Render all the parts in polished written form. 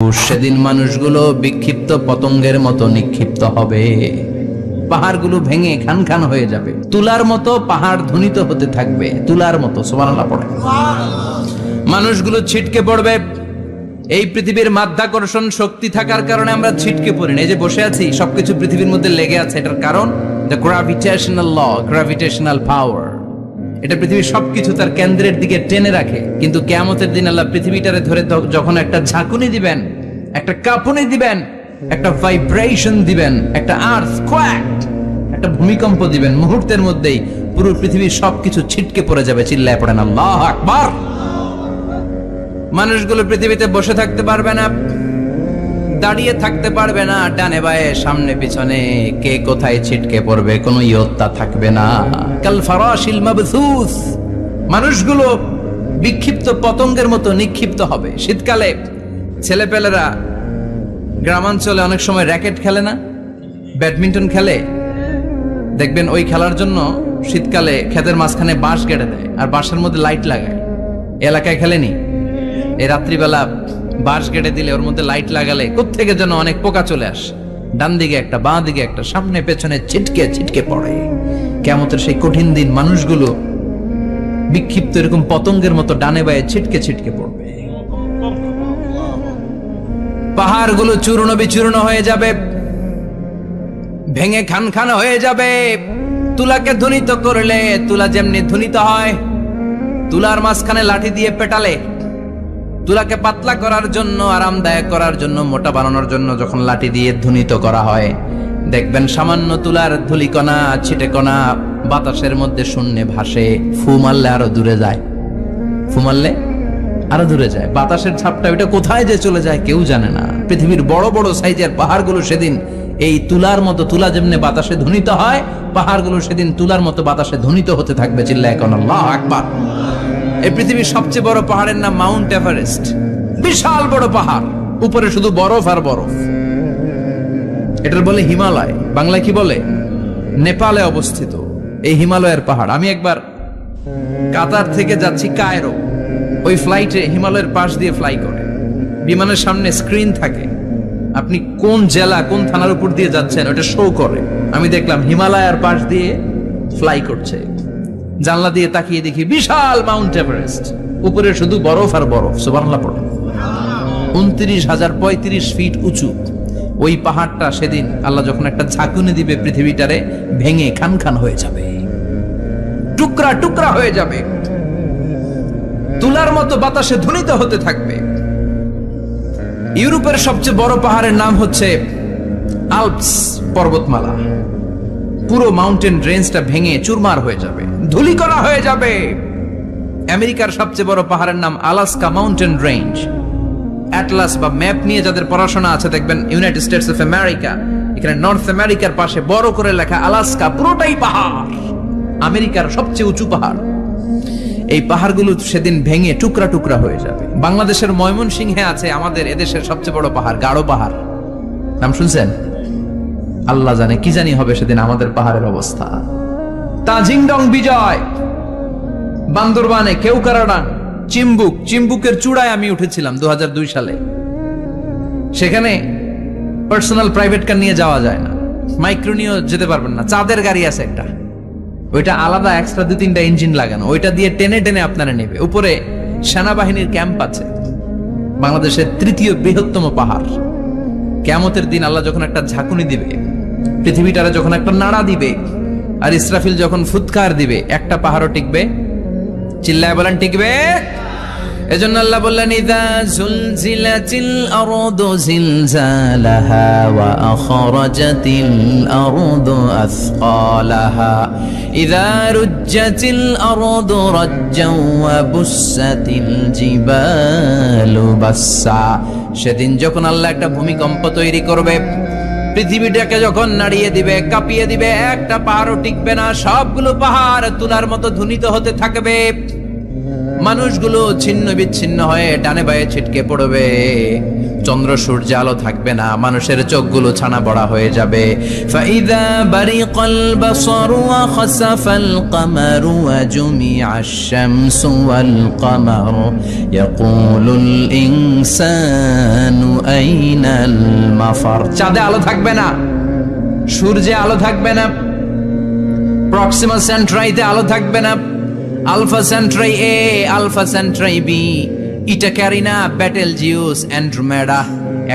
সেদিন মানুষগুলো বিক্ষিপ্ত পতঙ্গের মতো নিক্ষিপ্ত হবে, পাহাড়গুলো ভেঙে খান খান হয়ে যাবে, তুলার মতো পাহাড় ধ্বনিত হতে থাকবে, তুলার মতো। সুবহানাল্লাহ পড়ে। মানুষগুলো ছিটকে পড়বে। এই পৃথিবীর মাধ্যাকর্ষণ শক্তি থাকার কারণে আমরা ছিটকে পড়ি না। এই যে বসে আছি, সবকিছু পৃথিবীর মধ্যে লেগে আছে, এটার কারণ দ্য গ্র্যাভিটেশনাল ল, গ্র্যাভিটেশনাল পাওয়ার। এটা পৃথিবীর সবকিছু তার কেন্দ্রের দিকে টেনে রাখে। কিন্তু কিয়ামতের দিন আল্লাহ পৃথিবীটারে ধরে যখন একটা ঝাঁকুনি দিবেন, একটা কাঁপুনি দিবেন, একটা ভাইব্রেশন দিবেন, একটা আর্থকোয়েক, একটা ভূমিকম্প দিবেন, মুহূর্তের মধ্যেই পুরো পৃথিবীর সবকিছু ছিটকে পড়ে যাবে। চিল্লায় পড়েন আল্লাহু আকবার। মানুষগুলো পৃথিবীতে বসে থাকতে পারবে না, দাঁড়িয়ে থাকতে পারবে না, ডানে বায়ে সামনে পিছনে কে কোথায় ছিটকে পড়বে কোনো ইয়ত্তা থাকবে না। কাল ফারাশিল মাবসুস, মানুষগুলো বিক্ষিপ্ত পতঙ্গের মতো নিক্ষিপ্ত হবে। শীতকালে ছেলেপেলেরা গ্রামাঞ্চলে অনেক সময় র্যাকেট খেলে না, ব্যাডমিন্টন খেলে, দেখবেন ওই খেলার জন্য শীতকালে ক্ষেতের মাঝখানে বাঁশ গেড়ে দেয় আর বাঁশের মধ্যে লাইট লাগায়। এলাকায় খেলেনি? এই রাত্রিবেলা বাঁশ গেড়ে দিলে ওর মধ্যে লাইট লাগালে কোত্থেকে যেন অনেক পোকা চলে আসে, ডান দিকে একটা, বাঁ দিকে একটা, সামনে পেছনে ছিটকে ছিটকে পড়ে। কিয়ামতের সেই কঠিন দিন মানুষগুলো বিক্ষিপ্ত এরকম পতঙ্গের মতো ডানে বায়ে ছিটকে ছিটকে পড়বে। পাহাড়গুলো চূর্ণ বিচূর্ণ হয়ে যাবে, ভেঙে খান খান হয়ে যাবে। তুলাকে ধ্বনিত করলে তুলা যেমনি ধ্বনিত হয়, তুলার মাঝখানে লাঠি দিয়ে পেটালে, তুলাকে পাতলা করার জন্য, আরামদায়ক করার জন্য, মোটা বানানোর জন্য যখন লাঠি দিয়ে ধ্বনিত করা হয়, দেখবেন সামান্য তুলার ধুলিকণা ছিটেকণা বাতাসের মধ্যে শূন্যে ভাসে। ফু মারলে আরো দূরে যায়, ফু মারলে আরো দূরে যায়। বাতাসের ছাপটা ওইটা কোথায় যে চলে যায় কেউ জানে না। পৃথিবীর বড় বড় সাইজের পাহাড়গুলো সেদিন এই তুলার মতো, তুলা যেমনি বাতাসে ধ্বনিত হয়, পাহাড়গুলো সেদিন তুলার মতো বাতাসে ধ্বনিত হতে থাকবে। চিল্লায় এখন আল্লাহু আকবার। এই পৃথিবীর সবচেয়ে বড় পাহাড়ের নাম মাউন্ট এভারেস্ট। বিশাল বড় পাহাড়, উপরে শুধু বরফ আর বরফ। এটার বলে হিমালয়, বাংলায় কি বলে? নেপালে অবস্থিত এই হিমালয়ের পাহাড়। আমি একবার কাতার থেকে যাচ্ছি কায়রো, ওই ফ্লাইটে হিমালয়ের পাশ দিয়ে ফ্লাই করে, বিমানের সামনে স্ক্রিন থাকে, আপনি কোন জেলা কোন থানার উপর দিয়ে যাচ্ছেন ওটা শো করে। আমি দেখলাম হিমালয়ের পাশ দিয়ে ফ্লাই করছে। জানলা দিয়ে তাকিয়ে দেখি বিশাল মাউন্ট এভারেস্ট, উপরে শুধু বরফ আর বরফ। সুবহানাল্লাহ পড়ে। 29,035 ফিট উঁচু ওই পাহাড়টা সেদিন আল্লাহ যখন একটা ঝাঁকুনি দিবে, পৃথিবীটারে ভেঙে খান খান হয়ে যাবে, টুকরা টুকরা হয়ে যাবে, তুলার মতো বাতাসে ধ্বনিত হতে থাকবে। ইউরোপের সবচেয়ে বড় পাহাড়ের নাম হচ্ছে আল্পস পর্বতমালা। পুরো মাউন্টেন রেঞ্জটা ভেঙে চুরমার হয়ে যাবে, ধূলিকণা হয়ে যাবে। আমেরিকার সবচেয়ে বড় পাহাড়ের নাম আলাস্কা মাউন্টেন রেঞ্জ। অ্যাটলাস বা ম্যাপ নিয়ে যাদের পড়াশোনা আছে দেখবেন ইউনাইটেড স্টেটস অফ আমেরিকা, এখানে নর্থ আমেরিকার পাশে বড় করে লেখা আলাস্কা, পুরোটাই পাহাড়, আমেরিকার সবচেয়ে উঁচু পাহাড়। এই পাহাড়গুলো সেদিন ভেঙে টুকরা টুকরা হয়ে যাবে। বাংলাদেশের ময়মনসিংহে আছে আমাদের এদেশের সবচেয়ে বড় পাহাড়, গাঢ় পাহাড়। নাম শুনছেন? আল্লাহ জানে কি জানি হবে সেদিন আমাদের পাহাড়ের অবস্থা। তাজিংডং বিজয়, বান্দরবানে কেওক্রাডাং, চিম্বুক, চিম্বুকের চূড়ায় আমি উঠেছিলাম 2002 সালে। সেখানে পার্সোনাল প্রাইভেট কার নিয়ে যাওয়া যায় না, মাইক্রো নিয়েও যেতে পারবেন না। চাঁদের গাড়ি আছে একটা, ওইটা আলাদা এক্সট্রা 2-3টা ইঞ্জিন লাগানো, ওইটা দিয়ে টেনে টেনে আপনারা নেবে। উপরে সেনাবাহিনীর ক্যাম্প আছে। বাংলাদেশের 3য় বৃহত্তম পাহাড়। কিয়ামতের দিন আল্লাহ যখন একটা ঝাঁকুনি দিবে, পৃথিবীটারে যখন একটা নাড়া দিবে, আর ইসরাফিল যখন ফুৎকার দিবে, একটা পাহাড়ও টিকবে? চিল্লায় বলেন টিকবে? এজন্য আল্লাহ বললেন ইযা যুলজিলাতিল আরদু জিলজালাহা ওয়া আখরাজাতিল আরদু আসকালাহা ইযা রুজ্জাতিল আরদু রাজ্জাও ওয়া বুসাতিল জিবালু বাসসা। সেদিন যখন আল্লাহ একটা ভূমিকম্প তৈরি করবে, পৃথিবীটাকে যখন নাড়িয়ে দিবে, কাঁপিয়ে দিবে, একটা পাহাড়ও টিকবে না, সবগুলো পাহাড় তুলার মতো ধ্বনিত হতে থাকবে। মানুষগুলো ছিন্ন বিচ্ছিন্ন হয়ে ডানে বায়ে ছিটকে পড়বে। চন্দ্র সূর্য আলো থাকবে না, মানুষের চোখগুলো ছানা বড়া হয়ে যাবে। ফাইদা বারিকাল বাসারু ওয়া খাসাফাল কামারু ওয়া জুমিআশ শামসু ওয়াল কামারু ইয়াকুলুল ইনসানু আইনাল মাফার। চাঁদে আলো থাকবে না, সূর্যে আলো থাকবে না, প্রক্সিমা সেন্ট্রাইতে আলো থাকবে না, আলফা সেন্ট্রাই এ, আলফা সেন্ট্রাই বি, ইটা ক্যারিনা, ব্যাটেল জিউস, অ্যান্ড্রোমেডা,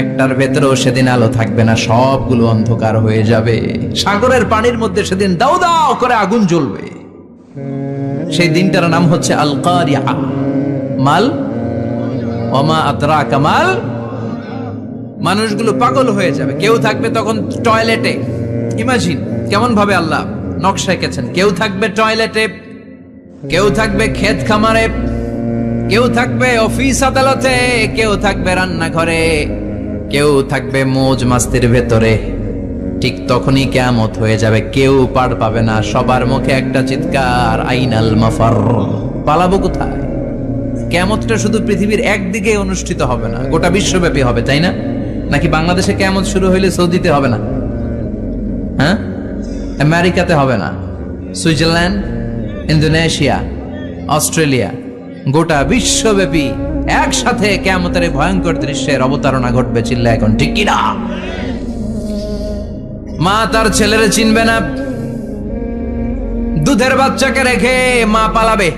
একটার ভেতরেও সেদিন আলো থাকবে না, সবগুলো অন্ধকার হয়ে যাবে। সাগরের পানির মধ্যে সেদিন দাউ দাউ করে আগুন জ্বলবে। সেই দিনটার নাম হচ্ছে আল কারিআ। মাল ওমা আদরাকা মাল। মানুষগুলো পাগল হয়ে যাবে। কেউ থাকবে তখন টয়লেটে, ইমাজিন কেমন ভাবে আল্লাহ নকশা এঁকেছেন। কেউ থাকবে টয়লেটে, কেউ থাকবে ক্ষেত খামারে, কেউ থাকবে অফিস আদালতে, কেউ থাকবে রান্নাঘরে, কেউ থাকবে মৌজ মাস্তির ভেতরে। ঠিক তখনই কিয়ামত হয়ে যাবে, কেউ পার পাবে না। সবার মুখে একটা চিৎকার, আইনাল মাফার। পালাবো কোথায়? কিয়ামতটা শুধু পৃথিবীর একদিকে অনুষ্ঠিত হবে না, গোটা বিশ্বব্যাপী হবে, তাই না? নাকি বাংলাদেশে কিয়ামত শুরু হইলে সৌদিতে হবে না? হ্যাঁ, আমেরিকাতে হবে না, সুইজারল্যান্ড, ইন্দোনেশিয়া, অস্ট্রেলিয়া, গোটা বিশ্বব্যাপী একসাথে কিয়ামতের ভয়ঙ্কর দৃশ্যের অবতারণা ঘটবে। চিল্লা এখন ঠিক কিনা? মা তার ছেলেরে চিনবে না, দুধের বাচ্চাকে রেখে মা পালাবে।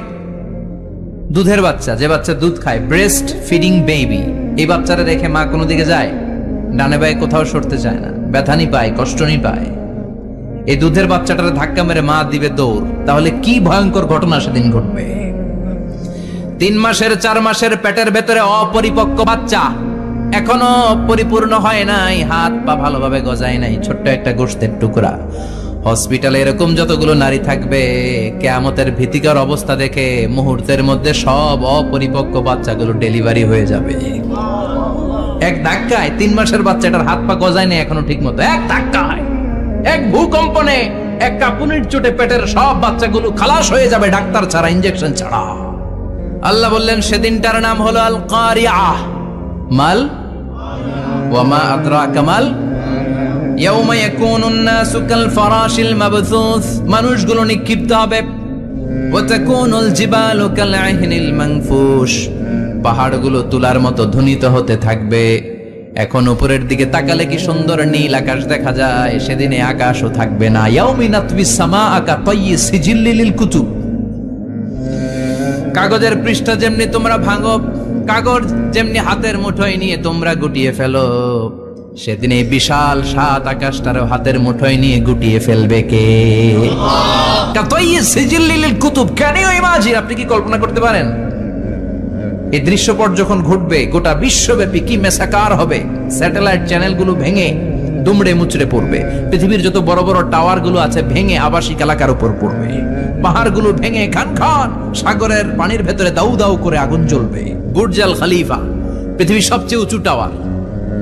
দুধের বাচ্চা, যে বাচ্চা দুধ খায়, ব্রেস্ট ফিডিং বেবি, এই বাচ্চারা রেখে মা কোনো দিকে যায়? ডানে বায়ে কোথাও সরতে চায় না, ব্যথানি পায়, কষ্টনি পায়। এই দুধের বাচ্চাটারে ধাক্কা মেরে মা দিবে দৌড়। তাহলে কি ভয়ঙ্কর ঘটনা সেদিন ঘটবে। 3 মাসের 4 মাসের পেটের ভেতরে অপরিপক্ক বাচ্চা, এখনো পরিপূর্ণ হয় নাই, হাত পা ভালোভাবে গজায় নাই, ছোট্ট একটা গোশতের টুকরা। হসপিটালে এরকম যতগুলো নারী থাকবে, কিয়ামতের ভীতিকর অবস্থা দেখে মুহূর্তের মধ্যে সব অপরিপক্ক বাচ্চাগুলো ডেলিভারি হয়ে যাবে। এক ধাক্কায় 3 মাসের বাচ্চাটার হাত পা গজায় নাই এখনো ঠিক মতো, এক ধাক্কায়, এক ভূকম্পনে, এক কাঁপুনির চোটে পেটের সব বাচ্চাগুলো খালাস হয়ে যাবে, ডাক্তার ছাড়া, ইনজেকশন ছাড়া। আল্লাহ বললেন সেদিনটার নাম হলো আল কারিআ। মাল ওয়া মা আদরাকা মাল। ইয়াউমা ইয়াকুনুন নাসু কাল ফারাশিল মাবথুস। মানুষগুলো নিক্ষিপ্ত হবে। ওয়া তাকুনুল জিবালু কাল আহিনিল মানফুশ। পাহাড়গুলো তুলার মতো ধ্বনিত হতে থাকবে। এখন উপরের দিকে তাকালে কি সুন্দর নীল আকাশ দেখা যায়, সেদিনে আকাশও থাকবে না। ইয়াউমিন নাতবিস সামাআ কা তায়্যি সিজিল্লিল কুতুব। কাগজের পৃষ্ঠা যেমনি তোমরা ভাঙো, কাগজ যেমনি হাতের মুঠোয় নিয়ে তোমরা গুটিয়ে ফেলো, সেদিন এই বিশাল 7 আকাশটারও হাতের মুঠোয় নিয়ে গুটিয়ে ফেলবে কে? কুতুব। Can you imagine? আপনি কি কল্পনা করতে পারেন এই দৃশ্যপট যখন ঘটবে গোটা বিশ্বব্যাপী কি মেসাকার হবে? স্যাটেলাইট চ্যানেলগুলো ভেঙে দুমড়ে মুচড়ে পড়বে, পৃথিবীর যত বড় বড় টাওয়ার গুলো আছে ভেঙে আবাসিক এলাকার উপর পড়বে, পাহাড়গুলো ভেঙে খান খান সাগরের পানির ভেতরে দাউ দাউ করে আগুন জ্বলবে। বুর্জ আল খলিফা, পৃথিবীর সবচেয়ে উঁচু টাওয়ার,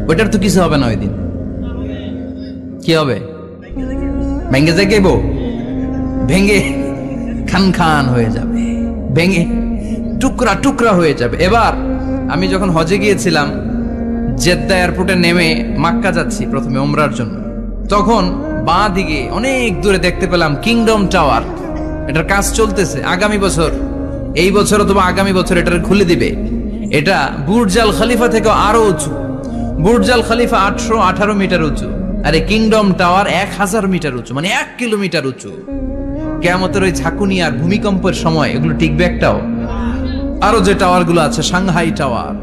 ওইটার তো কিছু হবে না। ওই দিন কি হবে? ভেঙে যাইব, ভেঙে খান খান হয়ে যাবে, ভেঙে টুকরা টুকরা হয়ে যাবে। এবার আমি যখন হজে গিয়েছিলাম, জেদ্দা এয়ারপোর্টে নেমে মাক্কা যাচ্ছি প্রথমে উমরার জন্য, তখন বাঁ দিকে অনেক দূরে দেখতে পেলাম কিংডম টাওয়ার। এটার কাজ চলতেছে। আগামী বছর, এই বছর অথবা আগামী বছর এটার খুলে দিবে। এটা বুর্জ আল খলিফা থেকে আরো উঁচু। বুর্জ আল খলিফা 818 মিটার উঁচু, আর এই কিংডম টাওয়ার 1000 মিটার উঁচু, মানে 1 কিলোমিটার উঁচু। কিয়ামতের ওই ঝাঁকুনি আর ভূমিকম্পের সময় এগুলো টিকবে একটাও? আরো যে টাওয়ার গুলো আছে, Shanghai tower,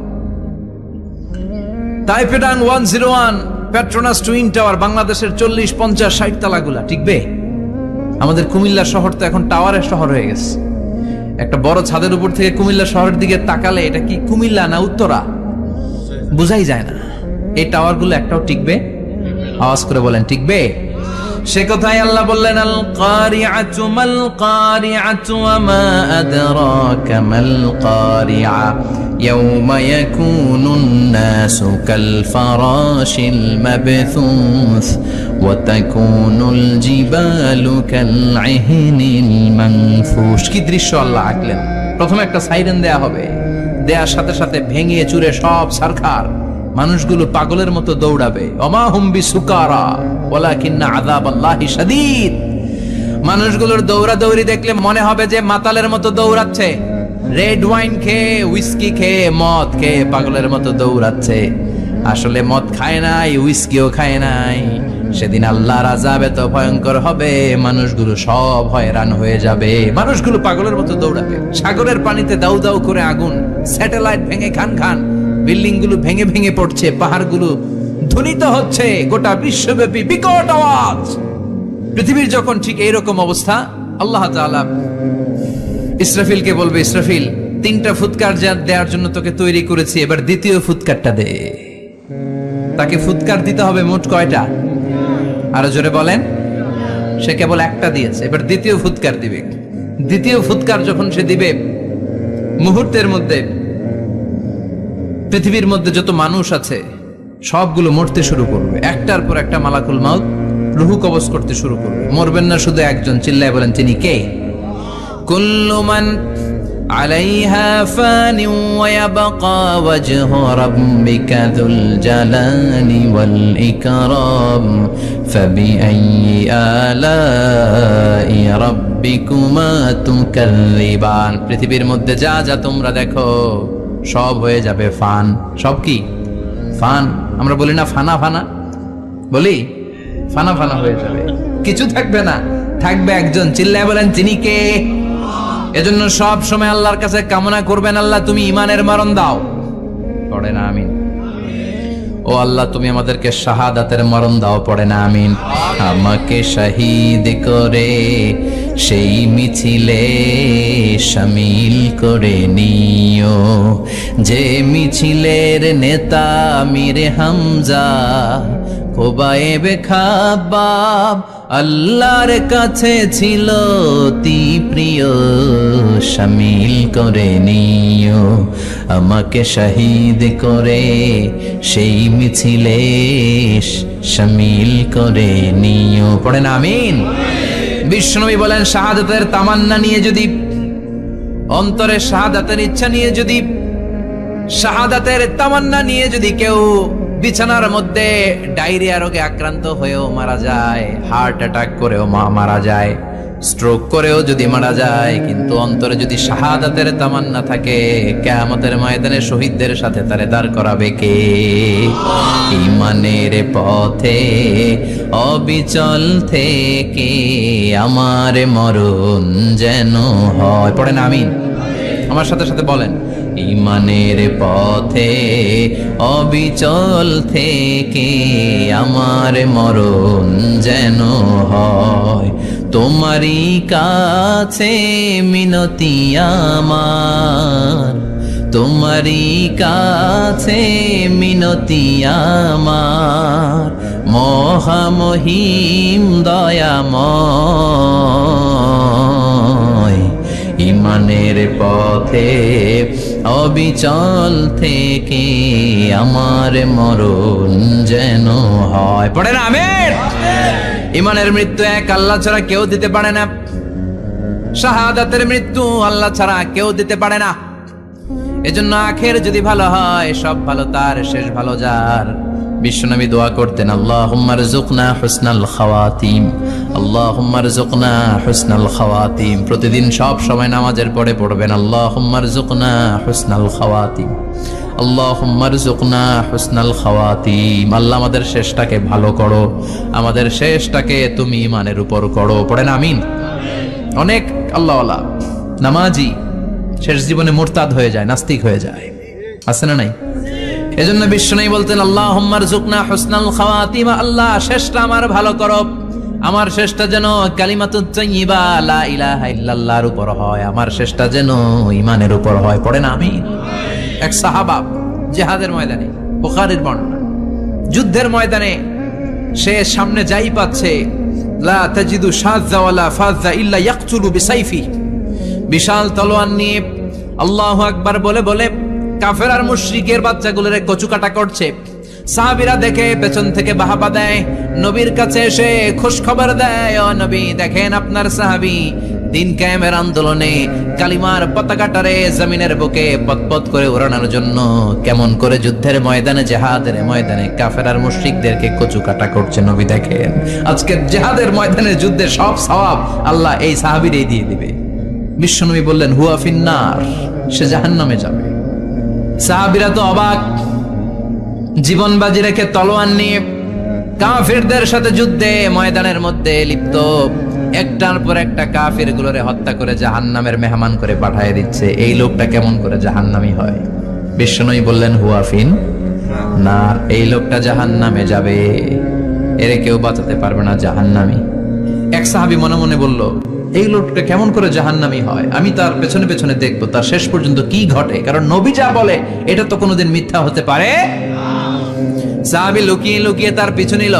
Taipei 101, Petronas twin tower, বাংলাদেশের 40, 50, 60 তালাগুলা টিকবে? আমাদের কুমিল্লা শহর তো এখন টাওয়ারের শহর হয়ে গেছে। একটা বড় ছাদের উপর থেকে কুমিল্লা শহরের দিকে তাকালে এটা কি কুমিল্লা না উত্তরা বুঝাই যায় না। এই টাওয়ার গুলো একটাও টিকবে? আওয়াজ করে বলেন, টিকবে? সে কথাই আল্লাহ বললেন, আল কারিআতু মাল কারিআতু ওয়া মা আদরাকা মাল কারিআ ইয়াউমা ইয়াকুনুন নাসু কাল ফারাশিল মাবথুস ওয়া তাকুনুল জিবালু কাল আহিনিল মানফুশ। কি দৃশ্য আল্লাহ আঁকলেন। প্রথমে একটা সাইরেন দেয়া হবে, দেয়ার সাথে সাথে ভেঙে চুরে সব সারখার, মানুষগুলো পাগলের মতো দৌড়াবে। ওমা হুম বিসুকারা ওয়ালাকিন্না আযাবাল্লাহি শাদীদ। মানুষগুলোর দৌড়াদৌড়ি দেখলে মনে হবে যে মাতালের মতো দৌড়াচ্ছে, রেড ওয়াইন খেয়ে, উইস্কি খেয়ে, মদ খেয়ে পাগলের মতো দৌড়াচ্ছে। আসলে মদ খায় নাই, উইস্কিও খায় নাই। সেদিন আল্লাহর আযাব এত ভয়ঙ্কর হবে, মানুষগুলো সব হয়রান হয়ে যাবে। মানুষগুলো পাগলের মতো দৌড়াবে। সাগরের পানিতে দাউ দাউ করে আগুন, স্যাটেলাইট ভেঙে খান খান, বিল্ডিং গুলো ভেঙে ভেঙে পড়ছে, পাহাড়গুলো ধ্বনিত হচ্ছে, গোটা বিশ্বব্যাপী বিকট আওয়াজ। পৃথিবীর যখন ঠিক এইরকম অবস্থা, আল্লাহ তাআলা ইসরাফিলকে বলবে, ইসরাফিল 3টা ফুৎকার দেওয়ার জন্য তোকে তৈরি করেছি, এবার দ্বিতীয় ফুৎকারটা দে। তাকে ফুৎকার দিতে হবে মোট কয়টা? আরো জোরে বলেন। সে কেবল একটা দিয়েছে, এবার দ্বিতীয় ফুৎকার দিবে। দ্বিতীয় ফুৎকার যখন সে দিবে, মুহূর্তের মধ্যে পৃথিবীর মধ্যে যত মানুষ আছে সবগুলো মরতে শুরু করবে। একটার পর একটা মালাকুল মাউত রুহু কবজ করতে শুরু করবে। মরবেন না শুধু একজন, চিল্লায় বলেন তিনি কে? কুল্লু মান আলাইহা ফানি ওয়া ইয়াবকা ওয়াজহু রাব্বিকা যুল জালালি ওয়াল ইকরাম ফাবিআইয়ি আলাই রাব্বিকুমা তুকাল্লিবান। পৃথিবীর মধ্যে যা যা তোমরা দেখো সব হয়ে যাবে ফান। সব কি? ফান। আমরা বলি না ফানা ফানা, বলি ফানা ফানা হয়ে যাবে, কিছু থাকবে না, থাকবে একজন, চিল্লায় বলেন তিনি কে? এজন্য সব সময় আল্লাহর কাছে কামনা করবেন, আল্লাহ তুমি ঈমানের মরণ দাও। পড়ে না আমিন। ও আল্লাহ তুমি আমাদেরকে শাহাদাতের মরণ দাও। পড়ে না আমিন। আমাকে শহীদ করে সেই মিছিলে শামিল করে নিও, যে মিছিলের নেতা মীরে হামজা খোবায়েবে খাব্বাব আল্লাহর কাছে ছিল অতি প্রিয়। শামিল করে নিও আমাকে শহীদ করে সেই মিছিলে শামিল করে নিও। পড়েন আমিন। বিশ্বনবী বলেন, শাহাদাতের তামান্না নিয়ে যদি, অন্তরে শাহাদাতের ইচ্ছা নিয়ে যদি, শাহাদাতের তামান্না নিয়ে যদি কেউ বিছানার মধ্যে ডায়রিয়া রোগে আক্রান্ত হয়েও মারা যায়, হার্ট অ্যাটাক করেও মারা যায়, স্ট্রোক করেও যদি মারা যায়, কিন্তু অন্তরে যদি শাহাদাতের তামান্না থাকে, কিয়ামতের ময়দানে শহীদদের সাথে তারে দাঁড় করাবে কে? ঈমানের পথে অবিচল থেকে আমার মরণ যেন হয়। পড়েন আমিন। আমার সাথে সাথে বলেন, ঈমানের পথে অবিচল থেকে আমার মরণ যেন হয়। তোমারই কাছে মিনতি আমার, তোমারই কাছে মিনতি আমার, মহামহিম দয়াময়। ঈমানের পথে অবিচল থেকে আমার মরণ যেন হয়। পড়ে না আমিন। ঈমানের মৃত্যু এক আল্লাহ ছাড়া কেউ দিতে পারে না। শাহাদাতের মৃত্যু আল্লাহ ছাড়া কেউ দিতে পারে না। এজন্য আখের যদি ভালো হয়, সব ভালো তার, শেষ ভালো যার। বিশ্বনবী দোয়া করতেন, আল্লাহুম্মা রযুকনা হুসনাল খাওয়াতিম, আল্লাহুম্মা রযুকনা হুসনাল খাওয়াতিম। প্রতিদিন সব সময় নামাজের পরে পড়বেন, আল্লাহুম্মা রযুকনা হুসনাল খাওয়াতিম, আল্লাহুম্মা রযুকনা হুসনাল খাওয়াতিম। আল্লাহ আমাদের শেষটাকে ভালো করো, আমাদের শেষটাকে তুমি ঈমানের উপর করো। পড়েন আমিন। অনেক আল্লাহওয়ালা নামাজি শেষ জীবনে মুরতাদ হয়ে যায়, নাস্তিক হয়ে যায়, আছে না নাই? এজন্য বিশ্বনবী বলতেন, আল্লাহুম্মা রযুকনা হুসনাল খাওয়াতিম, আল্লাহ শেষটা আমার ভালো করো, আমার শেষটা যেন কালিমাতুত তাইয়্যিবা লা ইলাহা ইল্লাল্লাহর উপর হয়, আমার শেষটা যেন ঈমানের উপর হয়। পড়েন আমিন। এক সাহাবা জিহাদের ময়দানে, বুখারীর বর্ণনা, যুদ্ধের ময়দানে সে সামনে যাই পাচ্ছে, লা তাজিদু শাযযা ওয়ালা ফাযযা ইল্লা ইয়াকতুলু বিসাইফি, বিশাল তলোয়ার নিয়ে আল্লাহু আকবার বলে বলে কাফের আর মুশরিকের বাচ্চাগুলোরে কচুকাটা করছে। সাহাবীরা দেখে পেছন থেকে বাহাবা দেয়, নবীর কাছে এসে খোঁজ খবর দেয়, ও নবী দেখেন আপনার সাহাবী দিন কায়েমের আন্দোলনে কালিমার পতাকাটারে জমিনের বুকে পতপত করে ওড়ানোর জন্য কেমন করে যুদ্ধের ময়দানে, জিহাদের ময়দানে কাফের আর মুশরিকদেরকে কচু কাটা করছে নবী দেখেন। আজকে জিহাদের ময়দানে যুদ্ধের সব সওয়াব আল্লাহ এই সাহাবীরই দিয়ে দিবে। বিশ্বনবী বললেন হুয়া ফিন্নার, সে জাহান্নামে যাবে। সাহাবীরা তো অবাক, জীবন বাজি রেখে তলোয়ার নিয়ে কাফিরদের সাথে যুদ্ধে ময়দানের মধ্যে লিপ্ত, একটার পর একটা কাফির গুলোরে হত্যা করে জাহান্নামের মেহমান করে পাঠিয়ে দিচ্ছে। এই লোকটা কেমন করে জাহান্নামী হয়? বিশ্বনবী বললেন হুয়া ফিন নার, এই লোকটা জাহান্নামে যাবে, এরে কেউ বাঁচাতে পারবে না, জাহান্নামী। এক সাহাবী মনে মনে বলল এই লোকটা কেমন করে জাহান্নামী হয়, আমি তার পেছনে পেছনে দেখবো তার শেষ পর্যন্ত কি ঘটে, কারণ নবী যা বলে এটা তো কোনোদিন মিথ্যা হতে পারে। সাহাবী লুকিয়ে লুকিয়ে তার পিছু নিল,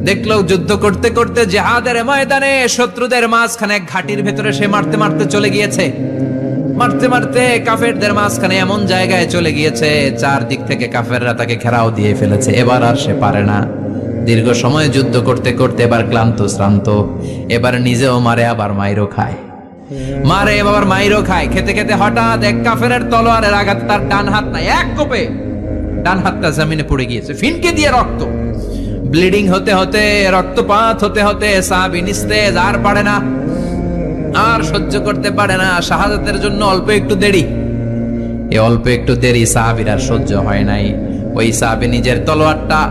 দেখলো যুদ্ধ করতে করতে জিহাদের ময়দানে শত্রুদের মাঝখানে এক ঘাটির ভেতরে সে মারতে মারতে চলে গিয়েছে। মারতে মারতে কাফেরদের মাঝখানে এমন জায়গায় চলে গিয়েছে চারদিক থেকে কাফেররা তাকে ঘেরাও দিয়ে ফেলেছে। এবার আর সে পারে না, দীর্ঘ সময় যুদ্ধ করতে করতে এবার ক্লান্ত শ্রান্ত, এবার নিজেও মারে আবার মাইরও খায়, মারে আবার মাইরও খায়। খেতে খেতে হঠাৎ এক কাফেরের তলোয়ারের আঘাতে তার ডান হাত নাই, এক কোপে ডান হাতটা জমিনে পড়ে গিয়েছে, ফিনকে দিয়ে রক্ত, ব্লিডিং হতে হতে, রক্তপাত হতে হতে সাহাবী নিস্তেজ, আর পারে না, আর সহ্য করতে পারে না। শাহাদাতের জন্য অল্প একটু দেরি, এই অল্প একটু দেরি সাহাবীর আর সহ্য হয় নাই। ওই সাহাবী নিজের তলোয়ারটা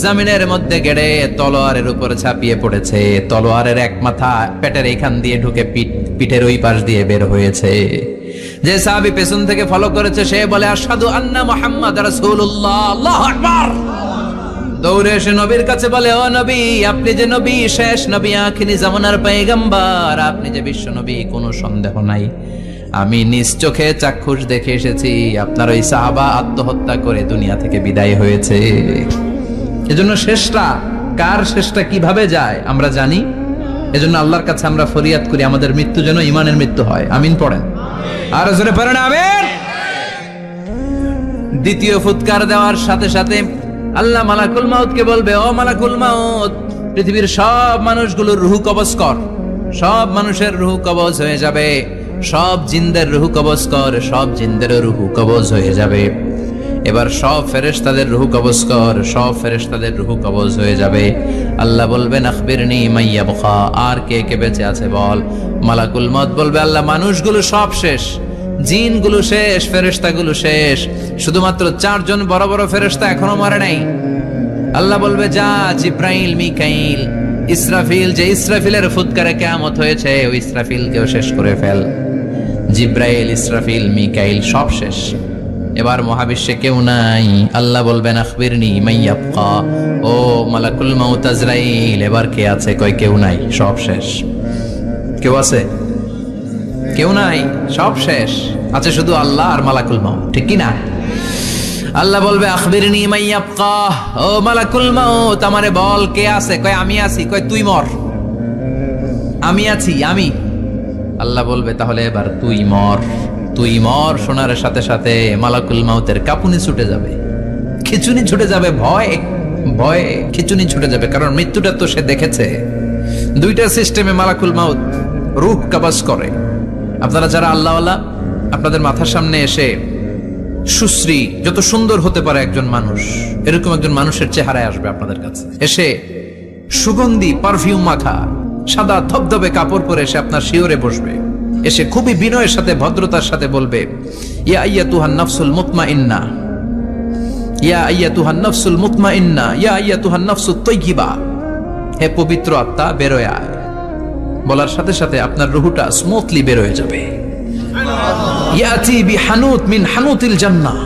জমিনের মধ্যে গেড়ে তলোয়ারের উপর ঝাঁপিয়ে পড়েছে। তলোয়ারের এক মাথা পেটের এখান দিয়ে ঢুকে পিঠের ওই পাশ দিয়ে বের হয়েছে। যে সাহাবী পেছন থেকে ফলো করেছে সে বলে আশহাদু আন্না মুহাম্মাদ রাসূলুল্লাহ, আল্লাহু আকবার। দৌড়ে এসে নবীর কাছে বলে ও নবী, আপনি যে নবী, শেষ নবী, আখিরি জামানার পয়গম্বর, আপনি যে বিশ্ব নবী, কোনো সন্দেহ নাই, আমি নিজ চোখে চাক্ষুষ দেখে এসেছি আপনার ওই সাহাবা আত্মহত্যা করে দুনিয়া থেকে বিদায় হয়েছে। এজন্য শেষটা কার, শেষটা কিভাবে যায় আমরা জানি। এজন্য আল্লাহর কাছে আমরা ফরিয়াদ করি আমাদের মৃত্যু যেন ঈমানের মৃত্যু হয়। আমিন পড়েন, আর জোরে পড়েন আমিন। দ্বিতীয় ফুৎকার দেওয়ার সাথে সাথে আল্লাহ মালাকুল মাউতকে বলবে ও মালাকুল মাউত, পৃথিবীর সব মানুষগুলোর রূহ কবজ কর। সব মানুষের রূহ কবজ হয়ে যাবে, সব জিনদের রূহ কবজ কর, সব জিনদেরও রূহ কবজ হয়ে যাবে। এবার সব ফেরেশতাদের রূহ কবজ কর, সব ফেরেশতাদের রূহ কবজ হয়ে যাবে। আল্লাহ বলবেন আখবিরনি মাইয়া বুখা, আর কে কে বেঁচে আছে বল। মালাকুল মউত বলবে আল্লাহ মানুষগুলো সব শেষ, জিনগুলো শেষ, ফেরেশতাগুলো শেষ, শুধুমাত্র 4 জন বড় বড় ফেরেশতা এখনো মরে নাই। আল্লাহ বলবে যা জিব্রাইল, মিকাইল, ইসরাফিল, যে ইসরাফিলের ফুৎকারে কিয়ামত হয়েছে ওই ইসরাফিলকেও শেষ করে ফেল। জিব্রাইল, ইসরাফিল, মিকাইল সব শেষ, এবার মহাবিশ্বে কেউ নাই। আল্লাহ বলবেন আখবিরনি মাইয়াবকা, ও মালাকুল মাউত আজরাইল, এবার কে আছে? কয় কেউ নাই, সব শেষ। কেউ আছে? কেউ নাই, সব শেষ, আছে শুধু আল্লাহ আর মালাকুল মাউত, ঠিক কি না? আল্লাহ বলবে আখবিরনি মাইয়াবকা, ও মালাকুল মাউত আমারে বল কে আছে? কয় আমি আছি। কয় তুই মর। আমি আছি, আমি। আল্লাহ বলবে তাহলে এবার তুই মর। তুই মর শোনার সাথে সাথে মালাকুল মাউতের কাঁপুনি ছুটে যাবে, খিচুনি ছুটে যাবে, ভয় ভয়ে খিচুনি ছুটে যাবে, কারণ মৃত্যুটা তো সে দেখেছে। দুইটা সিস্টেমে মালাকুল মাউত রূহ কবজ করে। আপনারা যারা আল্লাহওয়ালা, আপনাদের মাথার সামনে এসে সুশ্রী, যত সুন্দর হতে পারে একজন মানুষ, এরকম একজন মানুষের চেহারায় আসবে আপনাদের কাছে, এসে সুগন্ধি পারফিউম মাখা সাদা ধবধবে কাপড় পরে এসে আপনার শিওরে বসবে, এসে খুবই বিনয়ের সাথে ভদ্রতার সাথে বলবে ইয়া আইয়াতুহান নাফসুল মুতমাইন্না, ইয়া আইয়াতুহান নাফসুল মুতমাইন্না, ইয়া আইয়াতুহান নাফসুত তাইয়্যিবা, হে পবিত্র আত্মা বেরোয় আয়। বলার সাথে সাথে আপনার রুহটা স্মুথলি বের হয়ে যাবে। ইয়াতি বিহানুত মিন হানুতিল জান্নাহ,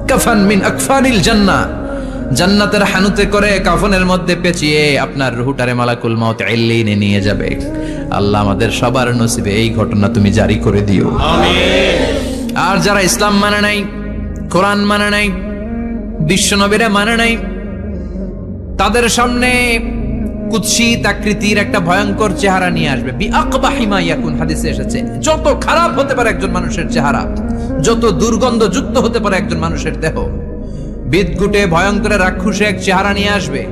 কাফান মিন আকফানিল জান্নাহ, জান্নাতের হানুতে করে কাফনের মধ্যে পেঁচিয়ে আপনার রুহটারে মালাকুল মাউত ইল্লিনে নিয়ে যাবে। আল্লাহ আমাদের সবার নসিবে এই ঘটনা তুমি জারি করে দিও, আমিন। আর যারা ইসলাম মানে নাই, কোরআন মানে নাই, বিশ্বনবীরা মানে নাই, তাদের সামনে কুৎসিত আকৃতির একটা ভয়ঙ্কর চেহারা নিয়ে আসবে। বিআকবাহি মা ইয়াকুন, হাদিসে এসেছে যত খারাপ হতে পারে একজন মানুষের চেহারা, যত দুর্গন্ধ যুক্ত হতে পারে একজন মানুষের দেহ, বিদঘুটে ভয়ঙ্কর রাক্ষসে এক চেহারা নিয়ে আসবে।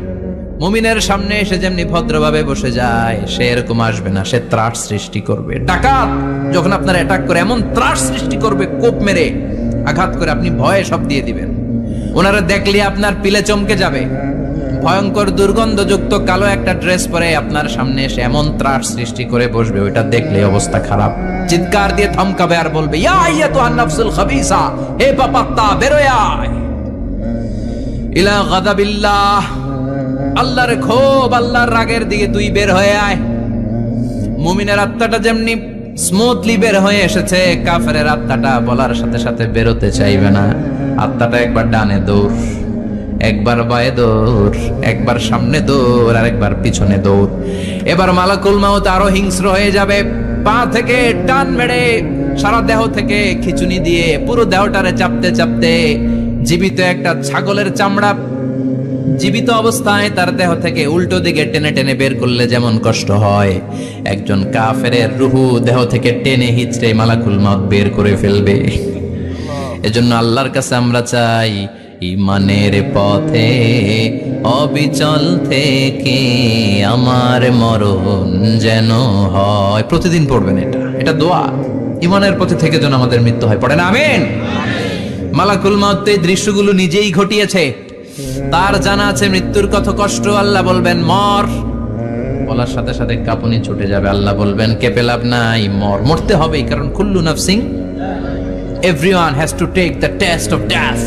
মুমিনের সামনে এসে যেমনি ভদ্রভাবে বসে যায়, সে এরকম আসবে না, সে ত্রাস সৃষ্টি করবে। ডাকাত যখন আপনার অ্যাটাক করে এমন ত্রাস সৃষ্টি করবে, কোপ মেরে আঘাত করে আপনি ভয়ে সব দিয়ে দিবেন। ওনারা দেখলে আপনার পিলে চমকে যাবে। ভয়ঙ্কর দুর্গন্ধযুক্ত কালো একটা ড্রেস পরে আপনার সামনে এসে এমন ত্রাস সৃষ্টি করে বসবে, ওইটা দেখলে অবস্থা খারাপ। চিৎকার দিয়ে ধমকাবে আর বলবে, ইয়া আইয়াতুহান নাফসুল খাবিসা, হে পাপাত্তা বেরোয় আয় ইলা গাদাবিল্লাহ, আল্লাহর ক্ষোভ, আল্লাহর রাগের দিকে তুই বের হয়ে আয়। মুমিনের আত্মাটা যেমনি স্মুথলি বের হয়ে এসেছে, কাফেরের আত্মাটা বলার সাথে সাথে বেরোতে চাইবে না। আত্মাটা একবার ডানে দৌড়, একবার বায়ে দৌড়, একবার সামনে দৌড়, আর একবার পিছনে দৌড়। এবার মালাকুল মাউত আরো হিংস্র হয়ে যাবে। পা থেকে টান মেরে সারা দেহ থেকে খিচুনি দিয়ে পুরো দেহটারে চাপতে চাপতে জীবিত একটা ছাগলের চামড়া জীবিত অবস্থায় তার দেহ থেকে উল্টো দিকে টেনে টেনে বের করলে যেমন কষ্ট হয়, একজন কাফেরের রুহু দেহ থেকে টেনে হিচড়ে মালাকুল মাউত বের করে ফেলবে। এজন্য আল্লাহর কাছে আমরা চাই, ইমানের পথে অবিচল থেকে আমার মরণ যেন হয়। প্রতিদিন পড়বেন এটা দোয়া, ইমানের পথে থেকে যেন আমাদের মৃত্যু হয়। পড়েন আমিন। মালাকুল মাউত এই দৃশ্যগুলো নিজেই ঘটিয়েছে, তার জানা আছে মৃত্যুর কত কষ্ট। আল্লাহ বলবেন মর, বলার সাথে সাথে কাঁপুনি ছুটে যাবে। আল্লাহ বলবেন কেঁপে লাভ নাই, মর, মরতে হবেই, কারণ কুল্লু নাফসিন, everyone has to take the test of death.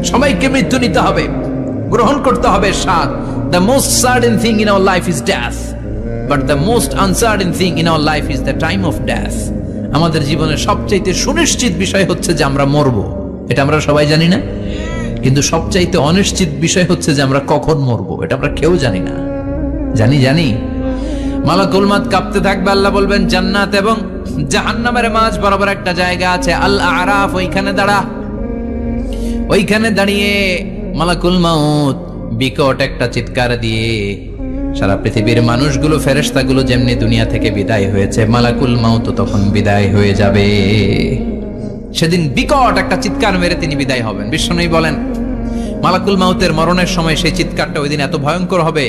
সবাইকে মৃত্যু নিতে হবে, গ্রহণ করতে হবে স্বাদ। The most certain thing in our life is death, but the most uncertain thing in our life is the time of death. আমাদের জীবনের সবচাইতে সুনিশ্চিত বিষয় হচ্ছে যে আমরা মরবো, এটা আমরা সবাই জানি না, কিন্তু সবচাইতে অনিশ্চিত বিষয় হচ্ছে যে আমরা কখন মরবো, এটা আমরা কেউ জানি না। জানি মালাকুল মাউত কাঁপতে থাকবে। আল্লাহ বলবেন জান্নাত এবং জাহান্নামের মাঝ বরাবর একটা জায়গা আছে, আল আরাফ, ওইখানে দাঁড়া। ওইখানে দাঁড়িয়ে মালাকুল মাউত বিকট একটা চিৎকার দিয়ে সারা পৃথিবীর মানুষগুলো, ফেরেশতাগুলো যেমনি দুনিয়া থেকে বিদায় হয়েছে, মালাকুল মাউত তখন বিদায় হয়ে যাবে। সেদিন বিকট একটা চিৎকার মেরে তিনি বিদায় হবেন। বিশ্বনবী বলেন মালাকুল মাউতের মরণের সময় সেই চিৎকারটা ওই দিন এত ভয়ঙ্কর হবে,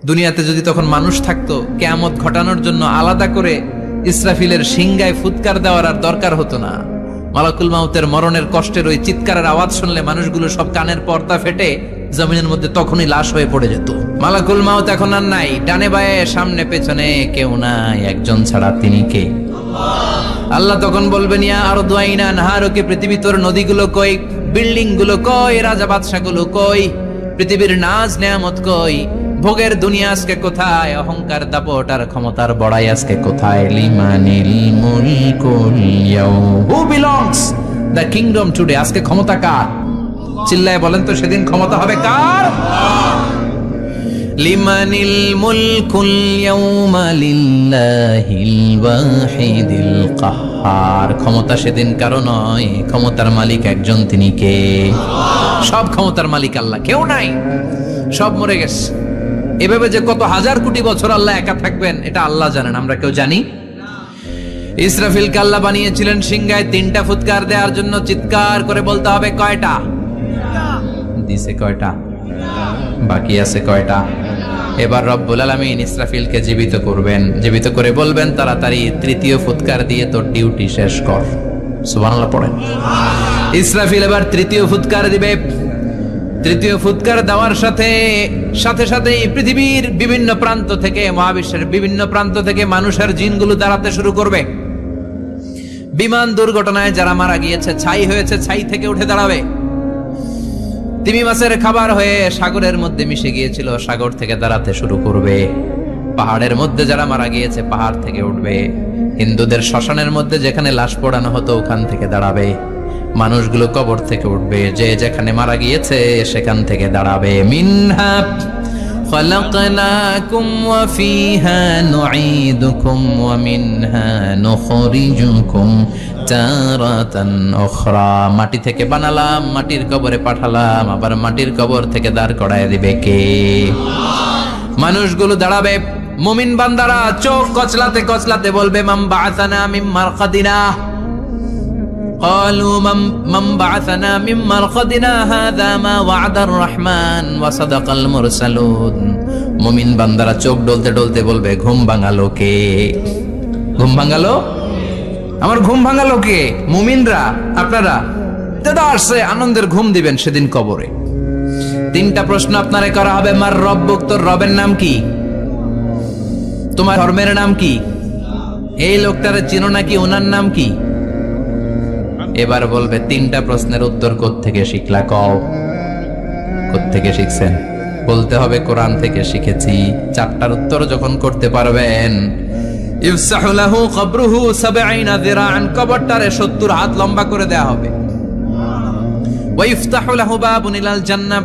দুনিয়াতে যদি তখন মানুষ থাকতো, কিয়ামত ঘটানোর জন্য আলাদা করে ইসরাফিলের সিংগায় ফুৎকার দেওয়ার আর দরকার হতো না। মালাকুল মাউতের মরণের কষ্টের ওই চিৎকারের আওয়াজ শুনলে মানুষগুলো সব কানের পর্দা ফেটে জমিনের মধ্যে তখনই লাশ হয়ে পড়ে যেত। মালাকুল মাউত এখন আর নাই, ডানে বায়ে সামনে পেছনে কেউ নাই, একজন ছাড়া, তিনি কে? আল্লাহ তখন বলবেন ইয়া আরদু আইনা নাহারুকি, পৃথিবী তোর নদীগুলো কই, বিল্ডিং গুলো কই, রাজা বাদশা গুলো কই, পৃথিবীর নাজ নেয়ামত কই, ভোগের দুনিয়া আজকে কোথায়, অহংকার দাপট আর ক্ষমতার বড়াই আজকে কোথায়? লিমানিল মুলকুল ইয়াউম, who belongs the kingdom today, আজকে ক্ষমতা কার? চিল্লায় বলেন তো সেদিন ক্ষমতা হবে কার? লিমানিল মুলকুল ইয়াউমা লিল্লাহিল ওয়াহিদিল কাহ্হার, ক্ষমতা সেদিন কারো নয়, ক্ষমতার মালিক একজন, তিনি কে? সব ক্ষমতার মালিক আল্লাহ, কেউ নাই, সব মরে গেছে। এভাবে যে কত হাজার কোটি বছর আল্লাহ একা থাকবেন এটা আল্লাহ জানেন, আমরা কেউ জানি? ইসরাফিলকে আল্লাহ বানিয়েছিলেন সিংহায় 3টা ফুৎকার দেওয়ার জন্য। চিৎকার করে বলতে হবে কয়টা? দিছে কয়টা? বাকি আছে কয়টা? এবার রব্বুল আলামিন ইসরাফিলকে জীবিত করবেন, জীবিত করে বলবেন তাড়াতাড়ি 3য় ফুৎকার দিয়ে তোর ডিউটি শেষ কর। সুবহানাল্লাহ পড়েন। ইসরাফিল এবার 3য় ফুৎকার দিবে। 3য় ফুৎকার দেওয়ার সাথে সাথে পৃথিবীর বিভিন্ন প্রান্ত থেকে, মহাবিশ্বের বিভিন্ন প্রান্ত থেকে মানুষের জিনগুলো দাঁড়াতে শুরু করবে। বিমান দুর্ঘটনায় যারা মারা গিয়েছে, ছাই হয়েছে, ছাই থেকে উঠে দাঁড়াবে। তিমি মাছের খাবার হয়ে সাগরের মধ্যে মিশে গিয়েছিল, সাগর থেকে দাঁড়াতে শুরু করবে। পাহাড়ের মধ্যে যারা মারা গিয়েছে, পাহাড় থেকে উঠবে। হিন্দুদের শ্মশানের মধ্যে যেখানে লাশ পোড়ানো হতো, ওখান থেকে দাঁড়াবে। মানুষগুলো কবর থেকে উঠবে, যে যেখানে মারা গিয়েছে সেখান থেকে দাঁড়াবে। মিনহা খালাকনাকুম ওয়া ফিহা নুঈদুকুম ওয়া মিনহা নুখরিজুকুম তারাতান উখরা, মাটি থেকে বানালাম, মাটির কবরে পাঠালাম, আবার মাটির কবর থেকে দাঁড় করায় দিবে কে? মানুষগুলো দাঁড়াবে। মুমিন বান্দারা চোখ কচলাতে কচলাতে বলবে মান বাআসানা মিন মারকাদিনা, قالوا من بعثنا من مرقدنا هذا ما وعد الرحمن وصدق المرسلون। মুমিন বান্দারা চোখ ডলতে ডলতে বলবে, ঘুম ভাঙালো কে? ঘুম ভাঙালো? আমার ঘুম ভাঙালো কে? মুমিনরা, আপনারা। দাদা আসছে, আনন্দের ঘুম দিবেন সেদিন কবরে। তিনটা প্রশ্ন আপনারে করা হবে। মার রব্বুক, তোর রবের নাম কি? তোমার ধর্মের নাম কি? এই লোকটারে চিনো নাকি? ওনার নাম কি? এবার বলবে, তিনটা প্রশ্নের উত্তর কোত্থেকে শিখলা? কও, কোত্থেকে শিখছেন? বলতে হবে, কোরআন থেকে শিখেছি। চারটার উত্তর যখন করতে পারবেন, ইফসাহু লাহু কবরুহু ৭০ যিরাআন, কবরটারে ৭০ হাত লম্বা করে দেয়া হবে। ওয়া ইফতাহু লাহু বাবুন ইলাল জান্নাহ,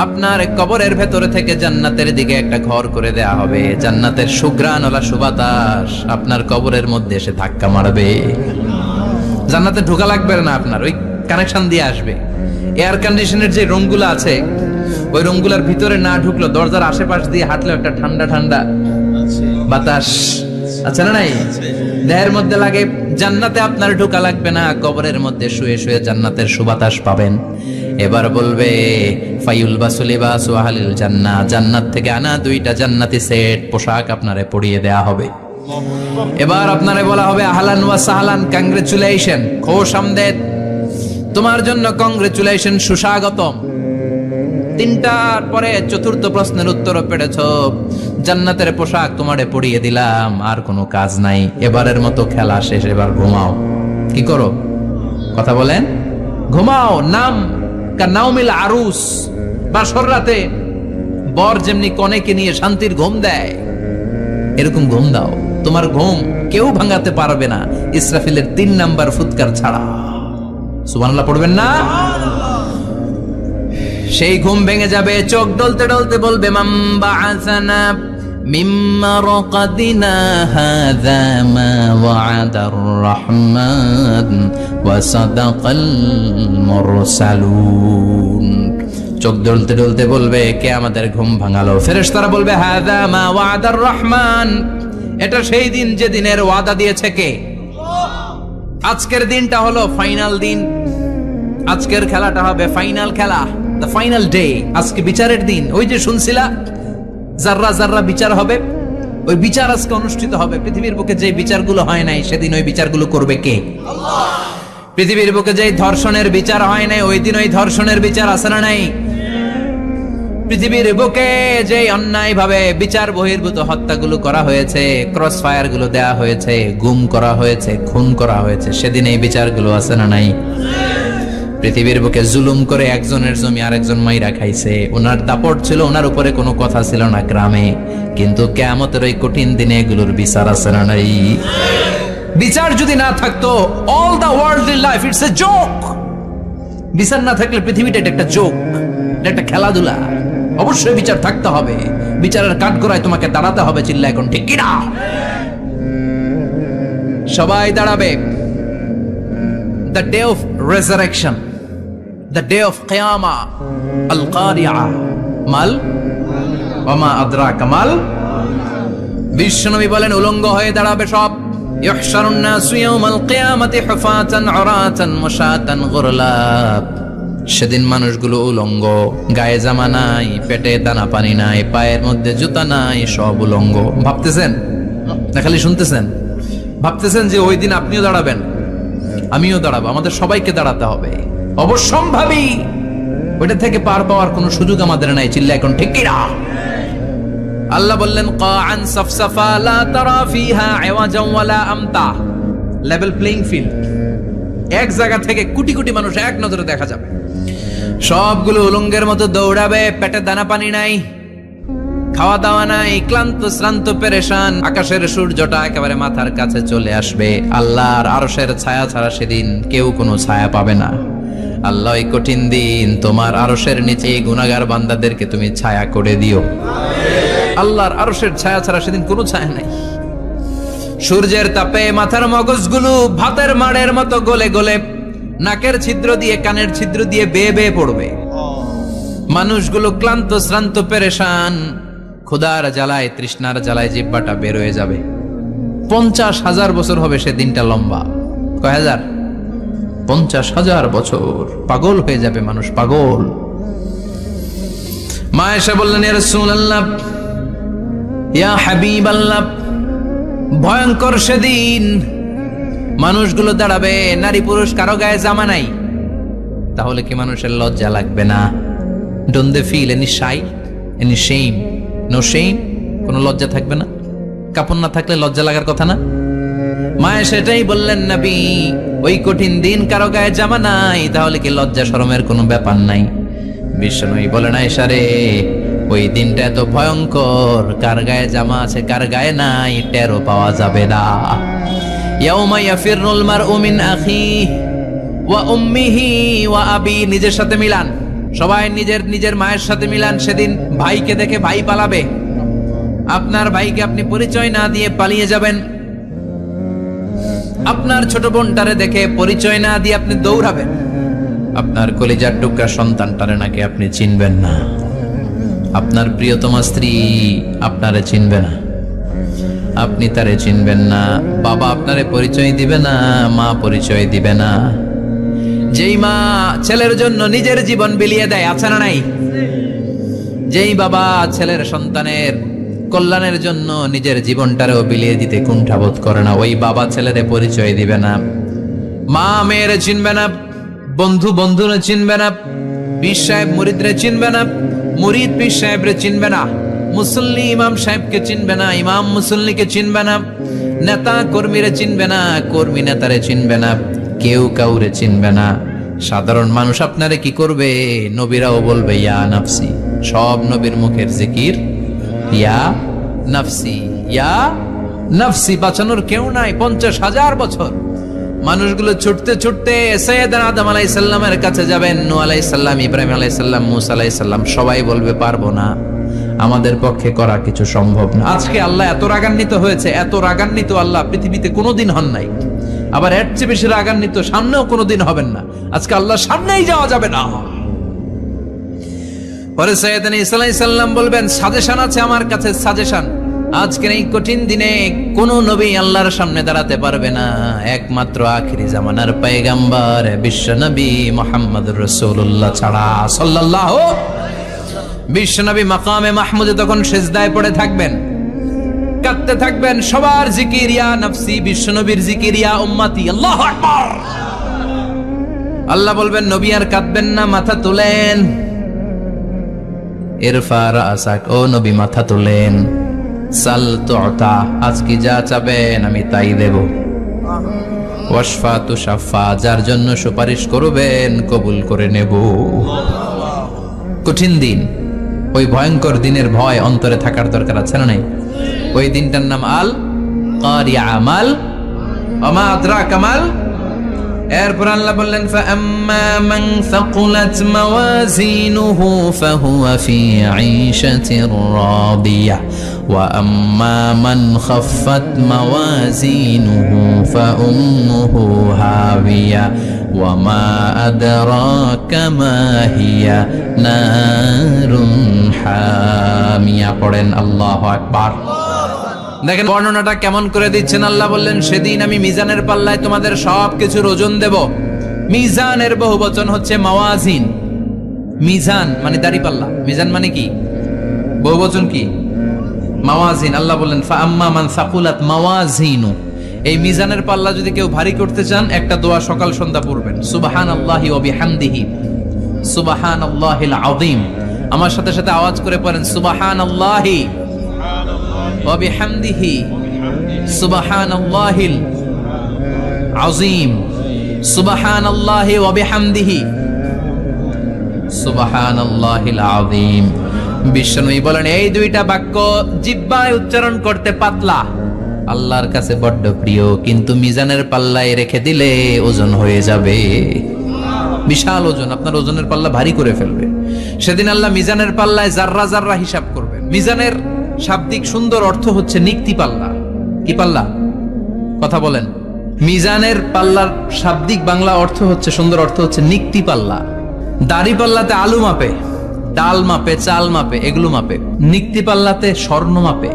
আপনার কবরের ভেতরে থেকে জান্নাতের দিকে একটা ঘর করে দেয়া হবে। জান্নাতের সুঘ্রাণওয়ালা সুবাতাস আপনার কবরের মধ্যে এসে ধাক্কা মারবে। জান্নাতে ঢোকা লাগবে না আপনার, ওই কানেকশন দিয়ে আসবে। এয়ার কন্ডিশনের যে রুমগুলো আছে, ওই রুমগুলোর ভিতরে না ঢুকলো, দরজার আশেপাশ দিয়ে হাঁটলেও একটা ঠান্ডা ঠান্ডা বাতাস আছে না নাই? দেহের মধ্যে লাগে। জান্নাতে আপনার ঢোকা লাগবে না, কবরের মধ্যে শুয়ে শুয়ে জান্নাতের সুবাতাস পাবেন। এবার বলবে, ফায়ুল বাসুলিবাসু আহলিল জান্নাহ, জান্নাত থেকে আনা 2টা জান্নাতি সেট পোশাক আপনারে পরিয়ে দেয়া হবে। এবার আপনারে বলা হবে, আহলান ওয়া সাহলান, কংগ্রেচুলেশন, খোশ আমদেদ, তোমার জন্য কংগ্রেচুলেশন, সুস্বাগতম। তিনটার পরে চতুর্থ প্রশ্নের উত্তরও পেরেছ, জান্নাতের পোশাক তোমারে পরিয়ে দিলাম, আর কোনো কাজ নাই, এবারের মতো খেলা শেষ, এবার ঘুমাও। কি করো? কথা বলেন। ঘুমাও। নাম কানাউমিল আরুস, বাসর রাতে বর যেমনি কনেকে নিয়ে শান্তির ঘুম দেয়, এরকম ঘুম দাও। তোমার ঘুম কেউ ভাঙাতে পারবে না, ইসরাফিলের 3 নাম্বার ফুৎকার ছাড়া। সুবহানাল্লাহ পড়বেন না? সেই ঘুম ভেঙে যাবে, চোখ ডলতে ডলতে বলবে, মান বাআসানা মিন মারকাদিনা হাযা মা ওয়া'দার রহমান ওয়া সাদাকাল মুরসালুন। চোখ ডলতে ডলতে বলবে, কে আমাদের ঘুম ভাঙালো? ফেরেশতারা বলবে, হাযা মা ওয়া'দার রহমান, এটা সেই দিন যে দিনের ওয়াদা দিয়েছে কে? আজকের দিনটা হলো ফাইনাল দিন, আজকের খেলাটা হবে ফাইনাল খেলা, দ্য ফাইনাল ডে। আজকে বিচারের দিন। ওই যে শুনছিলা, জাররা জাররা বিচার হবে, ওই বিচার আজকে অনুষ্ঠিত হবে। পৃথিবীর বুকে যে বিচারগুলো হয় নাই, সেদিন ওই বিচারগুলো করবে কে? আল্লাহ। পৃথিবীর বুকে যে ধর্ষণের বিচার হয় নাই, ওই দিন ওই ধর্ষণের বিচার আছে না নাই? পৃথিবীর বুকে যে অন্যায় ভাবে বিচার বহির্ভূত হত্যাগুলো করা হয়েছে, ক্রস ফায়ার গুলো দেয়া হয়েছে, গুম করা হয়েছে, খুন করা হয়েছে, সেদিন এই বিচারগুলো আছে না নাই? পৃথিবীর বুকে জুলুম করে একজনের জমি আরেকজন মাইরা খাইছে, ওনার দাপট ছিল, ওনার উপরে কোনো কথা ছিল না গ্রামে, কিন্তু কিয়ামতের ওই কঠিন দিনে এগুলোর বিচার আছে না নাই? বিচার যদি না থাকতো, all the worldly life it's a joke. বিচার না থাকলে পৃথিবীটা একটা জোক, একটা খেলাধুলা। অবশ্যই বিচার থাকতে হবে, বিচারের কাঠগড়ায় তোমাকে দাঁড়াতে হবে। চিল্লা এখন ঠিক কিনা? সবাই দাঁড়াবে। The day of resurrection, the day of qiyamah, al-qari'ah, mal wama adraka mal। বিশ্বনবী বলেন, উলঙ্গ হয়ে দাঁড়াবে সব। ইহশারুন নাসু ইয়াওমাল কিয়ামাতি হুফাতান উরাতান মুশাতান গুরলা। সেদিন মানুষগুলো উলঙ্গ, গায়ে জামা নাই, পেটে দানা পানি নাই, পায়ের মধ্যে জুতা নাই, সব উলঙ্গ। ভাবতেছেন না খালি শুনতেছেন? ভাবতেছেন যে ওই দিন আপনিও দাঁড়াবেন, আমিও দাঁড়াবো, আমাদের সবাইকে দাঁড়াতে হবে। অবশ্যম্ভাবী। ওইটা থেকে পার পাওয়ার কোনো সুযোগ আমাদের নাই। চিল্লা এখন ঠিক কিনা? আল্লাহ বললেন, কাআন সাফসাফা লা তারা ফিহা আওয়াজান ওয়ালা আমতা, লেভেল প্লেইং ফিল্ড। এক জায়গা থেকে কোটি কোটি মানুষ এক নজরে দেখা যাবে। সবগুলো উলঙ্গের মতো দৌড়াবে, পেটে দানা পানি নাই, খাওয়া দাওয়া নাই, ক্লান্ত শ্রান্ত পেরেশান। আকাশের সূর্যটা একেবারে মাথার কাছে চলে আসবে। আল্লাহর আরশের ছায়া ছাড়া সেদিন কেউ কোনো ছায়া পাবে না। আল্লাহ এই কঠিন দিন তোমার আরশের নিচে এই গুনাহগার বান্দাদেরকে তুমি ছায়া করে দিও। আল্লাহর আরশের ছায়া ছাড়া সেদিন কোনো ছায়া নাই। সূর্যের তাপে মাথার মগজগুলো ভাতের মাড়ের মতো গলে গলে নাকের ছিদ্র দিয়ে কানের ছিদ্র দিয়ে বেয়ে বেয়ে পড়বে। মানুষগুলো ক্লান্ত শ্রান্ত পেরেশান, ক্ষুধার জ্বালায় তৃষ্ণার জ্বালায় জিহ্বাটা বের হয়ে যাবে। 50,000 বছর হবে সে দিনটা লম্বা। কয় হাজার? 50,000 বছর পাগল হয়ে যাবে মানুষ, পাগল। মা এসে বললেন, ইয়া রাসূলুল্লাহ, ইয়া হাবিবাল্লাহ, ভয়ঙ্কর সেদিন মানুষগুলো দাঁড়াবে, নারী পুরুষ কারো গায়ে জামা নাই। তাহলে কি মানুষের লজ্জা লাগবে না? Don't they feel any shy, any shame? No shame, কোনো লজ্জা থাকবে না? কাপড় না থাকলে লজ্জা লাগার কথা না? মায়ে সেটাই বললেন, নবী, ওই কঠিন দিন কারো গায়ে জামা নাই, তাহলে কি লজ্জা শরমের কোনো ব্যাপার নাই? বিশ্বনবী বলেন, আয়েশা রে, ওই দিনটা এত ভয়ঙ্কর, কার গায়ে জামা আছে কার গায়ে নাই টেরও পাওয়া যাবে না। ইয়াউমা ইয়াফিরুল মারউ মিন আখিহি ওয়া উম্মিহি ওয়া আবি, নিজের সাথে মিলান, সবাই নিজের মায়ের সাথে মিলান। সেদিন ভাইকে দেখে ভাই পালাবে, আপনার ভাইকে আপনি পরিচয় না দিয়ে পালিয়ে যাবেন। আপনার ছোট বোনটারে দেখে পরিচয় না দিয়ে আপনি দৌড়াবেন। আপনার কলিজার টুকরা সন্তানটারে নাকি আপনি চিনবেন না। আপনার প্রিয়তমা স্ত্রী আপনারে চিনবে না, আপনি তারে চিনবেন না। বাবা আপনারে পরিচয় দিবে না, মা পরিচয় দিবে না। যেই মা ছেলের জন্য নিজের জীবন বিলিয়ে দেয়, আছে না নাই? যেই বাবা ছেলের সন্তানের কল্যাণের জন্য নিজের জীবনটারেও বিলিয়ে দিতে কুণ্ঠাবোধ করে না, ওই বাবা ছেলেরে পরিচয় দিবে না। মা মেয়েরে চিনবে না, বন্ধু বন্ধুরে চিনবে না, পীর সাহেব মুরিদরে চিনবে না, মুরিদ পীর সাহেবরে চিনবে না, মুসল্লি ইমাম সাহেবকে চিনবে না, ইমাম মুসল্লিকে চিনবে না, নেতা কর্মীরে চিনবে না, কর্মী নেতারে চিনবে না, কেউ কাউরে চিনবে না। সাধারণ মানুষ আপনারে কি করবে? নবীরাও বলবে ইয়া নাফসি, সব নবীর মুখের জিকির ইয়া নাফসি, ইয়া নাফসি। বাঁচানোর কেউ নাই। 50,000 বছর মানুষগুলো ছুটতে ছুটতে সাইয়েদনা আদম আলাইহিস সালামের কাছে যাবেন। নূহ আলাইহিস সালাম, ইব্রাহিম আলাইহিস সালাম, মূসা আলাইহিস সালাম, সবাই বলবে পারবো না, আমাদের পক্ষে করা কিছু সম্ভব না। আজকে আল্লাহ এত রাগান্বিত হয়েছে, এত রাগান্বিত আল্লাহ পৃথিবীতে কোনোদিন হন নাই। আবার এর চেয়ে বেশি রাগান্বিত সামনেও কোনোদিন হবেন না। আজকে আল্লাহর সামনেই যাওয়া যাবে না। পরে সাইয়েদনা ঈসা আলাইহিস সালাম বলবেন, সাজেশন আছে আমার কাছে, সাজেশন। আজকের এই কঠিন দিনে কোন নবী আল্লাহর সামনে দাঁড়াতে পারবে না, একমাত্র আখিরি জামানার পয়গম্বর বিশ্ব নবী মুহাম্মদুর রাসূলুল্লাহ ছাড়া সাল্লাল্লাহু। বিশ্ব নবী মাকামে মাহমুদে তখন সিজদায় পড়ে থাকবেন, কাঁদতে থাকবেন। সবার জিকির ইয়া নাফসি, বিশ্ব নবীর জিকির ইয়া উম্মতি। আল্লাহু আকবার। আল্লাহ বলবেন, নবী আর কাঁদবেন না, মাথা তুলেন। ইরফা রাসাক, ও নবী মাথা তুলেন। সাল তুতা, আজকে যা চাবেন আমি তাই দেব। ওয়াশফা তুশাফা, যার জন্য সুপারিশ করবেন কবুল করে নেব। কঠিন দিন, ওই ভয়ঙ্কর দিনের ভয় অন্তরে থাকার দরকার আছে না নাই? ওই দিনটার নাম আল কারিয়া, মাল ওমা আদরাকা মাল। এরপর আল্লাহ বললেন, ফাআম্মা মান সাকুলাত মাওয়াজিনুহু ফাহুয়া ফি ঈশাতির রাদিয়া ওয়া আম্মা মান খাফফাত মাওয়াজিনুহু ফাউম্মুহু হাবিয়া ওয়া মা আদরাকা মা হিয়া নারুন হামিয়া। পড়েন আল্লাহু আকবার। দেখেন বর্ণনাটা কেমন করে দিচ্ছেন আল্লাহ। বললেন, সেদিন আমি মিজানের পাল্লায় তোমাদের সবকিছুর ওজন দেব। মিজানের বহুবচন হচ্ছে মাওয়াজিন। মিজান মানে দাড়ি পাল্লা, মিজান মানে কি? বহুবচন কি? মাওয়াজিন। আল্লাহ বললেন, ফাআম্মা মান সাকুলাত মাওয়াজিনু, এই মিজানের পাল্লা যদি কেউ ভারী করতে চান, একটা দোয়া সকাল সন্ধ্যা পড়বেন, সুবহানাল্লাহি ওয়া বিহামদিহি সুবহানাল্লাহিল আযীম। আমার সাথে সাথে আওয়াজ করে পড়েন, সুবহানাল্লাহি ওয়া বিহামদিহি সুবহানাল্লাহিল আযীম, সুবহানাল্লাহি ওয়া বিহামদিহি সুবহানাল্লাহিল আযীম। বিশ্বনবী বলেন, এই দুইটা বাক্য জিহ্বায় উচ্চারণ করতে পাতলা, আল্লাহর কাছে বড্ড প্রিয়, কিন্তু মিজানের পাল্লায় রেখে দিলে ওজন হয়ে যাবে, বিশাল ওজন, আপনার ওজনের পাল্লা ভারী করে ফেলবে। সেদিন আল্লাহ মিজানের পাল্লায় জাররা জাররা হিসাব করবেন। মিজানের শাব্দিক সুন্দর অর্থ হচ্ছে নিক্তি পাল্লা। কি পাল্লা? কথা বলেন। মিজানের পাল্লার শাব্দিক বাংলা অর্থ হচ্ছে, সুন্দর অর্থ হচ্ছে নিক্তি পাল্লা। দাড়ি পাল্লাতে আলু মাপে, ডাল মাপে, চাল মাপে, এগুলো মাপে। নিক্তি পাল্লাতে স্বর্ণ মাপে,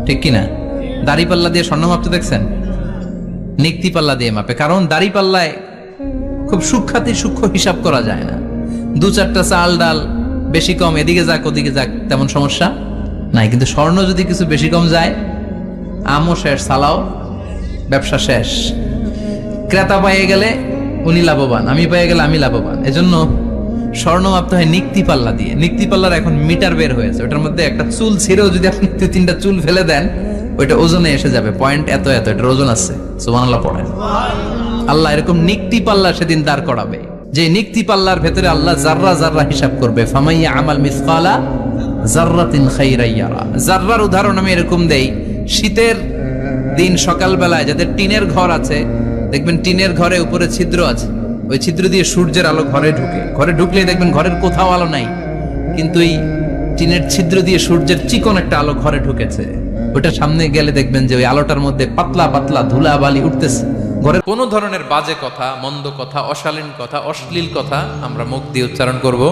ঠিক কিনা? দাড়ি পাল্লা দিয়ে স্বর্ণ মাপতে দেখছেন? নিক্তি পাল্লা দিয়ে মাপে, কারণ দাড়ি পাল্লায় খুব সূক্ষ্মাতি সূক্ষ্ম হিসাব করা যায় না। দু চারটা চাল ডাল বেশি কম এদিকে যাক ওদিকে যাক তেমন সমস্যা নাই, কিন্তু স্বর্ণ যদি কিছু বেশি কম যায়, আমও শেষ, সালাও ব্যবসা শেষ। ক্রেতা পেয়ে গেলে উনি লাভবান, আমি পেয়ে গেলে আমি লাভবান। এজন্য স্বর্ণ মাপতে হয় নিক্তি পাল্লা দিয়ে। নিক্তি পাল্লার এখন মিটার বের হয়েছে, ওটার মধ্যে একটা চুল ছিঁড়েও যদি আপনি 2-3টা চুল ফেলে দেন, ওইটা ওজনে এসে যাবে, পয়েন্ট এত এত, এটার ওজন আছে। সুবহানাল্লাহ পড়েন। আল্লাহ এরকম নিক্তি পাল্লা সেদিন দাঁড় করাবে, যে নিক্তি পাল্লার ভেতরে আল্লাহ জাররা জাররা হিসাব করবে। ফামাইয়া আমাল মিসকালা জাররাতিন খাইরান ইয়ারা। জাররার উদাহরণ আমি এরকম দেই, শীতের দিন সকালবেলায় যাদের টিনের ঘর আছে, দেখবেন টিনের ঘরে উপরে ছিদ্র আছে, ওই ছিদ্র দিয়ে সূর্যের আলো ঘরে ঢুকে। ঘরে ঢুকলেই দেখবেন ঘরের কোথাও আলো নাই, কিন্তু এই টিনের ছিদ্র দিয়ে সূর্যের চিকন একটা আলো ঘরে ঢুকেছে। ওটা সামনে গেলে দেখবেন যে ওই আলোটার মধ্যে পাতলা পাতলা ধুলা বালি উঠতেছে। ঘরের কোনো ধরনের বাজে কথা, মন্দ কথা, অশালীন কথা, অশ্লীল কথা আমরা মুখ দিয়ে উচ্চারণ করব।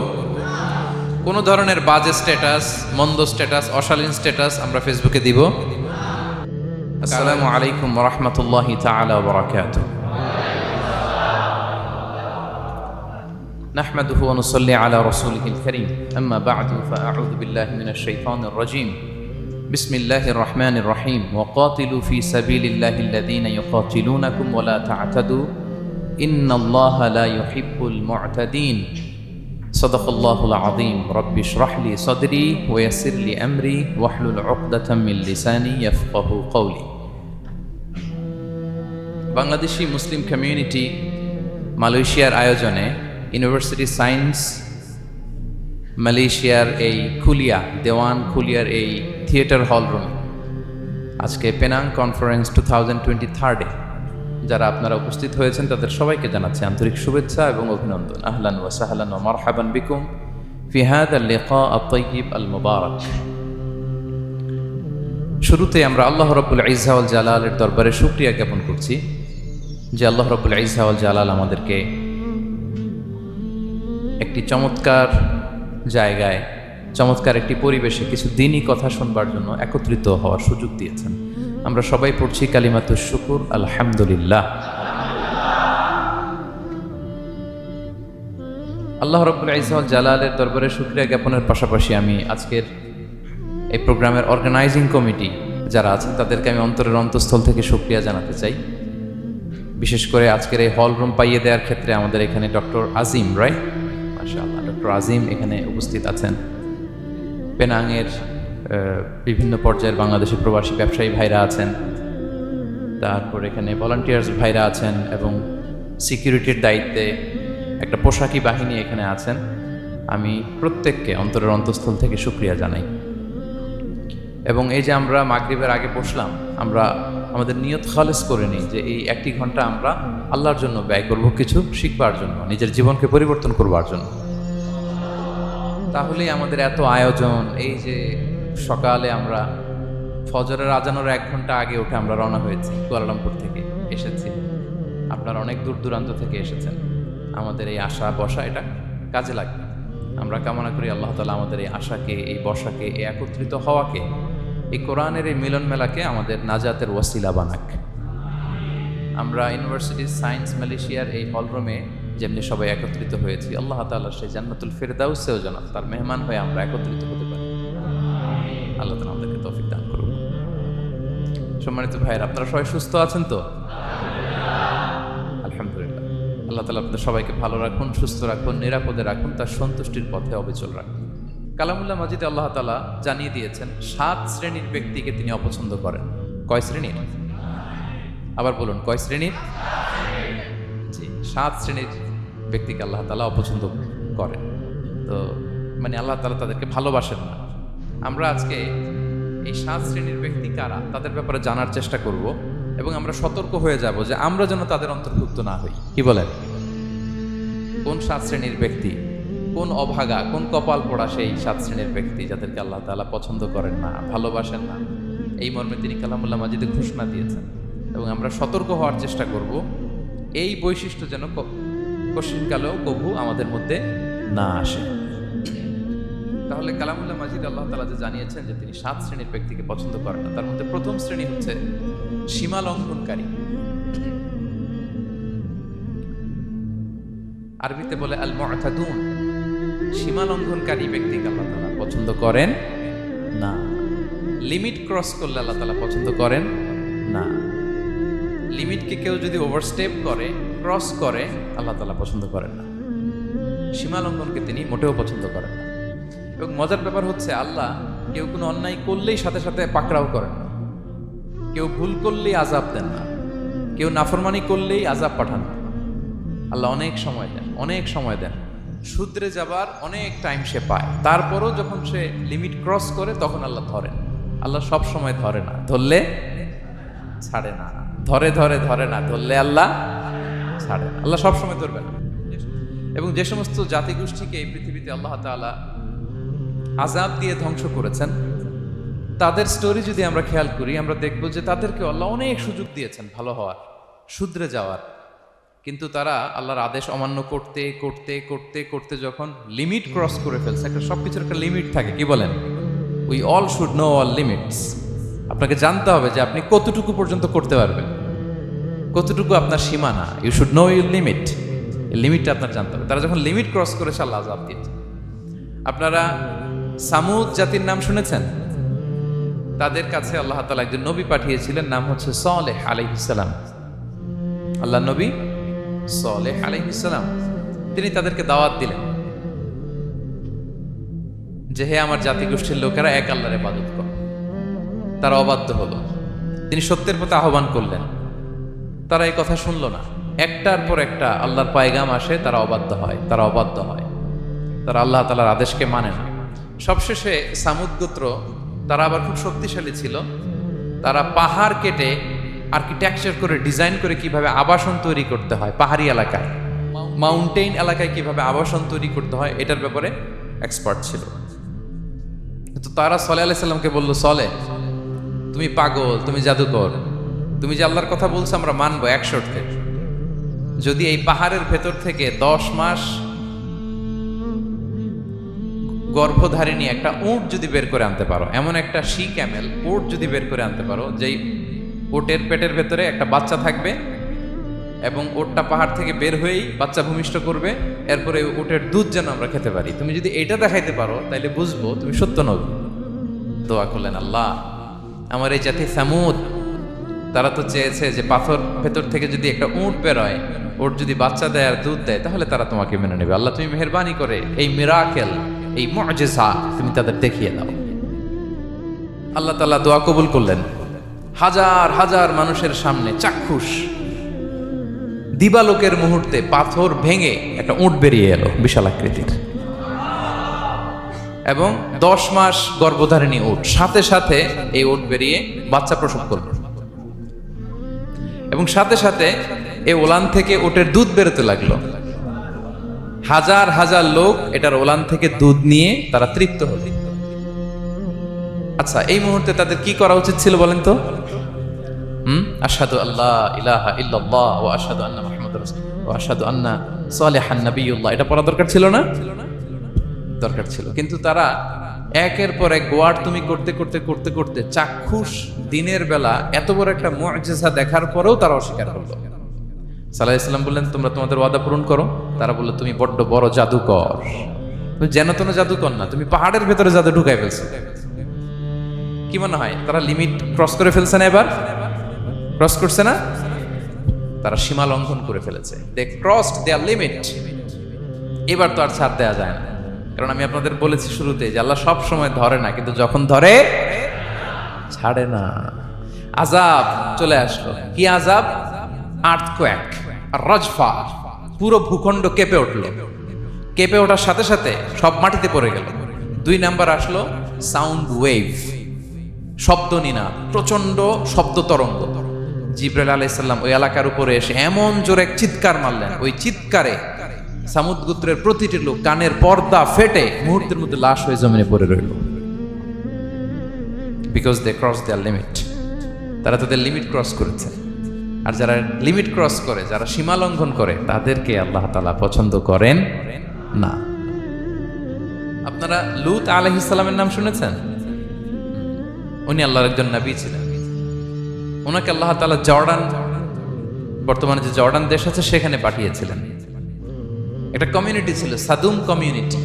কোনো ধরনের বাজে স্ট্যাটাস, মন্দ স্ট্যাটাস, অশালীন স্ট্যাটাস আমরা ফেসবুকে দিব। আসসালামু আলাইকুম ওয়া রাহমাতুল্লাহি তাআলা ওয়া বারাকাতুহু। নাহমাদুহু ওয়া নুসাল্লি আলা রাসূলিহিল কারীম। আম্মা বা'দু ফাআউযু বিল্লাহি মিনাশ শাইতানির রাজীম। বিসমিল্লাহির রহমানির রহিম। ওয়াকাতিলু ফি সাবিলিল্লাহিল্লাযীনা ইউকাতিলুনাকুম ওয়া লা তা'তাদু ইন্নাল্লাহা লা ইউহিব্বুল মু'তাদিন। সাদাকাল্লাহুল আযীম। রাব্বি ইশরাহ লি সাদরি ওয়া ইয়াসসির লি আমরি ওয়াহলুল উকদাতাম মিন লিসানি ইয়াফকাহু কওলি। বাংলাদেশি মুসলিম কমিউনিটি মালয়েশিয়ার আয়োজনে ইউনিভার্সিটি সায়েন্স মালয়েশিয়ার এই খুলিয়া, দেওয়ান খুলিয়ার এই থিয়েটার হল রুমে আজকে পেনাং কনফারেন্স 2023 যারা আপনারা উপস্থিত হয়েছেন তাদের সবাইকে জানাচ্ছি আন্তরিক শুভেচ্ছা এবং অভিনন্দন। আহলান ওয়া সাহলান ওয়া মারহাবান বিকুম ফি হাযাল লিকা আত-তাইয়িব আল মুবারাক। শুরুতে আমরা আল্লাহ রাব্বুল ইজ্জা ওয়াল জালালের দরবারে শুকরিয়া জ্ঞাপন করছি যে আল্লাহ রাব্বুল ইজ্জা ওয়াল জালাল আমাদেরকে একটি চমৎকার জায়গায়, চমৎকার একটি পরিবেশে কিছু দিনই কথা শুনবার জন্য একত্রিত হওয়ার সুযোগ দিয়েছেন। আমরা সবাই পড়ছি কালিমাতুশ শুকুর, আলহামদুলিল্লাহ। আল্লাহ রাব্বুল ইজ্জা ওয়াল জালালের দরবারে শুকরিয়া জ্ঞাপনের পাশাপাশি আমি আজকের এই প্রোগ্রামের অর্গানাইজিং কমিটি যারা আছেন তাদেরকে আমি অন্তরের অন্তঃস্থল থেকে শুকরিয়া জানাতে চাই। বিশেষ করে আজকের এই হল রুম পাইয়ে দেওয়ার ক্ষেত্রে আমাদের এখানে ডক্টর আজিম, রাইট, মাশাআল্লাহ, ডক্টর আজিম এখানে উপস্থিত আছেন। পেনাংয়ের বিভিন্ন পর্যায়ের বাংলাদেশের প্রবাসী ব্যবসায়ী ভাইরা আছেন, তারপর এখানে ভলান্টিয়ার্স ভাইরা আছেন এবং সিকিউরিটির দায়িত্বে একটা পোশাকি বাহিনী এখানে আছেন। আমি প্রত্যেককে অন্তরের অন্তঃস্থল থেকে শুকরিয়া জানাই। এবং এই যে আমরা মাগরিবের আগে বসলাম, আমরা আমাদের নিয়ত খালেস করে নিই যে এই 1 ঘন্টা আমরা আল্লাহর জন্য ব্যয় করব, কিছু শিখবার জন্য, নিজের জীবনকে পরিবর্তন করবার জন্য। তাহলেই আমাদের এত আয়োজন। এই যে সকালে আমরা ফজরের আজানের 1 ঘন্টা আগে উঠে আমরা রওনা হয়েছি, কুয়ালালামপুর থেকে এসেছি, আপনারা অনেক দূর দূরান্ত থেকে এসেছেন। আমাদের এই আশা বসা এটা কাজে লাগবে। আমরা কামনা করি আল্লাহ তাআলা আমাদের এই আশাকে, এই বসাকে, এই একত্রিত হওয়াকে, এই কোরআনের এই মিলন মেলাকে আমাদের নাজাতের ওয়াসিলা বানাক। আমরা ইউনিভার্সিটি সায়েন্স মালয়েশিয়ার এই হলরুমে যেমনি সবাই একত্রিত হয়েছি, আল্লাহ তাআলা সেই জান্নাতুল ফিরদাউসেও যেন তার মেহমান হয়ে আমরা একত্রিত হতে পারি। আল্লাহ তাআলা আমাদেরকে তৌফিক দান করুন। সম্মানিত ভাইয়েরা, আপনারা সবাই সুস্থ আছেন তো? আলহামদুলিল্লাহ। আল্লাহ তাআলা আপনাদের সবাইকে ভালো রাখুন, সুস্থ রাখুন, নিরাপদে রাখুন, তার সন্তুষ্টির পথে অবিচল রাখুন। কালামুল্লাহ মাজিদে আল্লাহ তাআলা জানিয়ে দিয়েছেন 7 শ্রেণীর ব্যক্তিকে তিনি অপছন্দ করেন। কয় শ্রেণীর? আবার বলুন, কয় শ্রেণীর? জি, 7 শ্রেণীর ব্যক্তিকে আল্লাহ তাআলা অপছন্দ করেন। তো মানে আল্লাহ তাআলা তাদেরকে ভালোবাসেন না। আমরা আজকে এই 7 শ্রেণীর ব্যক্তি কারা তাদের ব্যাপারে জানার চেষ্টা করব এবং আমরা সতর্ক হয়ে যাব যে আমরা যেন তাদের অন্তর্ভুক্ত না হই। কি বলেন? কোন 7 শ্রেণীর ব্যক্তি, কোন অভাগা, কোন কপাল পোড়া সেই 7 শ্রেণীর ব্যক্তি যাদেরকে আল্লাহ তাআলা পছন্দ করেন না, ভালোবাসেন না, এই মর্মে তিনি কালামুল্লাহ মাজিদে ঘোষণা দিয়েছেন। এবং আমরা সতর্ক হওয়ার চেষ্টা করব এই বৈশিষ্ট্য যেন কশিনকালেও কভু আমাদের মধ্যে না আসে। তাহলে কালামুল্লাহ মাজিদ আল্লাহ তাআলা যে জানিয়েছেন যে তিনি 7 শ্রেণীর ব্যক্তিকে পছন্দ করেন না, তার মধ্যে প্রথম শ্রেণী হচ্ছে সীমা লঙ্ঘনকারী। আরবিতে বলে আল মুআতাদুন, সীমা লঙ্ঘনকারী ব্যক্তিকে আল্লাহ তাআলা পছন্দ করেন না। লিমিট ক্রস করলে আল্লাহ তাআলা পছন্দ করেন না। লিমিটকে কেউ যদি ওভারস্টেপ করে, ক্রস করে, আল্লাহ তাআলা পছন্দ করেন না। সীমা লঙ্ঘনকে তিনি মোটেও পছন্দ করেন না। এবং মজার ব্যাপার হচ্ছে, আল্লাহ কেউ কোনো অন্যায় করলেই সাথে সাথে পাকড়াও করেন না। কেউ ভুল করলেই আযাব দেন না। কেউ নাফরমানি করলেই আযাব পাঠান না। আল্লাহ অনেক সময় দেন, অনেক সময় দেন। শুধরে যাবার অনেক টাইম সে পায়, তারপরও যখন সে লিমিট ক্রস করে তখন আল্লাহ ধরেন। আল্লাহ সব সময় ধরে না, ধরলে ছাড়ে না। ধরে ধরে ধরে না, ধরলে আল্লাহ ছাড়ে না। আল্লাহ সব সময় ধরবে না। এবং যে সমস্ত জাতিগোষ্ঠীকে এই পৃথিবীতে আল্লাহ তাআলা আযাব দিয়ে ধ্বংস করেছেন, তাদের স্টোরি যদি আমরা খেয়াল করি, আমরা দেখব যে তাদেরকে আল্লাহ অনেক সুযোগ দিয়েছেন ভালো হওয়ার, শুধরে যাওয়ার। কিন্তু তারা আল্লাহর আদেশ অমান্য করতে করতে করতে করতে যখন লিমিট ক্রস করে ফেলছে, একটা সবকিছুর একটা লিমিট থাকে, কি বলেন? We all should know all limits. আপনাকে জানতে হবে যে আপনি কতটুকু পর্যন্ত করতে পারবেন, কতটুকু আপনার সীমানা। You should know your limit. এই লিমিটটা আপনার জানতে হবে। তারা যখন লিমিট ক্রস করেছে, আল্লাহ আযাব দিয়েছে। আপনারা সামুদ জাতির নাম শুনেছেন? তাদের কাছে আল্লাহ তাআলা একজন নবী পাঠিয়েছিলেন, নাম হচ্ছে সালেহ আলাইহিস সালাম। আল্লাহ নবী সালেহ আলাইহিস সালাম, তিনি তাদেরকে দাওয়াত দিলেন যে হে আমার জাতিগোষ্ঠীর লোকেরা, এক আল্লাহর ইবাদত করো। তারা অবাধ্য হলো। তিনি সত্যের পথে আহ্বান করলেন, তারা এই কথা শুনলো না। একটার পর একটা আল্লাহর পায়গাম আসে, তারা অবাধ্য হয়, তারা অবাধ্য হয়, তারা আল্লাহ তাআলার আদেশকে মানে না। সবশেষে সামুদ গোত্র, তারা আবার খুব শক্তিশালী ছিল। তারা পাহাড় কেটে আর্কিটেকচার করে, ডিজাইন করে কিভাবে আবাসন তৈরি করতে হয় পাহাড়ি এলাকায়, মাউন্টেইন এলাকায় কিভাবে আবাসন তৈরি করতে হয়, এটার ব্যাপারে এক্সপার্ট ছিল। তো তারা সালেহ আলাইহিস সালামকে বলল, সালেহ তুমি পাগল, তুমি জাদুকর, তুমি যে আল্লাহর কথা বলছো আমরা মানবো এক শর্তে, যদি এই পাহাড়ের ভেতর থেকে 10 মাস গর্ভধারিণী একটা উট যদি বের করে আনতে পারো, এমন একটা শি ক্যামেল উট যদি বের করে আনতে পারো, যেই উটের পেটের ভেতরে একটা বাচ্চা থাকবে এবং উটটা পাহাড় থেকে বের হয়েই বাচ্চা ভূমিষ্ঠ করবে, এরপরে উটের দুধ যেন আমরা খেতে পারি, তুমি যদি এটা দেখাইতে পারো তাইলে বুঝবো তুমি সত্য নবী। দোয়া করলেন, আল্লাহ আমার এই জাতি সামুদ, তারা তো চেয়েছে যে পাথর ভেতর থেকে যদি একটা উট বেরোয়, উট যদি বাচ্চা দেয় আর দুধ দেয়, তাহলে তারা তোমাকে মেনে নেবে। আল্লাহ তুমি মেহেরবানি করে এই মিরাকেল, এই মুআজিজা তুমি তাদের দেখিয়ে দাও। আল্লাহ তাআলা দোয়া কবুল করলেন। হাজার হাজার মানুষের সামনে চাক্ষুষ দিবালোকের মুহূর্তে পাথর ভেঙে একটা উট বেরিয়ে এলো বিশাল আকৃতির, এবং 10 মাস গর্ভধারিণী উট, সাথে সাথে এই উট বেরিয়ে বাচ্চা প্রসব করল, এবং সাথে সাথে এই ওলান থেকে উটের দুধ বেরোতে লাগলো। হাজার হাজার লোক এটার ওলান থেকে দুধ নিয়ে তারা তৃপ্ত হল। আচ্ছা, এই মুহূর্তে তাদের কি করা উচিত ছিল বলেন তো? আশহাদু আল্লা ইলাহা ইল্লাল্লাহ ওয়া আশহাদু আন্না মুহাম্মাদুর রাসূলুল্লাহ ওয়া আশহাদু আন্না সালিহান নাবিয়্যুল্লাহ, এটা পড়া দরকার ছিল না? দরকার ছিল। কিন্তু তারা একের পর এক গোয়ার তুমি করতে করতে করতে করতে চাক্ষুষ দিনের বেলা এত বড় একটা মুআজিজা দেখার পরেও তারা অস্বীকার করলো। সাল্লাল্লাহু আলাইহি ওয়াসাল্লাম বললেন, তোমরা তোমাদের ওয়াদা পূরণ করো। তারা বলল, তুমি বড্ড বড় জাদুকর, তুমি যেন তেন জাদুকর না, তুমি পাহাড়ের ভেতরে জাদু ঢুকাই ফেলছো। কি মনে হয় তারা লিমিট ক্রস করে ফেলছে না? এবার ক্রস করছে না? তারা সীমা লঙ্ঘন করে ফেলেছে। দে ক্রসড দেয়ার লিমিট। এবার তো আর ছাড় দেওয়া যায় না, কারণ আমি আপনাদের বলেছি শুরুতে যে আল্লাহ সব সময় ধরে না, কিন্তু যখন ধরে ছাড়ে না। আযাব চলে আসলো। কি আযাব? আর্থকোয়েক, রাজফা, পুরো ভূখণ্ড কেঁপে উঠলো। কেঁপে ওঠার সাথে সাথে সব মাটিতে পড়ে গেল। 2 নাম্বার আসলো সাউন্ড ওয়েভ, শব্দ নিনাদ, প্রচন্ড শব্দ তরঙ্গ। জিবরাইল আলাইহিস সালাম ওই এলাকার উপরে এসে এমন জোরে এক চিৎকার মারলেন, ওই চিৎকারে সামুদ গোত্রের প্রতিটি লোক কানের পর্দা ফেটে মুহূর্তের মধ্যে লাশ হয়ে জমিনে পড়ে রইল। Because they cross their limit. তারা তাদের লিমিট ক্রস করেছে। আর যারা লিমিট ক্রস করে, যারা সীমা লঙ্ঘন করে, তাদেরকে আল্লাহ তাআলা পছন্দ করেন না। আপনারা লূত আলাইহিস সালামের নাম শুনেছেন? উনি আল্লাহর একজন নবী ছিলেন। ওনাকে আল্লাহ তাআলা জর্ডান, বর্তমানে যে জর্ডান দেশ আছে, সেখানে পাঠিয়েছিলেন। একটা কমিউনিটি ছিল সাদুম কমিউনিটি।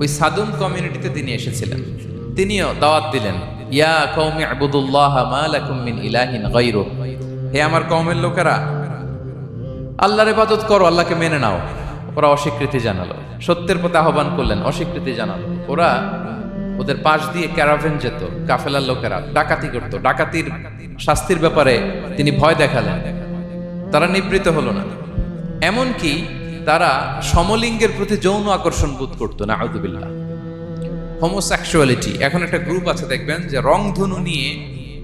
ওই সাদুম কমিউনিটিতে তিনি এসেছিলেন। তিনিও দাওয়াত দিলেন, ইয়া কওমি ইবুদুল্লাহ মা লাকুম মিন ইলাহিন গায়রু, হে আমার কওমের লোকেরা, আল্লাহর ইবাদত করো, আল্লাহকে মেনে নাও। ওরা অস্বীকৃতি জানালো। সত্যের পথে আহ্বান করলেন, অস্বীকৃতি জানালো। ওরা ওদের পাশ দিয়ে ক্যারাভেন যেত, কাফেলার লোকেরা ডাকাতি করত। ডাকাতির শাস্তির ব্যাপারে তিনি ভয় দেখালেন, তারা নিবৃত হলো না। এমনকি তারা সমলিঙ্গের প্রতি যৌন আকর্ষণ বোধ করতো, নাউযুবিল্লাহ। হোমোসেক্সুয়ালিটি, এখন একটা গ্রুপ আছে দেখবেন যে রংধনু নিয়ে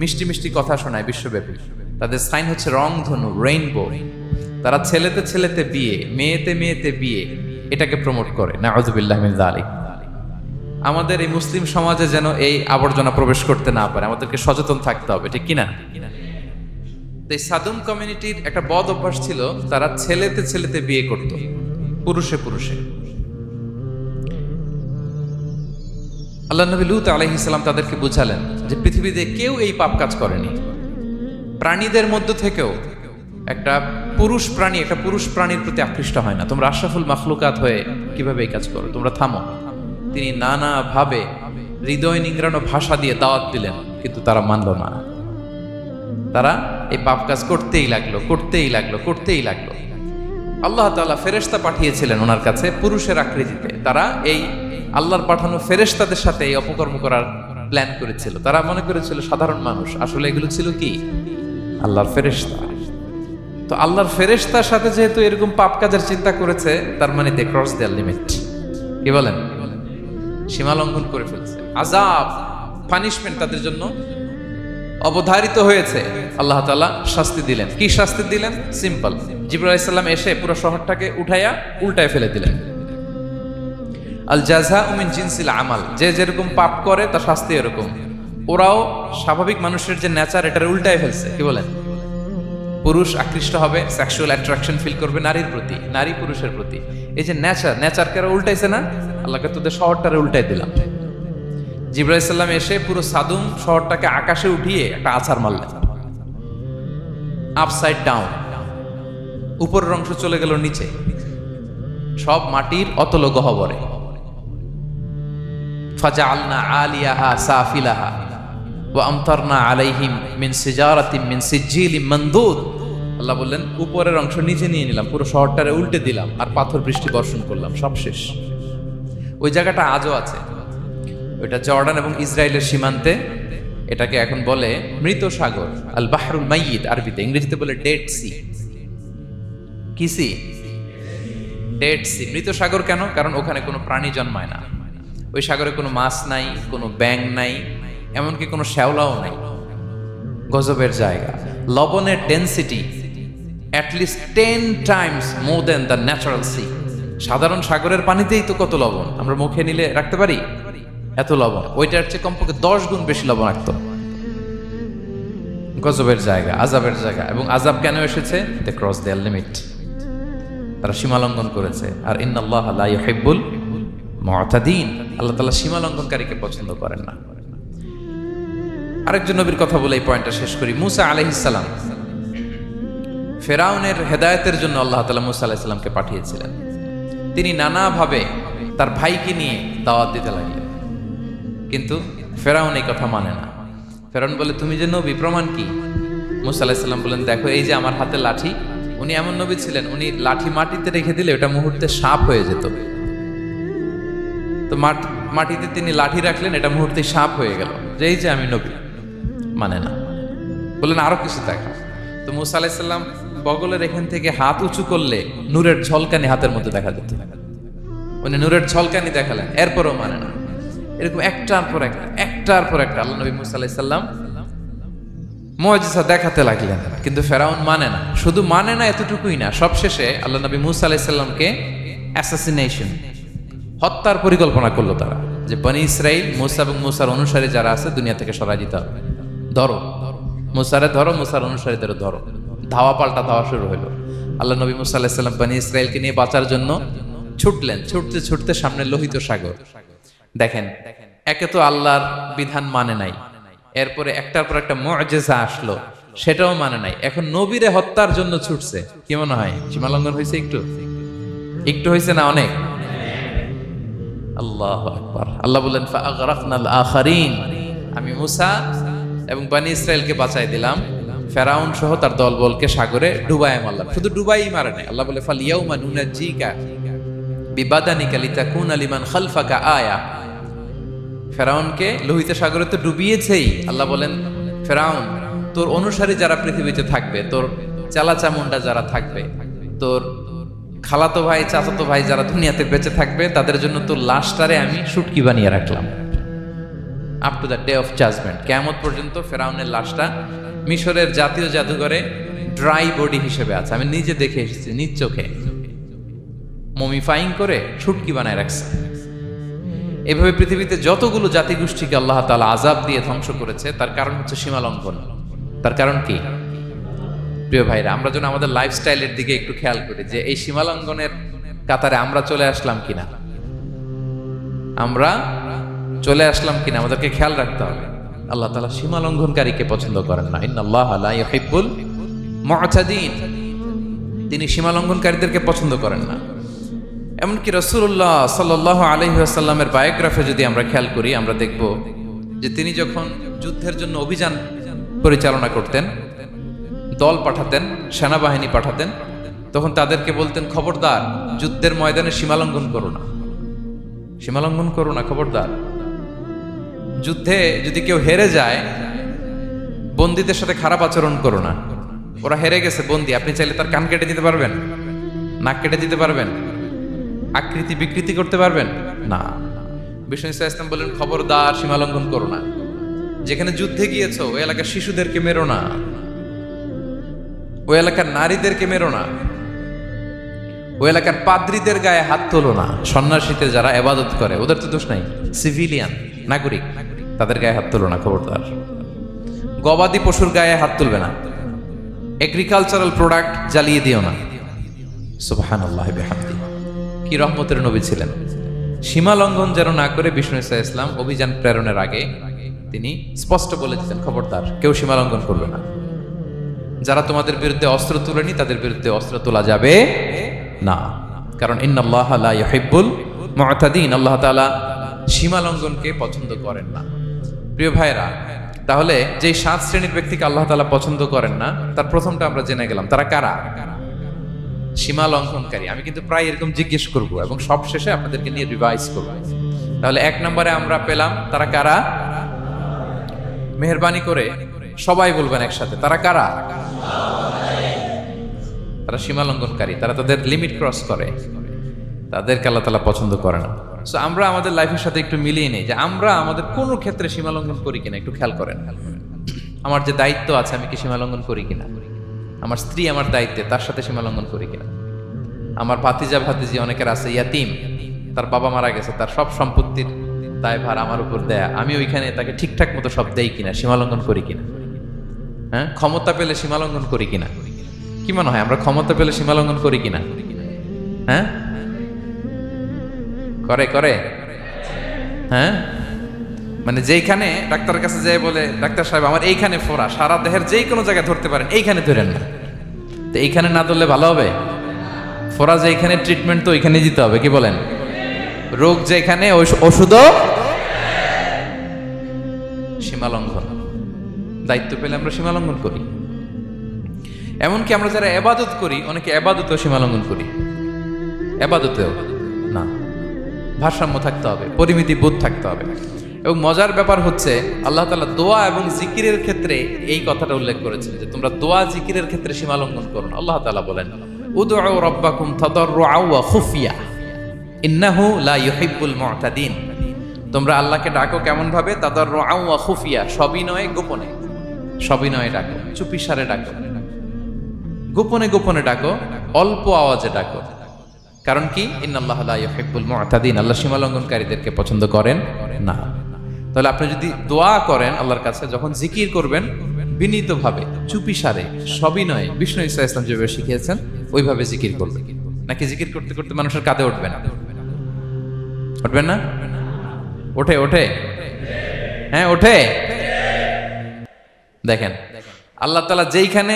মিষ্টি মিষ্টি কথা শোনায় বিশ্বব্যাপী। তাদের সাইন হচ্ছে রংধনু, রেইনবো। তারা ছেলেতে ছেলেতে বিয়ে, মেয়েতে মেয়েতে বিয়ে, এটাকে প্রমোট করে, নাউযুবিল্লাহ মিন যালিক। আমাদের এই মুসলিম সমাজে যেন এই আবর্জনা প্রবেশ করতে না পারে, আমাদেরকে সচেতন থাকতে হবে, ঠিক কিনা? এই সাদুম কমিউনিটির একটা বদ অভ্যাস ছিল, তারা ছেলেতে ছেলেতে বিয়ে করত, পুরুষে পুরুষে। আল্লাহ নবী লূত আলাইহিস সালাম তাদেরকে বুঝালেন যে পৃথিবীতে কেউ এই পাপ কাজ করেনি। প্রাণীদের মধ্য থেকেও একটা পুরুষ প্রাণী একটা পুরুষ প্রাণীর প্রতি আকৃষ্ট হয় না। তোমরা আশরাফুল মাখলুকাত হয়ে কিভাবে এই কাজ করো, তোমরা থামো। তিনি নানাভাবে হৃদয় নিংড়ানো ভাষা দিয়ে দাওয়াত দিলেন, কিন্তু তারা মানল না। তারা এই পাপ কাজ করতেই লাগলো, করতেই লাগলো, করতেই লাগলো। আল্লাহ তাআলা ফেরেশতা পাঠিয়েছিলেন ওনার কাছে পুরুষের আকৃতিতে। তারা এই আল্লাহর পাঠানো ফেরেশতাদের সাথে এই অপকর্ম করার প্ল্যান করেছিল। তারা মনে করেছিল সাধারণ মানুষ, আসলে এগুলো ছিল কি আল্লাহর ফেরেশতা। তো আল্লাহর ফেরেশতার সাথে যেহেতু এরকম পাপ কাজের চিন্তা করেছে, তার মানে দে ক্রস দেয়ার লিমিট। কি বলেন? সীমা লঙ্ঘন করে ফেলছে। আযাব, পানিশমেন্ট তাদের জন্য অবধারিত হয়েছে। আল্লাহ তাআলা শাস্তি দিলেন। কি শাস্তি দিলেন? সিম্পল। জিবরাইল আলাইহিস সালাম এসে পুরো শহরটাকে উঠাইয়া উল্টায় ফেলে দিলেন। আল জাযাউ মিন জিনসিল আমাল, যে যেরকম পাপ করে তার শাস্তি এরকম। ওরাও স্বাভাবিক মানুষের যে নেচার, এটার উল্টায় ফেলছে। কি বলেন? পুরুষ আকৃষ্ট হবে, সেক্সুয়াল অ্যাট্রাকশন ফিল করবে নারীর প্রতি, নারী পুরুষের প্রতি। এই যে নেচারকে উল্টাইছে না, আল্লাহকে তোদের শহরটারে উল্টাই দিলাম। জিবরাইল আলাইহিস সালাম এসে পুরো সাদুম শহরটাকে আকাশে উঠিয়ে একটা আছাড় মারলেন, আপসাইড ডাউন। উপরের অংশ চলে গেল নিচে, সব মাটির অতল গহ্বরে। ফাজআলনা আলিয়াহা সাফিলাহা ওয়া আমতারনা আলাইহিম মিন সিজারাতিন মিন সিজিলিম মানদুদ। আল্লাহ বললেন, উপরের অংশ নিচে নিয়ে নিলাম, পুরো শহরটারে উল্টে দিলাম, আর পাথর বৃষ্টি বর্ষণ করলাম, সব শেষ। ওই জায়গাটা আজও আছে, ওইটা জর্ডান এবং ইসরায়েলের সীমান্তে। এটাকে এখন বলে মৃত সাগর, আল বাহরুল মাইয়িত আরবিতে, ইংরেজিতে বলে ডেড সি। কি সি? Dead sea. মৃত সাগর কেন? কারণ ওখানে কোনো প্রাণী জন্মায় না। ওই সাগরে কোনো মাছ নাই, কোনো ব্যাঙ নাই, এমনকি কোনো শ্যাওলাও নাই। গজবের জায়গা। লবণের density at least 10 times more than the natural sea. সাধারণ সাগরের পানিতেই তো কত লবণ, আমরা মুখে নিলে রাখতে পারি এত লবণ। ওইটার চেয়ে কমপক্ষে 10 গুণ বেশি লবণ রাখত। গজবের জায়গা, আযাবের জায়গা। এবং আযাব কেন এসেছে? দে ক্রস দেয়ার লিমিট, তারা সীমা লঙ্ঘন করেছে। আর ইন্নাল্লাহা লা ইউহিব্বুল মুতাদিন, আল্লাহ তাআলা সীমা লঙ্ঘনকারীকে পছন্দ করেন না। আরেকজন নবীর কথা বলে এই পয়েন্টটা শেষ করি। মুসা আলাইহিস সালাম, ফেরাউনের হেদায়েতের জন্য আল্লাহ তাআলা মুসা আলাইহিস সালামকে পাঠিয়েছিলেন। তিনি নানাভাবে তার ভাইকে নিয়ে দাওয়াত দিতে লাগলেন, কিন্তু ফেরাউন এই কথা মানে না। ফেরাউন বলে, তুমি যে নবী, প্রমাণ কি? মুসা আলাইহিস সালাম বলেন, দেখো এই যে আমার হাতে লাঠি। উনি এমন নবী ছিলেন, উনি লাঠি মাটিতে রেখে দিলে ওটা মুহূর্তে সাপ হয়ে যেত। তো মাটিতে তিনি লাঠি রাখলেন, এটা মুহূর্তে সাপ হয়ে গেল, যে এই যে আমি নবী। মানে না, বললেন আরো কিছু দেখা। তো মুসা আলাইহিস সালাম বগলের এখান থেকে হাত উঁচু করলে নূরের ঝলকানি হাতের মধ্যে দেখা যেত। উনি নূরের ঝলকানি দেখালেন, এরপরও মানে না। এরকম একটার পর একটা আল্লাহ নবী মুসা আলাইহিস সালাম মুআজিজা দেখাতে লাগলেন, কিন্তু ফেরাউন মানে না। শুধু মানে না এতটুকুই না, সবশেষে আল্লাহ নবী মুসা আলাইহিস সালামকে অ্যাসাসিনেশন, হত্যার পরিকল্পনা করলো তারা, যে বনি ইসরাইল, মুসা এবং মুসার অনুসারী যারা আছে দুনিয়া থেকে সরাই দিতে হবে। ধরো মুসারে, ধরো মুসার অনুসারীদের ধরো। ধাওয়া পাল্টা ধাওয়া শুরু হলো। আল্লাহ নবী মুসা আলাইহিস সালাম বনি ইসরাইলকে নিয়ে বাঁচার জন্য ছুটলেন। ছুটতে ছুটতে সামনে লোহিত সাগর। দেখেন, একে তো আল্লাহর বিধান মানে নাই, এরপরে একটার পর একটা মুআজিজা আসলো, সেটাও মানে নাই। এখন নবীরে হত্যার জন্য ছুটছে। কি মনে হয় সীমা লঙ্ঘন হয়েছে একটু? একটু হয়েছে না অনেক? আল্লাহু আকবার। আল্লাহ বলেন ফাআগরাকনাল আখারিন, আমি মুসা এবং বনি ইসরাইলকে বাঁচাই দিলাম, ফেরাউন সহ তার দলবলকে সাগরে ডুবায় মারলাম। শুধু ডুবাই মারে নাই, আল্লাহ বলে ফাল ইয়াউমা নুনাজ্জিকা বিবাদানিকা লিতাকুনা লিমান খালফাকা আয়া। ফেরাউনকে লোহিত সাগরে তো ডুবিয়েছেই। আল্লাহ বলেন ফেরাউন, তোর অনুসারী যারা পৃথিবীতে থাকবে, তোর চালা চামুন্ডা যারা থাকবে, তোর খালাতো ভাই চাচাতো ভাই যারা দুনিয়াতে বেঁচে থাকবে, তাদের জন্য তোর লাশটারে আমি শুটকি বানিয়ে রাখলাম up to the day of judgement. কিয়ামত পর্যন্ত ফেরাউনের লাশটা মিশরের জাতীয় জাদুঘরে ড্রাই বডি হিসেবে আছে। আমি নিজে দেখে এসেছি নিজ চোখে, মমিফাইং করে শুটকি বানায় রাখছে। এভাবে পৃথিবীতে যতগুলো জাতিগোষ্ঠীকে আল্লাহ তাআলা আযাব দিয়ে ধ্বংস করেছে, তার কারণ হচ্ছে সীমা লঙ্ঘন। তার কারণ কি? প্রিয় ভাইরা, আমরা যেন আমাদের লাইফস্টাইলের দিকে একটু খেয়াল করি যে এই সীমা লঙ্ঘনের কাতারে আমরা চলে আসলাম কিনা, আমরা চলে আসলাম কিনা, আমাদেরকে খেয়াল রাখতে হবে। আল্লাহ তাআলা সীমা লঙ্ঘনকারীকে পছন্দ করেন না। ইন্নাল্লাহা লা ইউহিব্বুল মু'তাদিন, তিনি সীমা লঙ্ঘনকারীদেরকে পছন্দ করেন না। এমনকি রাসূলুল্লাহ সাল্লাল্লাহু আলাইহি ওয়াসাল্লামের বায়োগ্রাফি যদি আমরা খেয়াল করি, আমরা দেখব যে তিনি যখন যুদ্ধের জন্য অভিযান পরিচালনা করতেন, দল পাঠাতেন, সেনাবাহিনী পাঠাতেন, তখন তাদেরকে বলতেন খবরদার যুদ্ধের ময়দানে সীমালঙ্ঘন করো না, সীমালঙ্ঘন করো না, খবরদার। যুদ্ধে যদি কেউ হেরে যায়, বন্দীদের সাথে খারাপ আচরণ করো না। ওরা হেরে গেছে বন্দী, আপনি চাইলে তার কান কেটে দিতে পারবেন, নাক কেটে দিতে পারবেন, আকৃতি বিকৃতি করতে পারবেন না। বিষ্ণু ইসলাম বলেন খবরদার সীমালঙ্ঘন করো না। যেখানে যুদ্ধে গিয়েছো ওই এলাকার শিশুদেরকে মেরো না, ওই এলাকার নারীদেরকে মেরো না, ওই এলাকার পাদ্রীদের গায়ে হাত তোলো না। সন্ন্যাসীতে যারা ইবাদত করে ওদের তো দোষ নাই, সিভিলিয়ান নাগরিক, তাদের গায়ে হাত তোলো না, খবরদার। গবাদি পশুর গায়ে হাত তুলবে না, এগ্রিকালচারাল প্রোডাক্ট জ্বালিয়ে দিও না। সুবহানাল্লাহি বিহামদি, কি রহমতের নবী ছিলেন। সীমা লঙ্ঘন যেন না করে বিষ্ণু ইসলাম অভিযান প্রেরণের আগে তিনি স্পষ্ট বলে দিতেন খবরদার কেউ সীমা লঙ্ঘন করবে না। যারা তোমাদের বিরুদ্ধে অস্ত্র তুলেনি তাদের বিরুদ্ধে অস্ত্র তোলা যাবে না, কারণ ইন্নাল্লাহা লা ইউহিব্বুল মু'তাদিন, আল্লাহ তাআলা সীমা লঙ্ঘনকে পছন্দ করেন না। প্রিয় ভাইরা, তাহলে যে 7 শ্রেণীর ব্যক্তিকে আল্লাহ তাআলা পছন্দ করেন না, তার প্রথমটা আমরা জেনে গেলাম, তারা কারা? সীমা লঙ্ঘনকারী। আমি কিন্তু প্রায় এরকম জিজ্ঞেস করব এবং সব শেষে আপনাদেরকে নিয়ে রিভাইজ করব। তাহলে 1 নম্বরে আমরা পেলাম তারা কারা। মেহেরবানি করে সবাই বলবেন একসাথে, তারা কারা? তারা সীমা লঙ্ঘনকারী, তারা তাদের লিমিট ক্রস করে, তাদেরকে আল্লাহ তাআলা পছন্দ করে না। সো আমরা আমাদের লাইফের সাথে একটু মিলিয়ে নেই যে আমরা আমাদের কোন ক্ষেত্রে সীমা লঙ্ঘন করি কিনা একটু খেয়াল করেন। আমার যে দায়িত্ব আছে আমি কি সীমা লঙ্ঘন করি কিনা? আমার স্ত্রী আমার দায়িত্বে, তার সাথে সীমা লঙ্ঘন করি কিনা? আমার ভাতিজা ভাতিজি অনেকের আছে ইয়াতিম, তার বাবা মারা গেছে, তার সব সম্পত্তির দায়ভার আমার উপর দেয়া, আমি ওইখানে তাকে ঠিকঠাক মতো সব দেই কিনা, সীমা লঙ্ঘন করি কিনা? হ্যাঁ, ক্ষমতা পেলে সীমা লঙ্ঘন করি কিনা? কি মনে হয় আমরা ক্ষমতা পেলে সীমা লঙ্ঘন করি কিনা? হ্যাঁ, করে করে হ্যাঁ, মানে যেইখানে ডাক্তারের কাছে যাই বলে ডাক্তার সাহেব আমার এইখানে ফোড়া, সারা দেহের যেই কোনো জায়গায় ধরতে পারেন, এইখানে ধরেন না, তো এইখানে না ধরলে ভালো হবে? ফোড়া যেখানে ট্রিটমেন্ট তো ওইখানে দিতে হবে, কি বলেন? রোগ যেখানে ওষুধও। সীমা লঙ্ঘন, দায়িত্ব পেলে আমরা সীমা লঙ্ঘন করি। এমনকি আমরা যারা ইবাদত করি, অনেকে ইবাদতেও সীমা লঙ্ঘন করি, ইবাদতেও না। ভারসাম্য থাকতে হবে, পরিমিতি বোধ থাকতে হবে। এবং মজার ব্যাপার হচ্ছে আল্লাহ তাআলা দোয়া এবং জিকিরের ক্ষেত্রে এই কথাটা উল্লেখ করেছেন যে তোমরা দোয়া জিকিরের ক্ষেত্রে সীমা লঙ্ঘন করো না। আল্লাহ তাআলা বলেন উদউ রাব্বাকুম তাদাররুআ ওয়া খুফিয়া ইন্নাহু লা ইউহিব্বুল মু'তাদিন। তোমরা আল্লাহকে ডাকো কেমন ভাবে? তাদাররুআ ওয়া খুফিয়া, সবিনয়ে গোপনে, সবিনয়ে ডাকো, চুপিসারে ডাকো, গোপনে গোপনে ডাকো, অল্প আওয়াজে ডাকো। কারণ কি? ইন্নাল্লাহা লা ইউহিব্বুল মু'তাদিন, আল্লাহ সীমা লঙ্ঘনকারীদেরকে পছন্দ করেন না। তাহলে আপনি যদি দোয়া করেন আল্লাহর কাছে, যখন জিকির করবেন বিনীতভাবে, চুপিসারে, সবিনয়ে, বিষ্ণু ঈসা ইসলাম যেভাবে শিখিয়েছেন ওইভাবে জিকির করবেন। নাকি জিকির করতে করতে মানুষের কাঁধে উঠবে না? উঠবেন না? ওঠে ওঠে, হ্যাঁ ওঠে। দেখেন আল্লাহ তাআলা যেইখানে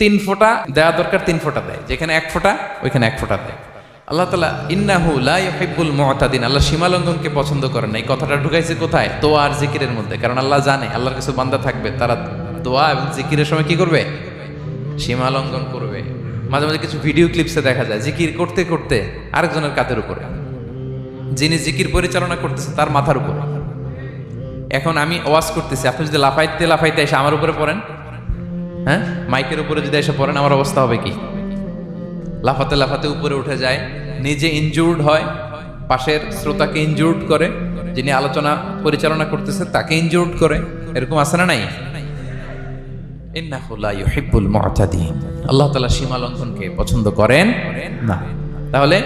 3 ফোঁটা দেওয়া দরকার 3 ফোঁটা দেয়, যেখানে 1 ফোঁটা ওইখানে 1 ফোঁটা দেয়। আল্লাহ তাআলা ইন্নাহু লা ইউহিব্বুল মু'তাদিন, আল্লাহ সীমা লঙ্ঘনকে পছন্দ করেন না। এই কথাটা ঢুকাইছে কোথায়? দোয়া আর জিকিরের মধ্যে। কারণ আল্লাহ জানে আল্লাহর কিছু বান্দা থাকবে, তারা দোয়া এবং জিকিরের সময় কি করবে? সীমা লঙ্ঘন করবে। মাঝে মাঝে কিছু ভিডিও ক্লিপসে দেখা যায় জিকির করতে করতে আরেকজনের কাঁধের উপরে, যিনি জিকির পরিচালনা করতেছে তার মাথার উপরে। এখন আমি ওয়াজ করতেছি, আপনি যদি লাফাইতে লাফাইতে এসে আমার উপরে পড়েন, হ্যাঁ, মাইকের উপরে যদি এসে পড়েন, আমার অবস্থা হবে কি? লাফাতে লাফাতে উপরে উঠে যায়, নিজে ইনজুর্ড হয়, পাশের শ্রোতাকে ইনজুর্ড করে, যিনি আলোচনা পরিচালনা করতেছে তাকে ইনজুর্ড করে। এরকম আছে না নাই? ইন্নাহু লা ইউহিব্বুল মু'তাদিন, আল্লাহ তাআলা সীমা লঙ্ঘনকে পছন্দ করেন না। তাহলে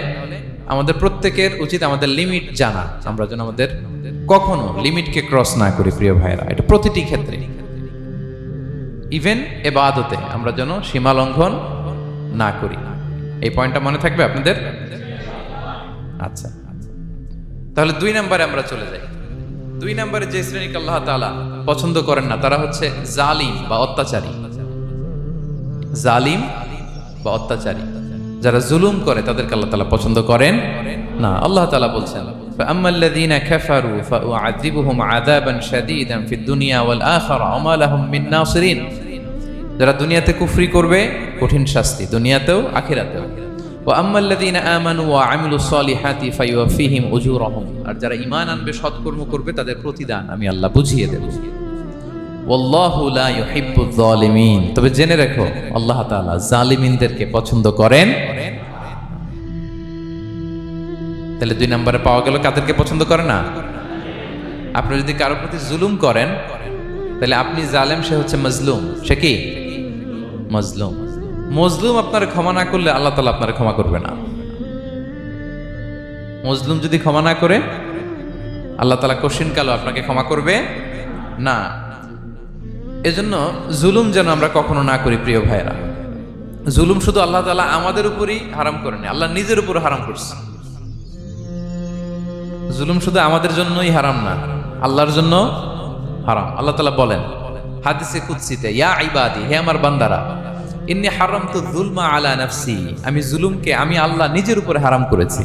আমাদের প্রত্যেকের উচিত আমাদের লিমিট জানা, আমরা যেন আমাদের কখনো লিমিটকে ক্রস না করি। প্রিয় ভাইরা, এটা প্রতিটি ক্ষেত্রে, ইভেন ইবাদতে আমরা যেন সীমা লঙ্ঘন না করি। এই পয়েন্টটা মনে থাকবে আপনাদের? আচ্ছা, তাহলে 2 নম্বরে আমরা চলে যাই। 2 নম্বরে যে শ্রেণীকে আল্লাহ তাআলা পছন্দ করেন না তারা হচ্ছে জালিম বা অত্যাচারী। জালিম বা অত্যাচারী, যারা জুলুম করে তাদেরকে আল্লাহ তাআলা পছন্দ করেন না। আল্লাহ তাআলা বলছেন, ফাআম্মাল্লাযীনা কাফারু ফাউআযিবুহুম আযাবান শাদীদান ফিদ দুনিয়া ওয়াল আখিরা ওয়া মা লাহুম মিন নাসিরিন। যারা দুনিয়াতে কুফরি করবে কঠিন শাস্তি দুনিয়াতেও আখিরাতেও। ওয়া আম্মাল্লাযীনা আমানু ওয়া আমিলুস সলিহাতি ফায়ুওয়াফিহিম উজুরাহুম। আর যারা ঈমান আনবে, সৎকর্ম করবে, তাদের প্রতিদান আমি আল্লাহ বুঝিয়ে দেব। ওয়াল্লাহু লা ইউহিব্বুয যালিমিন, তবে জেনে রাখো আল্লাহ তাআলা জালিমিনদেরকে পছন্দ করেন। তাহলে 2 নম্বরে পাওয়া গেল কাদেরকে পছন্দ করে না? আপনি যদি কারো প্রতি জুলুম করেন তাহলে আপনি জালেম, সে হচ্ছে মাজলুম। সে কি? মাজলুম। মজলুম আপনার ক্ষমা না করলে আল্লাহ তাআলা আপনার ক্ষমা করবে না। মজলুম যদি ক্ষমা না করে আল্লাহ তাআলা কঠিন কালো আপনাকে ক্ষমা করবে না। এজন্য জুলুম যেন আমরা কখনো না করি। প্রিয় ভাইরা, জুলুম শুধু আল্লাহ তাআলা আমাদের উপরই হারাম করেনি, আল্লাহ নিজের উপর হারাম করছে। জুলুম শুধু আমাদের জন্যই হারাম না, আল্লাহর জন্য হারাম। আল্লাহ তাআলা বলেন হাদিসে কুদসিতে, ইয়া ইবাদি, হে আমার বান্দারা, ইন্নী হারামতু যুলমা আলা নাফসি, আমি জুলুমকে আমি আল্লাহ নিজের উপরে হারাম করেছি।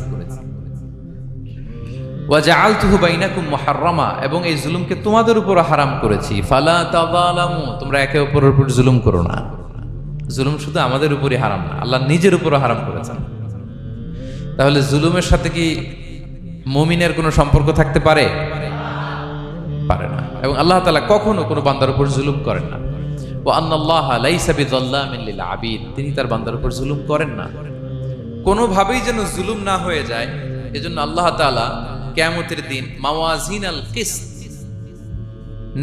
ওয়া জাআলতুহু বাইনাকুম মুহাররামা, এবং এই জুলুমকে তোমাদের উপর হারাম করেছি। ফালা তাযালামু, তোমরা একে অপরের উপর জুলুম করো না। জুলুম শুধু আমাদের উপরই হারাম না, আল্লাহ নিজের উপরও হারাম করেছেন। তাহলে জুলুমের সাথে কি মুমিনের কোনো সম্পর্ক থাকতে পারে? পারে না। এবং আল্লাহ তাআলা কখনো কোনো বান্দার উপর জুলুম করেন না। ওয়া আন্নাল্লাহা লাইসা বিযাল্লামিন লিল আবিদ, তিনি তার বান্দার উপর জুলুম করেন না। কোনোভাবেই যেন জুলুম না হয়ে যায়, এজন্য আল্লাহ তাআলা কিয়ামতের দিন মাওয়াজিনাল কিসত,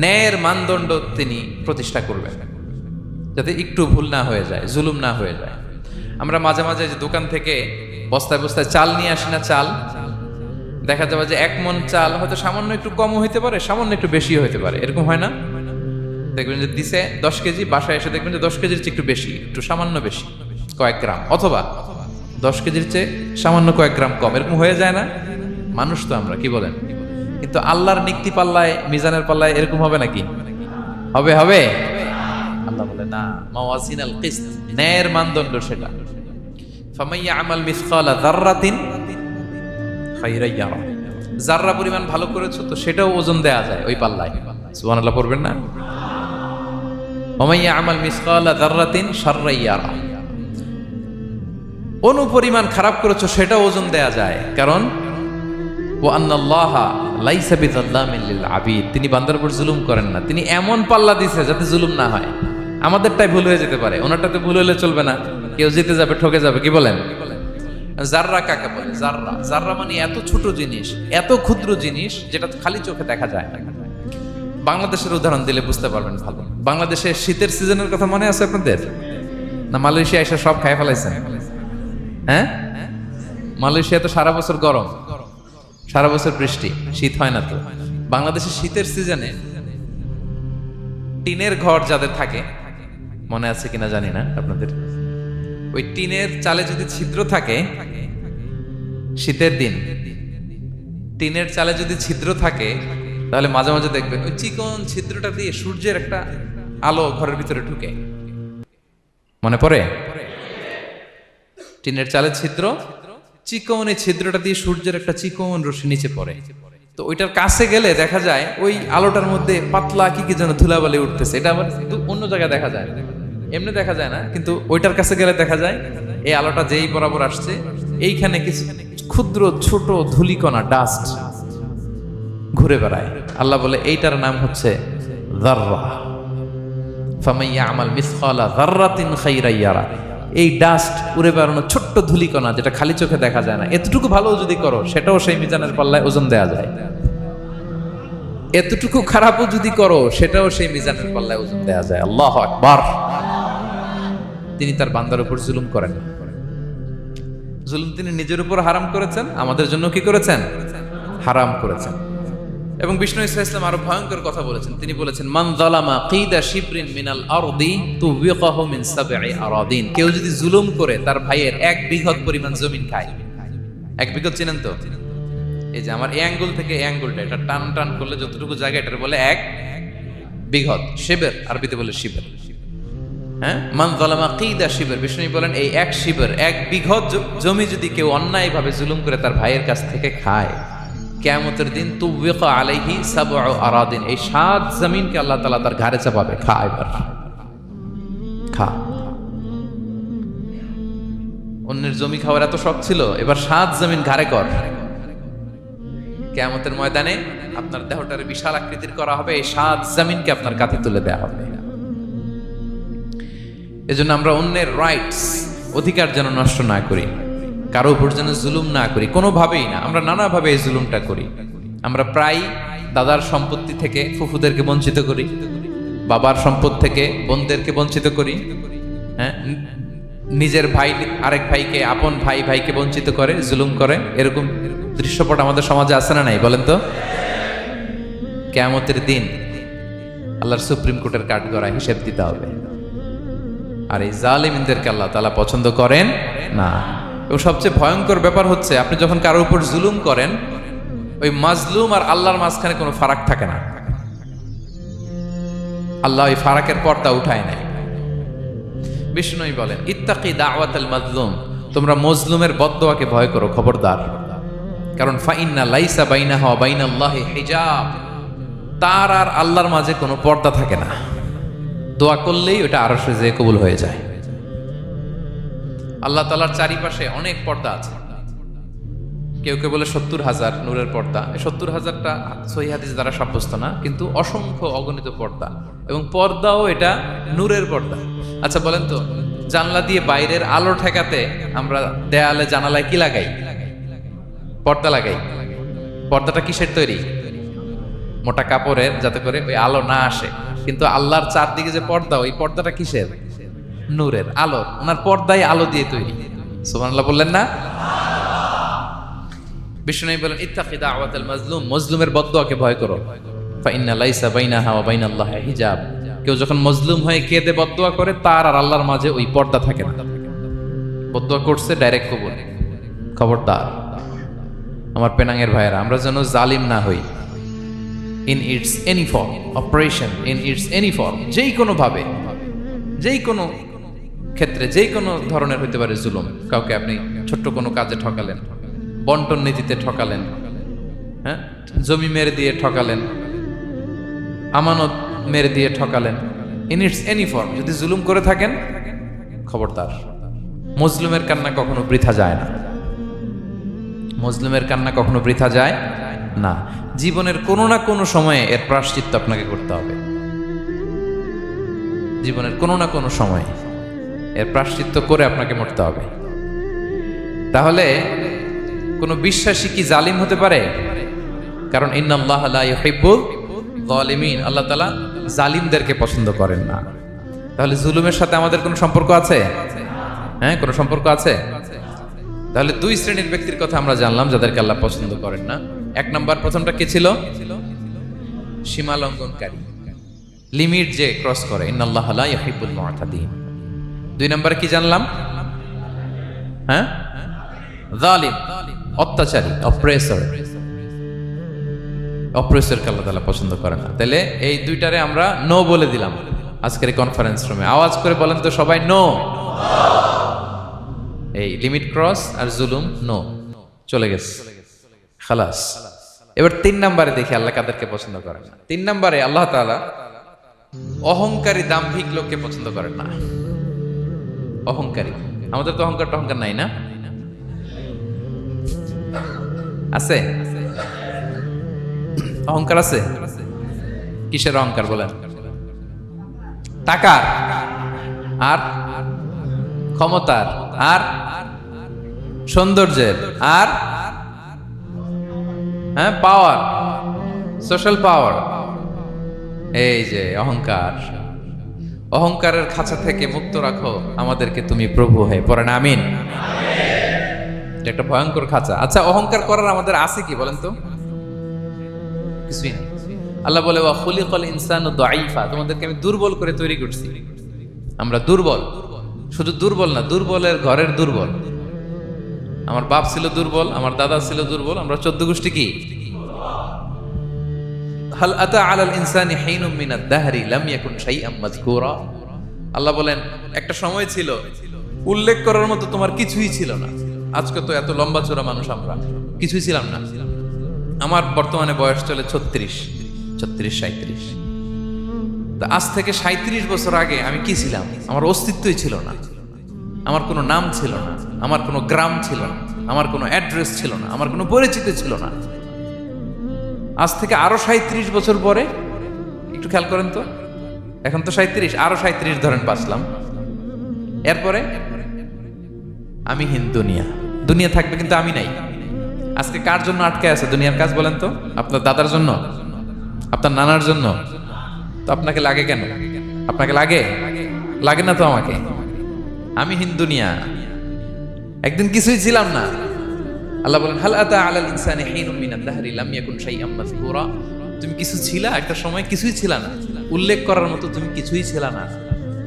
ন্যায়ের মানদণ্ড তিনি প্রতিষ্ঠা করবেন, যাতে একটু ভুল না হয়ে যায়, জুলুম না হয়ে যায়। আমরা মাঝে মাঝে যে দোকান থেকে বস্তায় বস্তায় চাল নিয়ে আসি না, চাল দেখা যাবে যে 1 মণ চাল হয়তো সামান্য একটু কমও হইতে পারে, সামান্য একটু বেশিও হইতে পারে। এরকম হয় না? দেখবেন যে দিছে 10 কেজি, বাসায় এসে দেখবেন যে 10 কেজির চেয়ে একটু বেশি, একটু সামান্য বেশি কয়েক গ্রাম, অথবা 10 কেজির চেয়ে সামান্য কয়েক গ্রাম কম। এরকম হয়ে যায় না? মানুষ তো আমরা, কি বলেন? কিন্তু আল্লাহর নিক্তি পাল্লায়, মিজানের পাল্লায় এরকম হবে নাকি? হবে? হবে? আল্লাহ বলে না, মাওয়াজিনাল কিসত, ন্যায়ের মানদণ্ড সেটা। ফামাইয়া আমাল মিসকালা যাররাতিন খায়রান ইয়ারা, যাররা পরিমাণ ভালো করেছো তো সেটাও ওজন দেয়া যায় ওই পাল্লায়। সুবহানাল্লাহ পড়বেন না? ওমাইয়া আমাল মিসকালা যাররাতিন শাররান ইয়ারা, অনুপরিমাণ খারাপ করেছো সেটাও ওজন দেয়া যায়। কারণ ওয়া আন্নাল্লাহা লাইসা বিযাল্লামিন লিল আবিদ, তিনি বান্দার উপর জুলুম করেন না। তিনি এমন পাল্লা দিয়েছে যাতে জুলুম না হয়। আমাদেরটাই ভুল হয়ে যেতে পারে, ওনারটাতে ভুল হলে চলবে না, কেউ জিতে যাবে, ঠকে যাবে। কি বলেন? জাররা কাকে বলে? জাররা, জাররা মানে এত ছোট জিনিস, এত ক্ষুদ্র জিনিস যেটা খালি চোখে দেখা যায় না। বাংলাদেশের উদাহরণ দিলে বুঝতে পারবেন ভালো। বাংলাদেশের শীতের সিজনের কথা মনে আছে আপনাদের? না মালয়েশিয়া এসে সব খাই ফেলাইছেন? হ্যাঁ, মালয়েশিয়া তো সারা বছর গরম, সারা বছর বৃষ্টি, শীত হয় না। তো বাংলাদেশের শীতের সিজনে টিনের ঘর যাদের থাকে, মনে আছে কিনা জানি না আপনাদের, ওই টিনের চালে যদি ছিদ্র থাকে, শীতের দিন টিনের চালে যদি ছিদ্র থাকে, তাহলে মাঝে মাঝে দেখবেন ওই চিকন ছিদ্রটা দিয়ে সূর্যের একটা আলো ঘরের ভিতরে ঢুকে। মনে পড়ে? টিনের চালের ছিদ্র, চিকন এই ছিদ্রটা দিয়ে সূর্যের একটা চিকন রশ্মি নিচে পড়ে, তো ওইটার কাছে গেলে দেখা যায় ওই আলোটার মধ্যে পাতলা কি কি যেন ধুলাবালি উঠতেছে। এটা আবার কিন্তু অন্য জায়গায় দেখা যায়, এমনি দেখা যায় না, কিন্তু ওইটার কাছে গেলে দেখা যায় এই আলোটা যেই বরাবর আসছে এইখানে কিছু ক্ষুদ্র ছোট ধূলিকণা, ডাস্ট ঘুরে বেড়ায়। আল্লাহ বলে এইটার নাম হচ্ছে যাররা। ফামান ইয়ামাল মিসকালা যাররাতিন খাইরান ইয়ারা। এই ডাস্ট উড়ে বেড়ানো ছোট্ট ধূলিকণা যেটা খালি চোখে দেখা যায় না, এতটুকু ভালো যদি করো সেটাও সেই মিজানের পাল্লায় ওজন দেয়া যায়। এতটুকু খারাপও যদি করো সেটাও সেই মিজানের পাল্লায় ওজন দেয়া যায়। আল্লাহু আকবার। তিনি তার বান্দার উপর জুলুম করেন না। জুলুম তিনি নিজের উপর হারাম করেছেন, আমাদের জন্য কি করেছেন? হারাম করেছেন। এবং বিষ্ণু ইসা ইসলাম আরো ভয়ঙ্কর কথা বলেছেন। তিনি বলেছেন, মান যালামা কিদা শিবরিন মিনাল আরদি তুবিকাহু মিন সাবঈ আরাদিন। কেউ যদি জুলুম করে তার ভাইয়ের 1 বিঘত পরিমাণ জমিন খায়। 1 বিঘত চিনেন তো? এই যে আমার এই আঙ্গুল থেকে এই আঙ্গুলটা, এটা টান টান করলে যতটুকু জায়গা, এটার বলে 1 বিঘত। শিবের আরবিতে বলে শিবের। হ্যাঁ, মান যালামা কিদা শিবর। বিষ্ণু বলেন এই 1 শিবর, 1 বিঘত জমি যদি কেউ অন্যায়ভাবে জুলুম করে তার ভাইয়ের কাছ থেকে খায়, কিয়ামতের দিন তুবিকা আলাইহি সাবউ আরাদিন, এই 7 জমিনকে আল্লাহ তাআলা তার ঘাড়ে চাপাবে। খা এবার, খা। অন্যের জমি খাওয়ার এত শখ ছিল, এবার 7 জমিন ঘাড়ে কর। কিয়ামতের ময়দানে আপনার দেহটারে বিশাল আকৃতির করা হবে, এই 7 জমিনকে আপনার কাঁধে তুলে দেওয়া হবে। এজন্য আমরা অন্যের রাইটস, অধিকার যেন নষ্ট না করি, কারো উপর যেন জুলুম না করি, কোনোভাবেই না। আমরা নানাভাবে এই জুলুমটা করি। আমরা প্রায় দাদার সম্পত্তি থেকে ফুফুদেরকে বঞ্চিত করি, বাবার সম্পদ থেকে বোনদেরকে বঞ্চিত করি। হ্যাঁ, নিজের ভাই আরেক ভাইকে, আপন ভাই ভাইকে বঞ্চিত করে, জুলুম করে। এরকম দৃশ্যপট আমাদের সমাজে আছে না নাই বলেন তো? কিয়ামতের দিন আল্লাহর সুপ্রিম কোর্টের কাঠগড়ায় হিসেব দিতে হবে। আর এই জালিমদেরকে আল্লাহ তাআলা পছন্দ করেন না। এবং সবচেয়ে ভয়ঙ্কর ব্যাপার হচ্ছে, আপনি যখন কারোর উপর জুলুম করেন, ওই মাজলুম আর আল্লাহর মাঝখানে কোনো ফারাক থাকে না। আল্লাহ ওই ফারাকের পর্দা উঠায় নাই। বিষ্ণুই বলেন, ইত্তাকি দাওয়াতাল মাজলুম, তোমরা মজলুমের বদদোয়াকে ভয় করো, খবরদার। কারণ ফাইন্না লাইসা বাইনাহা ওয়া বাইনাল্লাহি হিজাব, তার আর আল্লাহর মাঝে কোনো পর্দা থাকে না। দোয়া করলেই ওটা আরশে যেয়ে কবুল হয়ে যায়। আল্লাহ তাআলার চারিপাশে অনেক পর্দা আছে। কেউ কেউ বলে 70,000 নূরের পর্দা। 70,000টা সহিহ হাদিস দ্বারা সাব্যস্ত না, কিন্তু অসংখ্য অগণিত পর্দা, এবং পর্দাও এটা নূরের পর্দা। আচ্ছা বলেন তো, জানলা দিয়ে বাইরের আলো ঠেকাতে আমরা দেয়ালে জানালায় কি লাগাই? পর্দা লাগাই। পর্দাটা কিসের তৈরি? মোটা কাপড়ের, যাতে করে ওই আলো না আসে। কিন্তু আল্লাহর চারদিকে যে পর্দা, ওই পর্দাটা কিসের? নূরের, আলো। ওনার পর্দায় আলো দিয়ে তৈরি। সুবহানাল্লাহ বললেন না? বিষ্ণু বলেন, ইত্তাকি দাওয়াতাল মাজলুম, মজলুমের বদদোয়াকে ভয় করো। ফাইন্না লাইসা বাইনাহা ওয়া বাইনাল্লাহি হিজাব, কেউ যখন মজলুম হয়ে কেঁদে বদদোয়া করে, তার আর আল্লাহর মাঝে ওই পর্দা থাকে না। বদদোয়া করছে, ডাইরেক্ট কবুল। খবরদার আমার পেনাঙ্গের ভাইয়েরা, আমরা যেন জালিম না হই। In it's any form, operation in it's any form, যেই কোনো ভাবে, যেই কোনো ক্ষেত্রে, যেই কোনো ধরনের হইতে পারে জুলুম। কাউকে আপনি ছোট্ট কোনো কাজে ঠকালেন, বন্টন নীতিতে ঠকালেন, হ্যাঁ, জমি মেরে দিয়ে ঠকালেন, আমানত মেরে দিয়ে ঠকালেন, ইন ইটস এনি ফর্ম যদি জুলুম করে থাকেন, খবরদার। মজলুমের কান্না কখনো বৃথা যায় না। মজলুমের কান্না কখনো বৃথা যায় না। জীবনের কোনো না কোনো সময়ে এর প্রায়শ্চিত্ত আপনাকে করতে হবে। জীবনের কোনো না কোনো সময়ে এর প্রায়শ্চিত্ত করে আপনাকে মরতে হবে। তাহলে কোনো বিশ্বাসী কি জালিম হতে পারে? কারণ ইন্নাল্লাহা লা ইউহিব্বুল যালিমিন, আল্লাহ তাআলা জালিমদেরকে পছন্দ করেন না। তাহলে জুলুমের সাথে আমাদের কোনো সম্পর্ক আছে? হ্যাঁ, কোনো সম্পর্ক আছে। তাহলে 2 শ্রেণীর ব্যক্তির কথা আমরা জানলাম যাদেরকে আল্লাহ পছন্দ করেন না। 1 নাম্বার, প্রথমটা কে ছিল? সীমা লঙ্ঘনকারী, লিমিট যে ক্রস করে, ইন্নাল্লাহা লা ইউহিব্বুল মুআতাদিন। 2 নাম্বার কি জানলাম? হ্যাঁ, জালিম, অত্যাচারী, অপ্রেসর। অপ্রেসরকে আল্লাহ তাআলা পছন্দ করেন না। তাহলে এই 2টারে আমরা নো বলে দিলাম আজকের এই কনফারেন্স রুমে। আওয়াজ করে বলেন তো সবাই, নো। এই লিমিট ক্রস আর জুলুম নো, চলে গেছে, খালাস। এবার 3 নম্বরে দেখি আল্লাহ কাদেরকে পছন্দ করেন না। 3 নম্বরে আল্লাহ তাআলা অহংকারী দাম্ভিক লোককে পছন্দ করেন না। অহংকারী, আমাদের তো অহংকার টহংকার নাই না? আছে অহংকার? আছে। কিসের অহংকার বলেন? টাকার, আর ক্ষমতার, আর সৌন্দর্যের, আর হ্যাঁ পাওয়ার, সোশ্যাল পাওয়ার। এই যে অহংকার, অহংকারের খাঁচা থেকে মুক্ত রাখো আমাদেরকে তুমি প্রভু হয়ে, পড়েন আমিন। এটা একটা ভয়ঙ্কর খাঁচা। আচ্ছা, অহংকার করার আমাদের আছে কি বলেন তো? কিছুই নেই। আল্লাহ বলে ওয়া খুলিকাল ইনসানু দাঈফা, তোমাদেরকে আমি দুর্বল করে তৈরি করছি। আমরা দুর্বল, শুধু দুর্বল না, দুর্বলের ঘরের দুর্বল। আমার বাপ ছিল দুর্বল, আমার দাদা ছিল দুর্বল, আমরা 14 গোষ্ঠী কি? হাল আতা আলাল ইনসানি হিনুম মিনাদ দাহরি লাম ইয়াকুন শাইআম মাযকুরা। আল্লাহ বলেন একটা সময় ছিল উল্লেখ করার মতো তোমার কিছুই ছিল না। আজকে তো এত লম্বা চড়া মানুষ, আমরা কিছুই ছিলাম না। আমার বর্তমানে বয়স চলে 36, 37। তা আজ থেকে 37 বছর আগে আমি কি ছিলাম? আমার অস্তিত্বই ছিল না, আমার কোনো নাম ছিল না, আমার কোনো গ্রাম ছিল না, আমার কোনো অ্যাড্রেস ছিল না, আমার কোনো পরিচিত ছিল না। আজ থেকে আরো 37 বছর পরে একটু খেয়াল করেন তো, এখন তো 37, আরো 37 ধরেন বাঁচলাম। এরপরে আমি দুনিয়া, দুনিয়া থাকবে কিন্তু আমি নাই। আজকে কার জন্য আটকে আছে দুনিয়ার কাজ বলেন তো? আপনার দাদার জন্য, আপনার নানার জন্য। তো আপনাকে লাগে কেন? আপনাকে লাগে? লাগে না তো আমাকে। আমি দুনিয়া, একদিন কিছুই ছিলাম না। আল্লাহ বলেন হাল আতা আলাল ইনসানি হিনুম মিনাদ দাহরি লাম ইয়াকুন শাইআম মাযকুরা। তুমি কিছু ছিলা, একটা সময় কিছুই ছিলা না, উল্লেখ করার মতো তুমি কিছুই ছিলা না।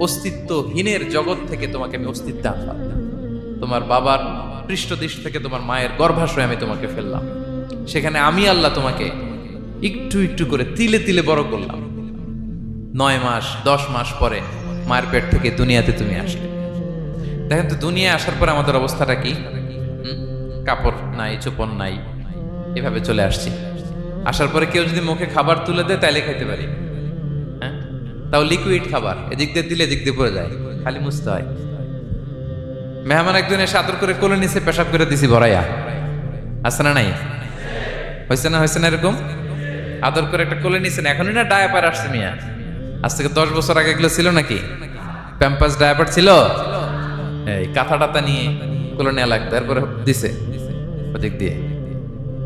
অস্তিত্বহীনের জগৎ থেকে তোমাকে আমি অস্তিত্ব আনলাম। তোমার বাবার পৃষ্ঠদেশ থেকে তোমার মায়ের গর্ভাশয়ে আমি তোমাকে ফেললাম। সেখানে আমি আল্লাহ তোমাকে একটু একটু করে তিলে তিলে বড় করলাম। 9 মাস 10 মাস পরে মায়ের পেট থেকে দুনিয়াতে তুমি আসলে। দেখেন তো দুনিয়ায় আসার পরে আমাদের অবস্থাটা কি? কাপড় নাই, চোপন নাই, এভাবে চলে আসছি। আসার পরে কেউ যদি মুখে খাবার তুলে দেয় তাইলে খাইতে পারি, হ্যাঁ, তাও লিকুইড খাবার, এদিক দিয়ে দিলে এদিক দিয়ে পড়ে যায়, খালি মুছতে হয়। মেহমান একজন এসে আদর করে কোলে নিচে পেশাব করে দিছি ভরাইয়া, আছে না নাই? হয়েছে না, হয়েছে না এরকম? আদর করে একটা কোলে নিছেন, এখনই না ডায়াপার আসছে মিয়া। আজ থেকে 10 বছর আগে এগুলো ছিল নাকি? প্যাম্পাস ডায়াপার ছিল, এই কাঁথা টাতা নিয়ে কোলে নেওয়া লাগতো, তারপরে দিছে ওদিক দিয়ে,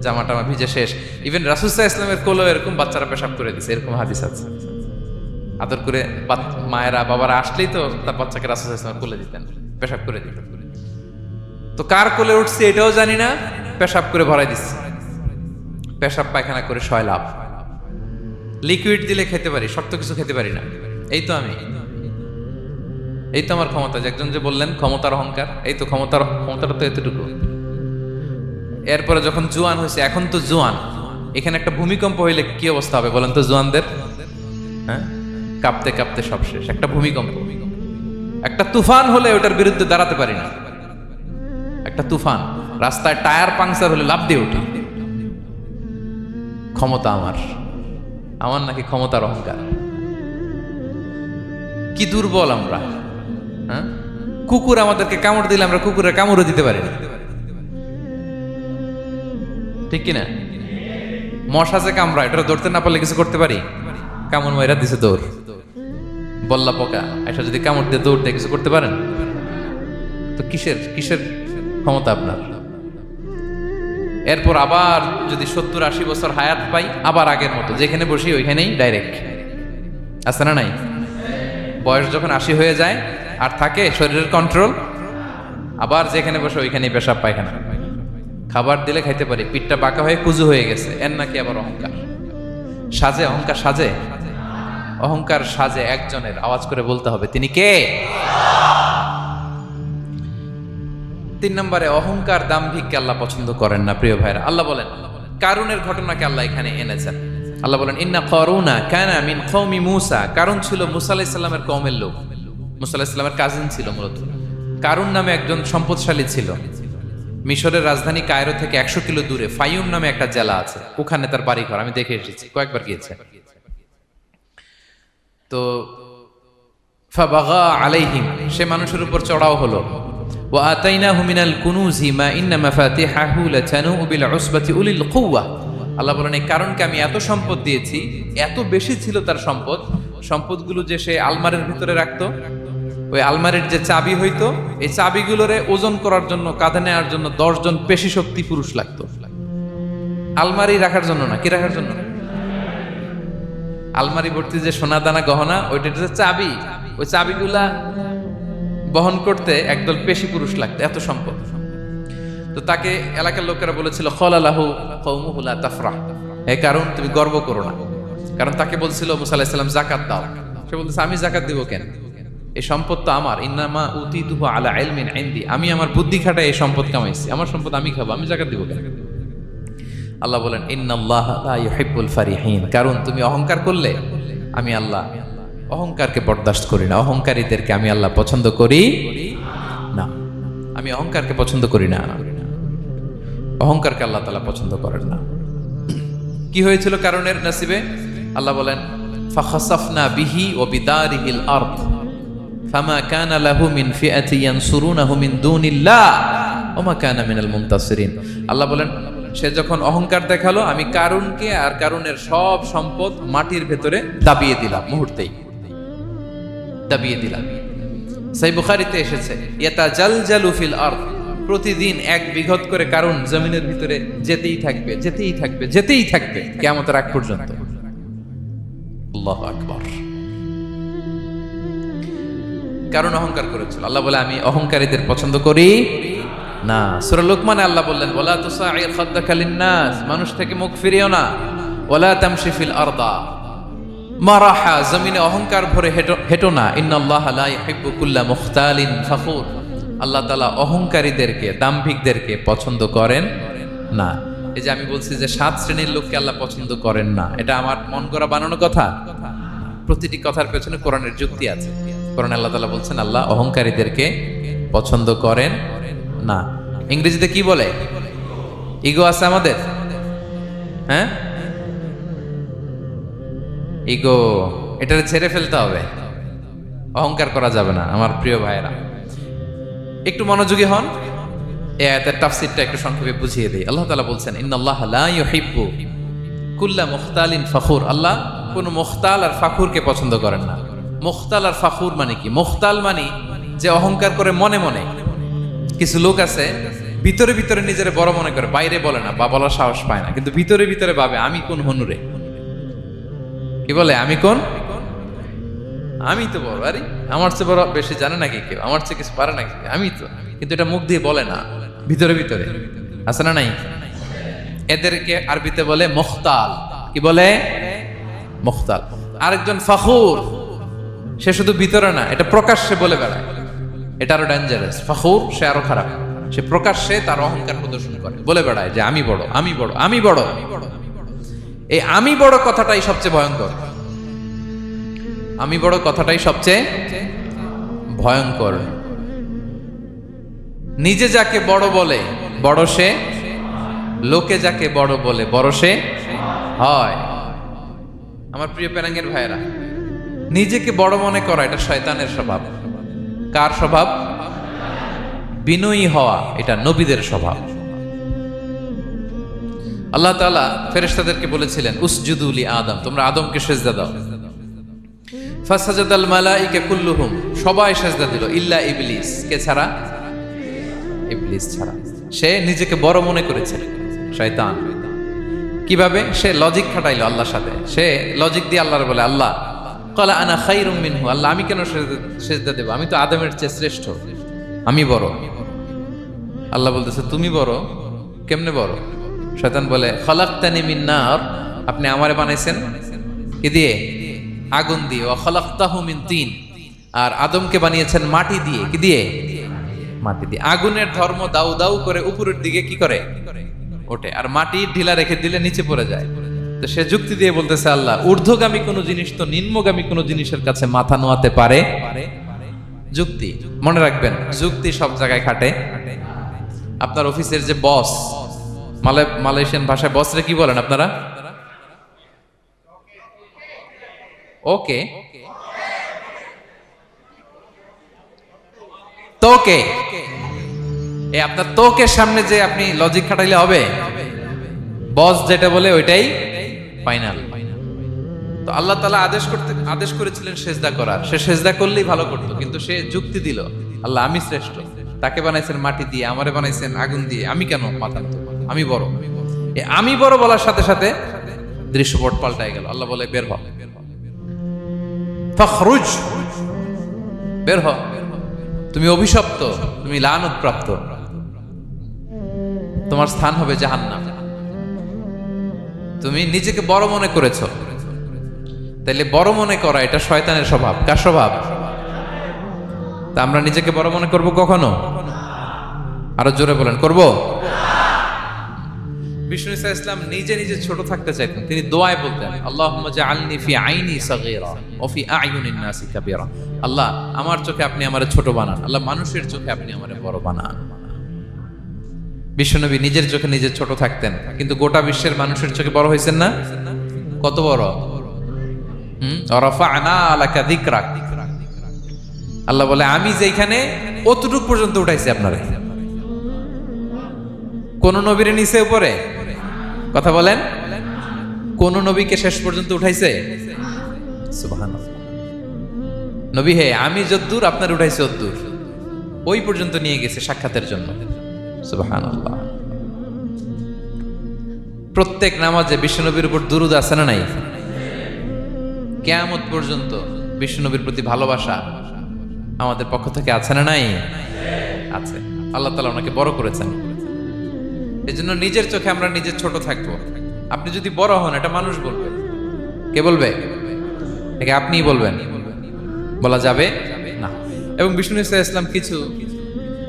জামা টামা ভিজে শেষ। ইভেন রাসূল সাল্লাল্লাহু আলাইহি ওয়াসাল্লামের কোলেও এরকম বাচ্চারা পেশাব করে দিছে, এরকম হাদিস আছে। আদর করে মায়েরা বাবারা আসলেই তো তার বাচ্চাকে রাসূল সাল্লাল্লাহু আলাইহি ওয়াসাল্লাম কোলে দিতেন, পেশাব করে দিতেন। তো কার কোলে উঠছে এটাও জানি না, পেশাব করে ভরাই দিচ্ছে। পেশাব পায়খানা করে সয়লাভ। লিকুইড দিলে খেতে পারি, শক্ত কিছু খেতে পারি না। এই তো আমি, এই তো আমার ক্ষমতা। একজন যে বললেন ক্ষমতার অহংকার, এই তো ক্ষমতাটা তো এতটুকু। এরপরে যখন জোয়ান হয়েছে, এখন তো জোয়ান, এখানে একটা ভূমিকম্প হইলে কি অবস্থা হবে বলেন তো জোয়ানদের? হ্যাঁ, কাঁপতে কাঁপতে সব শেষ। একটা ভূমিকম্প, একটা তুফান হলে ওটার বিরুদ্ধে দাঁড়াতে পারি না। একটা তুফান, রাস্তায় টায়ার পাংচার হলে লাফ দিয়ে উঠি। ক্ষমতা আমার নাকি ক্ষমতার অহংকার। কি দুর্বল আমরা, হ্যাঁ? কুকুর আমাদেরকে কামড় দিলে আমরা কুকুরের কামড়ও দিতে পারি না, ঠিক কিনা? মশা যে কামড়া, এটা ধরতে না পারলে কিছু করতে পারি? কামড় মাইরা দিছে দৌড়। বল্লা পোকা এটা যদি কামড় দিয়ে দৌড় দিয়ে কিছু করতে পারেন? তো কিসের ক্ষমতা আপনার? এরপর আবার যদি 70-80 বছর হায়াত পাই, আবার আগের মতো যেখানে বসি ওইখানেই ডাইরেক্ট, আছে না নাই? বয়স যখন 80 হয়ে যায় আর থাকে শরীরের কন্ট্রোল, আবার যেখানে বসে ওইখানেই পেশাব পায়খানা। খাবার দিলে খাইতে পারি, পিঠটা বাঁকা হয়ে কুজু হয়ে গেছে, এর নাকি আবার অহংকার। সাজে অহংকার, সাজে অহংকার, সাজে একজনের। আওয়াজ করে বলতে হবে তিনি কে? 3 নম্বরে অহংকার দাম্ভিককে আল্লাহ পছন্দ করেন না। প্রিয় ভাইরা, আল্লাহ বলেন কারুনের ঘটনাকে আল্লাহ এখানে এনেছেন। আল্লাহ বলেন ইন্না কারুনা কানা মিন কওমি মূসা। কারুন ছিল মুসা আলাইহিস সালামের কওমের লোক, মুসা আলাইহিস সালামের কাজিন ছিল মূলত। কারুন নামে একজন সম্পদশালী ছিল। মিশরের রাজধানী কায়রো থেকে 100 কিলো দূরে ফাইউম নামে একটা জেলা আছে, ওখানে তার বাড়ি ঘর। আমি দেখে এসেছি, কয়েকবার গিয়েছে। তো ফাবাগা আলাইহিম, সে মানুষের উপর চড়াও হলো। ওয়া আতাইনাহু মিনাল কুনুজি মা ইন্না মাফাতিহাহু লাতানু বিল উসবাতি উলিল কুওয়া। আল্লাহ বলেন এই কারণকে আমি এত সম্পদ দিয়েছি, এত বেশি ছিল তার সম্পদ, সম্পদগুলো যে সে আলমারির ভিতরে রাখতো, ওই আলমারির যে চাবি হইতো, এই চাবিগুলোরে ওজন করার জন্য, কাঁধে নেওয়ার জন্য 10 জন পেশি শক্তি পুরুষ লাগতো। আলমারি রাখার জন্য না, কি রাখার জন্য? আলমারি ভর্তি যে সোনা দানা গহনা, ওইটা যে চাবি, ওই চাবিগুলা বহন করতে একদল পেশি পুরুষ লাগতো, এত সম্পদ। তো তাকে এলাকার লোকেরা বলেছিল খলালাহু কওমুহু লা তাফরাহ, এই কারণ তুমি গর্ব করো না। কারণ তাকে বলছিল মুসা আলাইহিস সালাম যাকাত দাও, সে বলতেছে আমি যাকাত দিব কেন, এই সম্পদ তো আমার। ইন্নামা উতিতুহু আলা ইলমিন ইনদি, আমি আমার বুদ্ধি খাটায় এই সম্পদ কামাইছি, আমার সম্পদ আমি খাবো, আমি যাকাত দিব কেন? আল্লাহ বলেন ইন্নাল্লাহা লা ইউহিব্বুল ফারিহিন, কারণ তুমি অহংকার করলে আমি আল্লাহ অহংকারকে বরদাস্ত করি না, অহংকারীদেরকে আমি আল্লাহ পছন্দ করি না। আমি অহংকারকে পছন্দ করি না, অহংকারকে আল্লাহ তাআলা পছন্দ করেন না। কি হয়েছিল কারণের নসিবে? আল্লাহ বলেন ফাখাসাফনা বিহি ওয়া বিদারিহিল আরদ ফামা কানা লাহু মিন ফিআতি ইয়ানসুরুনাহু মিন দুনিল্লাহ ওয়া মা কানা মিনাল মুনতাসিরিন। আল্লাহ বলেন সে যখন অহংকার দেখালো, আমি কারুনকে আর কারুনের সব সম্পদ মাটির ভেতরে দাবিয়ে দিলাম, মুহূর্তেই দাবিয়ে দিলাম। সহিহ বুখারীতে এসেছে ইয়াতাজালজালু ফিল আরদ, প্রতিদিন 1 বিঘত করে কারুন জমিনের ভিতরে যেতেই থাকবে, যেতেই থাকবে, যেতেই থাকবে কিয়ামতের আগ পর্যন্ত। আল্লাহু আকবার। কারণ অহংকার করেছিল। আল্লাহ বলে আমি অহংকারীদের পছন্দ করি না। সূরা লুকমানে আল্লাহ বললেন ওয়ালা তুসাইর খাদ্দাকা লিন্নাস, মানুষ থেকে মুখ ফিরিও না। ওয়ালা তামশি ফিল আরদা মারাহা, জমিনে অহংকার ভরে হেঁটো না। ইন্নাল্লাহা লা ইউহিব্বু কুল্লা মুখতালিন ফখুর, আল্লাহ তাআলা অহংকারীদেরকে, দাম্ভিকদেরকে পছন্দ করেন না। এই যে আমি বলছি যে 7 শ্রেণীর লোককে আল্লাহ পছন্দ করেন না, এটা আমার মন গড়া বানানো কথা। প্রতিটি কথার পেছনে কোরআনের যুক্তি আছে। কোরআনে আল্লাহ তাআলা বলছেন আল্লাহ অহংকারীদেরকে পছন্দ করেন না। ইংরেজিতে কি বলে? ইগো আছে আমাদের, হ্যাঁ ইগো, এটা ছেড়ে ফেলতে হবে, অহংকার করা যাবে না। আমার প্রিয় ভাইয়েরা একটু মনোযোগী হন, এই আয়াতের তাফসীরটা একটু সংক্ষেপে বুঝিয়ে দেই। আল্লাহ তাআলা বলছেন ইন্নাল্লাহা লা ইউহিব্বু কুল্লা মুখতালিন ফখুর, আল্লাহ কোন মুখতাল আর ফাখুরকে পছন্দ করেন না। মুখতাল আর ফাখুর মানে কি? মুখতাল মানে যে অহংকার করে মনে মনে। কিছু লোক আছে ভিতরে ভিতরে নিজের বড় মনে করে, বাইরে বলে না বা বলার সাহস পায় না, কিন্তু ভিতরে ভিতরে ভাবে আমি কোন হনুরে, কি বলে আমি কোন, আমি তো বড়, আরে আমার চেয়ে বড় বেশি জানে নাকি কেউ, আমার চেয়ে কিছু পারে নাকি, আমি তো, কিন্তু এটা মুখ দিয়ে বলে না, ভিতরে ভিতরে আছে না নাই? এদেরকে আরবিতে বলে মুখতাল। কি বলে? মুখতাল। আরেকজন ফাখুর, সে শুধু ভিতরে না, এটা প্রকাশ্যে বলে বেড়ায়, এটা আরো ডেঞ্জারাস। ফাখুর সে আরো খারাপ, সে প্রকাশ্যে তার অহংকার প্রদর্শন করে, বলে বেড়ায় যে আমি বড়, আমি বড়, আমি বড়। এই আমি বড় কথাটাই সবচেয়ে ভয়ঙ্কর। আমি বড় কথাটাই সবচেয়ে ভয়ঙ্কর। নিজে যাকে বড় বলে বড় সে, লোকে যাকে বড় বলে বড় সে হয়। আমার প্রিয় পেনাঙ্গের ভাইয়েরা, নিজেকে বড় মনে করা এটা শয়তানের স্বভাব। কার স্বভাব? বিনয়ী হওয়া এটা নবীদের স্বভাব। আল্লাহ তাআলা ফেরেশতাদেরকে বলেছিলেন উসজুদু লি আদম, তোমরা আদমকে সিজদা দাও। ফাসাজাদাল মালাইকা কুল্লুহুম, সবাই সিজদা দিল ইল্লা ইবলিস, কে ছাড়া? ইবলিস ছাড়া। সে নিজেকে বড় মনে করেছে, শয়তান। কিভাবে? সে লজিক খাটাইলো আল্লাহর সাথে। সে লজিক দিয়ে আল্লাহর বলে আল্লাহ ক্বালা আনা খায়রুম মিনহু, আল্লাহ আমি কেন সিজদা দেব, আমি তো আদমের চেয়ে শ্রেষ্ঠ, আমি বড়। আল্লাহ বলতেছে তুমি বড়, কেমনে বড়? শয়তান বলে খলাকতানি মিন নার, আপনি আমারে বানাইছেন কি দিয়ে? আগুন দিয়ে। ওয়া খলাকতাহু মিন তিন, আর আদমকে বানিয়েছেন মাটি দিয়ে। কি দিয়ে? মাটি দিয়ে। আগুনের ধর্ম দাউ দাউ করে উপরের দিকে কি করে? ওঠে, আর মাটি ঢিলা রেখে দিলে নিচে পড়ে যায়। তো সে যুক্তি দিয়ে বলতেছে আল্লাহ ঊর্ধ্বগামী কোনো জিনিস তো নিম্নগামী কোনো জিনিসের কাছে মাথা নোয়াতে পারে যুক্তি। মনে রাখবেন, যুক্তি সব জায়গায় খাটে। আপনার অফিসের যে বস, মালয়েশিয়ান ভাষায় বসরে কি বলেন আপনারা? ওকে, তোকে। এই আপনার তোকের সামনে যে আপনি লজিক খাটাইলে হবে? বস যেটা বলে ওইটাই ফাইনাল। তো আল্লাহ তাআলা আদেশ করেছিলেন সেজদা করার। সে সেজদা করলেই ভালো করতো, কিন্তু সে যুক্তি দিল, আল্লাহ আমি শ্রেষ্ঠ, তাকে বানাইছেন মাটি দিয়ে, আমারে বানাইছেন আগুন দিয়ে, আমি কেন মাথা নত? আমি বড়। আমি বড় বলার সাথে সাথে দৃশ্যপট পাল্টাই গেল। আল্লাহ বলে বের হ, ফখরুজ, বের হ, তুমি অভিশপ্ত, তুমি লানত প্রাপ্ত, তোমার স্থান হবে জাহান্নাম। তুমি নিজেকে বড় মনে করেছো, তাইলে বড় মনে করা এটা শয়তানের স্বভাব। কার স্বভাব? তা আমরা নিজেকে বড় মনে করব কখনো? আরো জোরে বলেন, করব? বিষ্ণু ঈসা ইসলাম নিজে নিজে ছোট থাকতে চাইতেন। তিনি দোয়ায় বলতেন, আল্লাহুম্মা জাআলনি ফি আইনি সাগীরা ওয়া ফি আ'য়ুনিন নাসি কাবীরা। আল্লাহ, আমার চোখে আপনি আমারে ছোট বানান, আল্লাহ মানুষের চোখে আপনি আমারে বড় বানান। বিশ্বনবী নিজের চোখে নিজে ছোট থাকতেন, কিন্তু গোটা বিশ্বের মানুষের চোখে বড় হয়েছেন না? কত বড়! রাফা'না লাকা যিকরাক। আল্লাহ বলে আমি যেখানে অতটুক পর্যন্ত উঠাইছি আপনারে। কোন নবীর নিচে উপরে? কথা বলেন, কোন নবীকে শেষ পর্যন্ত উঠাইছে? সুবহানাল্লাহ। নবী হে, আমি যদ্দূর আপনার উঠাইছে অদ্দূর, ওই পর্যন্ত নিয়ে গেছে সাক্ষাতের জন্য। সুবহানাল্লাহ। প্রত্যেক নামাজে বিশ্বনবীর উপর দুরূদ আছে না নাই? কিয়ামত পর্যন্ত বিশ্বনবীর প্রতি ভালোবাসা আমাদের পক্ষ থেকে আছে না নাই? আছে। আল্লাহ তাআলা ওনাকে বড় করেছেন। এজন্য নিজের চোখে আমরা নিজের ছোট থাকবো। আপনি যদি বড় হন, এটা মানুষ বলবে। কে বলবে? একে আপনিই বলবেন? বলা যাবে না। এবং বিষ্ণু ঈসা ইসলাম কিছু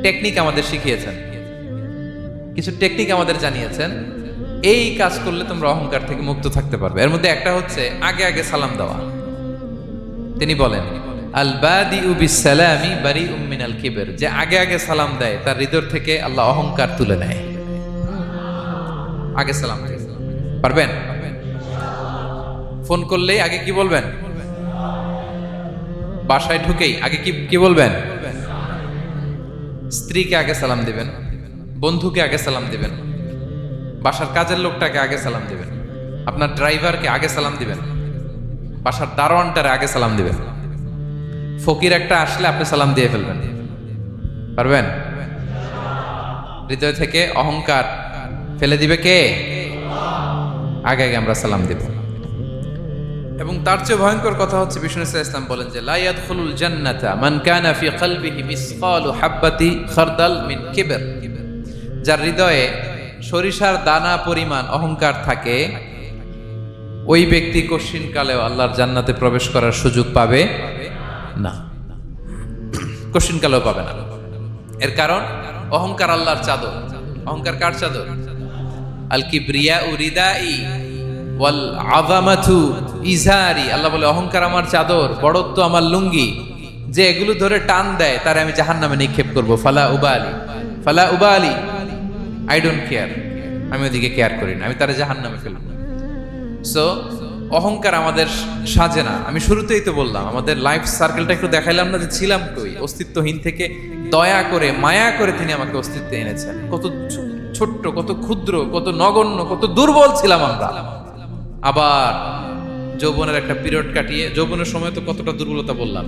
টেকনিক আমাদের শিখিয়েছেন, কিছু টেকনিক আমাদের জানিয়েছেন। এই কাজ করলে তোমরা অহংকার থেকে মুক্ত থাকতে পারবে। এর মধ্যে একটা হচ্ছে আগে আগে সালাম দেওয়া। তিনি বলেন, আল বাদিউ বিসসালামি বারিউম মিনাল কিবর, যে আগে আগে সালাম দেয় তার হৃদয় থেকে আল্লাহ অহংকার তুলে নেয়। আগে সালাম দেয়। পারবেন? ফোন করলেই আগে কি বলবেন? বাসায় ঢুকেই আগে কি বলবেন? স্ত্রীকে আগে সালাম দিবেন, বন্ধুকে আগে সালাম দিবেন, বাসার কাজের লোকটাকে আগে সালাম দিবেন, আপনার ড্রাইভারকে আগে সালাম দিবেন, বাসার দারোয়ানটারে আগে সালাম দিবেন। ফকির একটা আসলে আপনি সালাম দিয়ে ফেলবেন। পারবেন? হৃদয় থেকে অহংকার ফেলে দিবে কে? আগে আগে আমরা সালাম দিব। এবং তার চেয়ে ভয়ঙ্কর কথা হচ্ছে, বিষ্ণু ইসলাম বলেন যে লা ইয়াদখুলুল জান্নাতা মান কানা ফি কলবিহি মিসকালু হাববাতি খারদাল মিন কিবর, যার হৃদয়ে সরিষার দানা পরিমাণ অহংকার থাকে, ওই ব্যক্তি কশিনকালেও আল্লাহর জান্নাতে প্রবেশ করার সুযোগ পাবে না। কশিনকালেও পাবে না। এর কারণ অহংকার আল্লাহর চাদর। অহংকার কার চাদর? আল কিবরিয়া রিদাই ওয়াল আযামাতু ইজারি। আল্লাহ বলে অহংকার আমার চাদর, বড়ত্ব আমার লুঙ্গি। যে এগুলো ধরে টান দেয় তারে আমি জাহান্নামে নিক্ষেপ করব। ফালা উবালি, আই ডোন্ট কেয়ার, আমি ওদিকে কেয়ার করি না, আমি তারে জাহান্নামে ফেলব। সো অহংকার আমাদের সাজে না। আমি শুরুতেই তো বললাম, আমাদের লাইফ সার্কেলটা একটু দেখাইলাম না, যে ছিলাম কই অস্তিত্বহীন থেকে দয়া করে মায়া করে তিনি আমাকে অস্তিত্বে এনেছেন। কত ছোট্ট, কত ক্ষুদ্র, কত নগণ্য, কত দুর্বল ছিলাম আমরা। আবার যৌবনের একটা পিরিয়ড কাটিয়ে, যৌবনের সময় তো কতটা দুর্বলতা বললাম,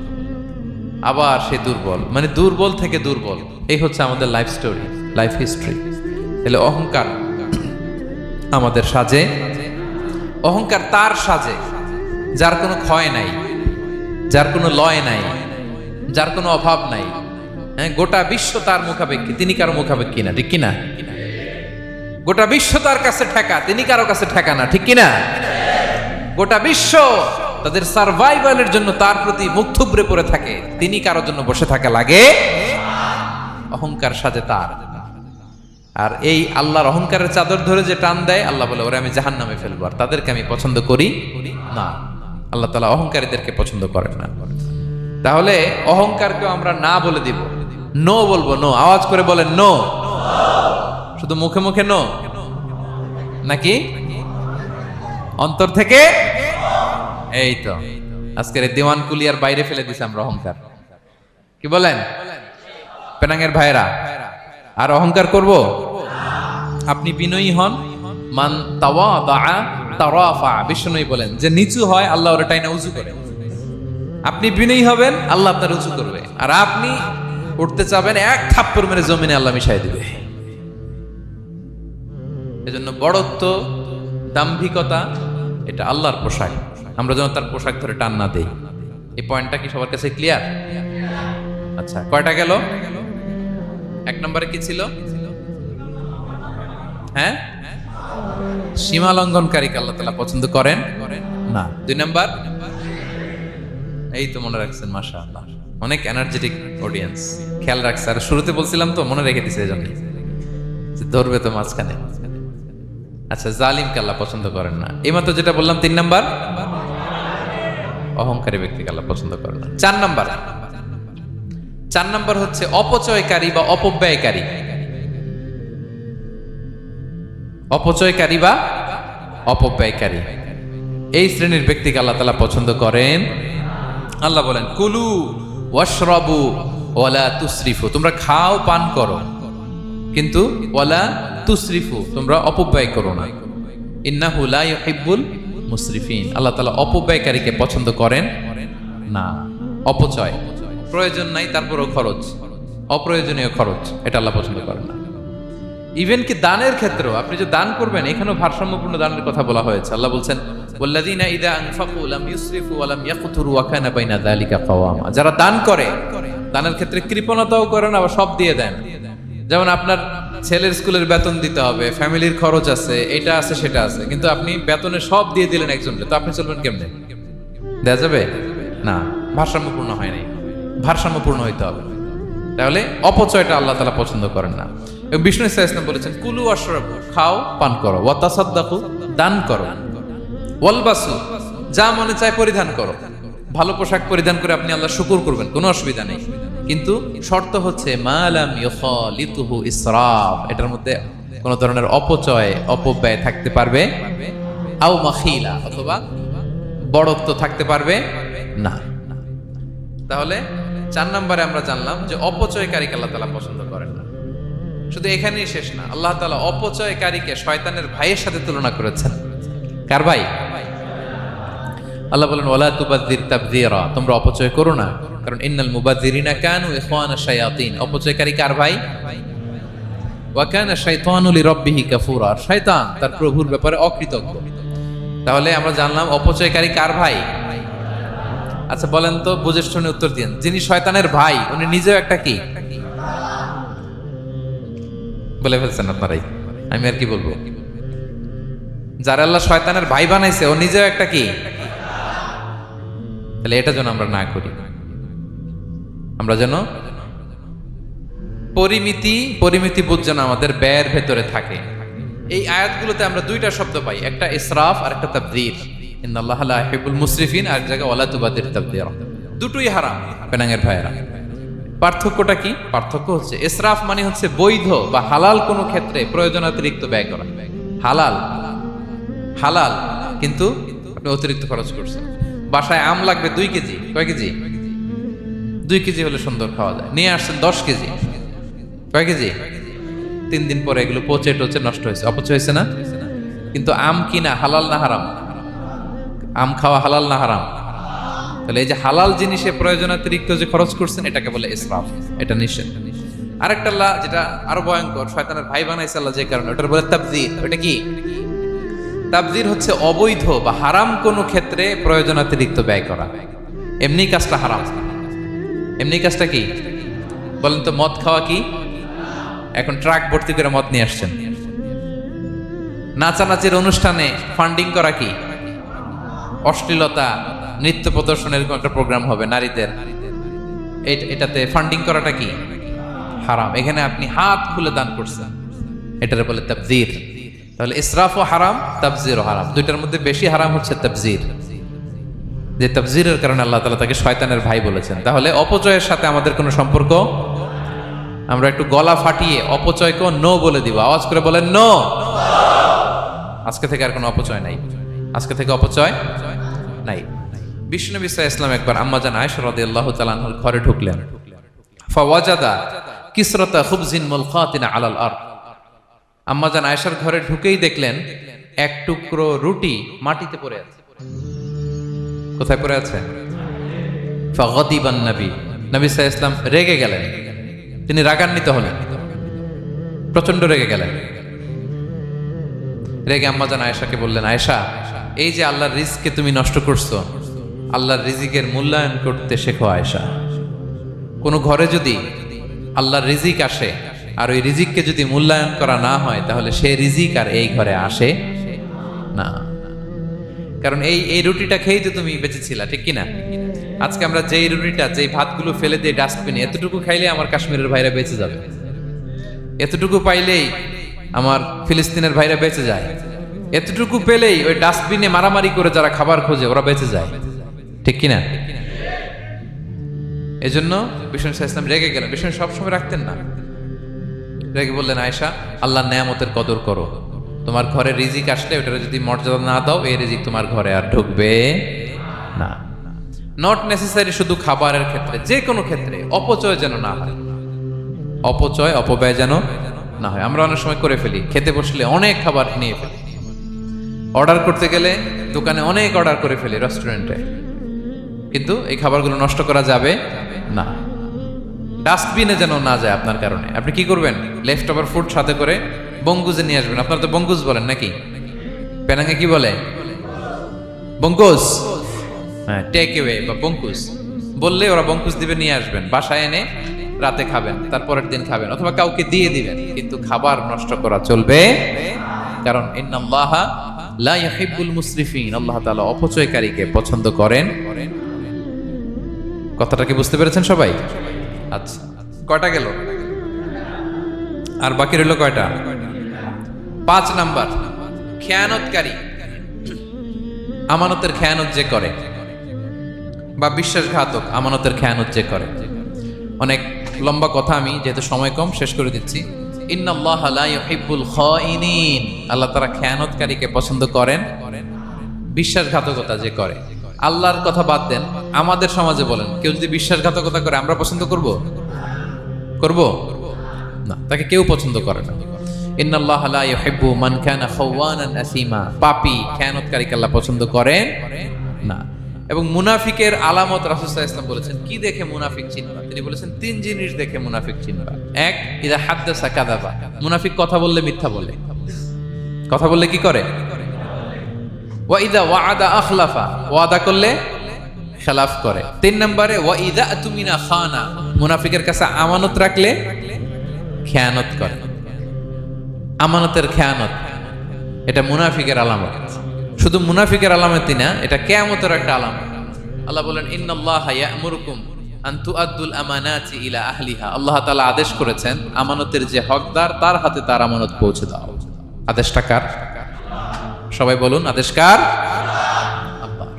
আবার সে দুর্বল, মানে দুর্বল থেকে দুর্বল। এই হচ্ছে আমাদের লাইফ স্টোরি, লাইফ হিস্ট্রি। তাহলে অহংকার আমাদের সাজে। অহংকার তার সাজে যার কোনো ক্ষয় নাই, যার কোনো লয় নাই, যার কোনো অভাব নাই। হ্যাঁ, গোটা বিশ্ব তার মুখাপেক্ষী, তিনি কারো মুখাপেক্ষী না, ঠিক কিনা? গোটা বিশ্ব তার কাছে ঠেকা, তিনি কারো কাছে ঠেকা না, ঠিক কিনা? গোটা বিশ্ব তাদের সার্ভাইভালের জন্য তার প্রতি মুখ থুবড়ে পড়ে থাকে, তিনি কারোর জন্য বসে থাকা লাগে। অহংকার সাজে তার। আর এই আল্লাহর অহংকারের চাদর ধরে যে টান দেয়, আল্লাহ বলে ওরা আমি জাহান্নামে ফেলবো, আর তাদেরকে আমি পছন্দ করি না। আল্লাহ তাআলা অহংকারীদেরকে পছন্দ করেন না। তাহলে অহংকারকেও আমরা না বলে দিব, নো বলবো, নো। আওয়াজ করে বলেন নো। শুধু মুখে মুখে নো নাকি অন্তর থেকে? এই তো আজকের দিওয়ান কুলিয়ার বাইরে ফেলে দিছি আমরা অহংকার। কি বলেন পেনাঙ্গের ভাইরা? আর অহংকার করব? আপনি বিনয়ী হন। মান তাওয়াদা তারাফা, বিষ্ণুই বলেন যে নিচু হয় আল্লাহ ওর টাইনা উঁচু করে। আপনি বিনয়ী হবেন, আল্লাহ আপনার উঁচু করবে। আর আপনি উঠতে চাবেন, এক থাপ্পড় মেরে জমিনে আল্লাহ মিশাই দিবে। এজন্য বড়ত্ব, দাম্ভিকতা এটা আল্লাহর পোশাক। আমরা যেন তার পোশাক ধরে টান না দেই। এই পয়েন্টটা কি সবার কাছে ক্লিয়ার? আচ্ছা, কয়টা গেল? এক নম্বরে কি ছিল? হ্যাঁ, সীমা লঙ্ঘনকারীকে আল্লাহ তাআলা পছন্দ করেন না। দুই নাম্বার, এই তো মনে রাখছেন, মাশাআল্লাহ, অনেক এনার্জেটিক অডিয়েন্স, খেয়াল রাখছে। আর শুরুতে বলছিলাম তো, মনে রেখে দিছে, এজন্য ধরবে তো মাঝখানে। আচ্ছা, জালিমকে আল্লাহ পছন্দ করেন না। এইমাত্র যেটা বললাম, তিন নাম্বার, অহংকারী ব্যক্তিকে আল্লাহ পছন্দ করেন না। চার নাম্বার হচ্ছে অপচয়কারী বা অপব্যয়কারী। অপচয়কারী বা অপব্যয়কারী, এই শ্রেণীর ব্যক্তিকে আল্লাহ তাআলা পছন্দ করেন। আল্লাহ বলেন, কুলু ওয়াশরাবু ওয়ালা তুসরিফু, তোমরা খাও পান করো, কিন্তু ওয়ালা তুসরিফু, তোমরা অপব্যয় করো না। ইন্নাহু লা ইউহিব্বুল মুসরিফিন, আল্লাহ তাআলা অপব্যয়কারীকে পছন্দ করেন না। অপচয়, প্রয়োজন নাই তারপরও খরচ, অপ্রয়োজনীয় খরচ, এটা আল্লাহ পছন্দ করেন না। ইভেন কি দানের ক্ষেত্রেও, আপনি যে দান করবেন, এখানেও ভারসাম্যপূর্ণ দানের কথা বলা হয়েছে। আল্লাহ বলছেন, ওয়াল্লাযীনা ইযা আনফাকু লাম ইউসরিফু ওয়া লাম ইয়াকতুরু ওয়া কানা বাইনা যালিকা কাওয়ামা, যারা দান করে, দানের ক্ষেত্রে কৃপণতাও করে না, আবার সব দিয়ে দেন। যেমন আপনার ছেলের স্কুলের বেতন দিতে হবে, ফ্যামিলির খরচ আছে, এটা আছে সেটা আছে, কিন্তু আপনি বেতনে সব দিয়ে দিলেন একজনকে, তো আপনি চলবেন কেমনে? দেয়া যাবে না, ভারসাম্যপূর্ণ হয় নাই। ভারসাম্যপূর্ণ হইতে হবে। তাহলে অপচয়টা আল্লাহ তাআলা পছন্দ করেন না। এবং বিষ্ণু ইসা ইসলাম বলেছেন, কুলু ওয়াশরাবু, খাও পান করো, ওয়া তাসাদ্দাকু, দান করো, ওয়ালবাসু, যা মনে চায় পরিধান করো। ভালো পোশাক পরিধান করে আপনি আল্লাহ শুকর করবেন, কোনো অসুবিধা নেই। কিন্তু শর্ত হচ্ছে মালাম ইউখালিতুহু ইসরাফ, এটার মধ্যে কোনো ধরনের অপচয়, অপব্যয় থাকতে পারবে, আও মাখিলা, অথবা বড়ত্ব থাকতে পারবে না। তাহলে 4 নম্বরে আমরা জানলাম যে অপচয়কারীকে আল্লাহ তাআলা পছন্দ করেন না। শুধু এখানেই শেষ না, আল্লাহ তাআলা অপচয়কারীকে শয়তানের ভাইয়ের সাথে তুলনা করেছেন। কার ভাই? আল্লাহ বলেন, ওয়ালা তুবাযযির তাবযীরা, তোমরা অপচয় করো না, কারণ ইন্নাল মুবাযযিরিনা কানু ইখওয়ানাশ শায়াতিন, অপচয়কারী কার ভাই? ওয়া কানা শাইতানু লিরাব্বিহি কাফুরা, শয়তান তার প্রভুর ব্যাপারে অকৃতজ্ঞ। তাহলে আমরা জানলাম অপচয়কারী কার ভাই। আচ্ছা বলেন তো, বুঝে শুনে উত্তর দিন, যিনি শয়তানের ভাই উনি নিজেও একটা কি? বলে ফেলছেন আপনারাই, আমি আর কি বলবো। যারা আল্লাহ শয়তানের ভাই বানাইছে, ও নিজেও একটা কি? তাহলে এটা যেন আমরা না করি। আমরা যেন পরিমিতি বোধ যেন আমাদের ব্যয়ের ভেতরে থাকে। এই আয়াতগুলোতে আমরা দুইটা শব্দ পাই, একটা ইসরাফ আর একটা তাবযীর। ইন্নাল্লাহা লা ইউহিব্বুল মুসরিফিন, আর জায়গা ওয়ালা তুবাযযির তাবযীরা। দুটোই হারাম পেনাঙ্গের ভাইয়েরা। পার্থক্যটা কি? পার্থক্য হচ্ছে, ইসরাফ মানে হচ্ছে বৈধ বা হালাল কোনো ক্ষেত্রে প্রয়োজনাতিরিক্ত ব্যয় করা। হালাল কিন্তু আপনি অতিরিক্ত খরচ করছেন। বাসায় আম লাগবে 2 কেজি, কয় কেজি? 2 কেজি হলে সুন্দর খাওয়া যায়। নিয়ে আসছেন 10 কেজি, কয় কেজি? 3 দিন পরে এগুলো পচে টচে নষ্ট হয়েছে, অপচয় হয়েছে না? কিন্তু আম কিনা হালাল না হারাম? আম খাওয়া হালাল না হারাম? তাহলে এই যে হালাল জিনিসে প্রয়োজনাতিরিক্ত যে খরচ করছেন, এটাকে বলে ইসরাফ, এটা নিষেধ। আরেকটা আল্লাহ যেটা আরো ভয়ঙ্কর, শয়তানের ভাই বানাইছে আল্লাহ যে কারণে, ওটার বলে তাবযীর। ওটা কি? তাবযীর হচ্ছে অবৈধ বা হারাম কোনো ক্ষেত্রে প্রয়োজনাতিরিক্ত ব্যয় করা। এমনি কাজটা হারাম। এমনি কাজটা কি বলেন তো? মদ খাওয়া কি? এখন ট্রাক ভর্তি করে মদ নিয়ে আসছেন। নাচানাচির অনুষ্ঠানে ফান্ডিং করা কি? অশ্লীলতা, নৃত্য প্রদর্শনের একটা প্রোগ্রাম হবে নারীদের, এটাতে ফান্ডিং করাটা কি? হারাম। এখানে আপনি হাত খুলে দান করছেন, এটার বলে তাবযীর। তাহলে ইসরাফও হারাম, তাবযীরও হারাম। দুইটার মধ্যে বেশি হারাম হচ্ছে তাবযীর। যে তাফসীরের কারণে আল্লাহ তাআলা তাকে শয়তানের ভাই বলেছেন। তাহলে অপচয়ের সাথে আমাদের কোনো সম্পর্ক, আমরা একটু গলা ফাটিয়ে অপচয়কে নো বলে দিব, আওয়াজ করে বলেন নো। আজকে থেকে আর কোনো অপচয় নাই, আজকে থেকে অপচয় নাই। বিশ্বনবী সাল্লাল্লাহু আলাইহি ওয়াসাল্লাম একবার আম্মাজান আয়েশা রাদিয়াল্লাহু তাআলা আনহার ঘরে ঢুকলেন। ফাওয়াজাদা কিসরাতা খুবজিন মুলকাতিন আলাল আরদ। আম্মাজান আয়েশার ঘরে ঢুকেই দেখলেন এক টুকরো রুটি মাটিতে পড়ে আছে। কোথায় পড়ে আছে? ফাগাদিবান নবী, নবী সাল্লাল্লাহু আলাইহি ওয়াসাল্লাম রেগে গেলেন, তিনি রাগান্বিত হলেন, প্রচন্ড রেগে গেলেন। রেগে আম্মাজান আয়েশাকে বললেন, আয়েশা, এই যে আল্লাহর রিজকে তুমি নষ্ট করছো, আল্লাহর রিজিকের মূল্যায়ন করতে শেখো আয়েশা। কোন ঘরে যদি আল্লাহর রিজিক আসে আর ওই রিজিককে যদি মূল্যায়ন করা না হয়, তাহলে সেই রিজিক আর এই ঘরে আসে না। কারণ এই রুটিটা খেয়েই তো তুমি বেঁচেছিলা, ঠিক কিনা? আজকে আমরা যেই রুটিটা, যেই ভাতগুলো ফেলে দিয়ে ডাস্টবিনে, এতটুকু খাইলে আমার কাশ্মীরের ভাইরা বেঁচে যাবে, এতটুকু পাইলেই আমার ফিলিস্তিনের ভাইরা বেঁচে যায়, এতটুকু পেলেই ওই ডাস্টবিনে মারামারি করে যারা খাবার খোঁজে ওরা বেঁচে যায়, ঠিক কিনা? এজন্য বিষ্ণু ইসলাম রেগে গেলেন। বিষ্ণু সবসময় রাখতেন না, রেগে বললেন, আয়েশা, আল্লাহর নেয়ামতের কদর করো, তোমার ঘরে রিজিক আসলে ওটার যদি মর্যাদা না দাও, এই রিজিক তোমার ঘরে আর ঢুকবে না। নট নেসেসারি শুধু খাবারের ক্ষেত্রে, যে কোনো ক্ষেত্রে অপচয় যেন না হয়, অপচয় অপব্যয় যেন না হয়। আমরা অনেক সময় করে ফেলি, খেতে বসলে অনেক খাবার নিয়ে ফেলি, অর্ডার করতে গেলে দোকানে অনেক অর্ডার করে ফেলি, রেস্টুরেন্টে, কিন্তু এই খাবারগুলো নষ্ট করা যাবে না। ডাস্টবিনে যেন না যায় আপনার কারণে। আপনি কি করবেন? লেফট ওভার ফুড সাথে করে বঙ্গুজে নিয়ে আসবেন। আপনারা তো বঙ্গুজ বলেন নাকি? পেনাঙ্গে কি বলে? বঙ্কুজ। হ্যাঁ, টেক অ্যাওয়ে বা বঙ্কুজ বললে ওরা বঙ্কুজ দিবে, নিয়ে আসবেন, বাসায় এনে রাতে খাবেন, তারপরের দিন খাবেন, অথবা কাউকে দিয়ে দিবেন, কিন্তু খাবার নষ্ট করা চলবে। কারণ ইন্নাল্লাহা লা ইউহিব্বুল মুসরিফিন, আল্লাহ তাআলা অপচয়কারীকে পছন্দ করেন। কথাটা কি বুঝতে পেরেছেন সবাই? আচ্ছা, কয়টা গেল? আর বাকি রইল কয়টা? 5 নাম্বার, খেয়ানতকারী। আমানতের খেয়ানত যে করে, বা বিশ্বাসঘাতক আমানতের খেয়ানত যে করে। অনেক লম্বা কথা, আমি যেহেতু সময় কম শেষ করে দিচ্ছি। ইন্নাল্লাহা লা ইউহিব্বুল খাইনিন, আল্লাহ তাআলা খেয়ানতকারীকে পছন্দ করেন, বিশ্বাসঘাতকতা যে করে। আল্লাহর কথা বাদ দেন, আমাদের সমাজে বলেন, কেউ যদি বিশ্বাসঘাতকতা করে আমরা পছন্দ করব? করব না, তাকে কেউ পছন্দ করে না। ইন্নাল্লাহা লা ইউহিব্বু মান কানা খাওয়ানান আসিমা, পাপী খেয়ানতকারীকে আল্লাহ পছন্দ করেন না। এবং মুনাফিকের আলামত রাসূল সাল্লাল্লাহু আলাইহি ওয়াসাল্লাম বলেছেন, কি দেখে মুনাফিক চিনবা? তিনি বলেছেন 3 জিনিস দেখে মুনাফিক চিনবা। 1, ইযা হাদ্দাসা কাযাবা, মুনাফিক কথা বললে মিথ্যা বলে। কথা বললে কি করে? ওয়া ইযা ওয়াআদা আখলাফা, ওয়াদা করলে খেলাফ করে। 3 নম্বরে ওয়া ইযা আতুমিনা খানা, মুনাফিকের কাছে আমানত রাখলে খেয়ানত করে। আমানতের খেয়ানত, এটা মুনাফিকের আলামত। শুধু মুনাফিকের আলামতই না, এটা কিয়ামতের একটা আলামত। আল্লাহ বলেন, ইন্নাল্লাহা ইয়া'মুরুকুম আন তুআদ্দুল আমানাতি ইলা আহলিহা, আল্লাহ তাআলা আদেশ করেছেন আমানতের যে হকদার তার হাতে তার আমানত পৌঁছে দাও। আদেশটা কার? সবাই বলুন, আদেশ কার? আল্লাহর।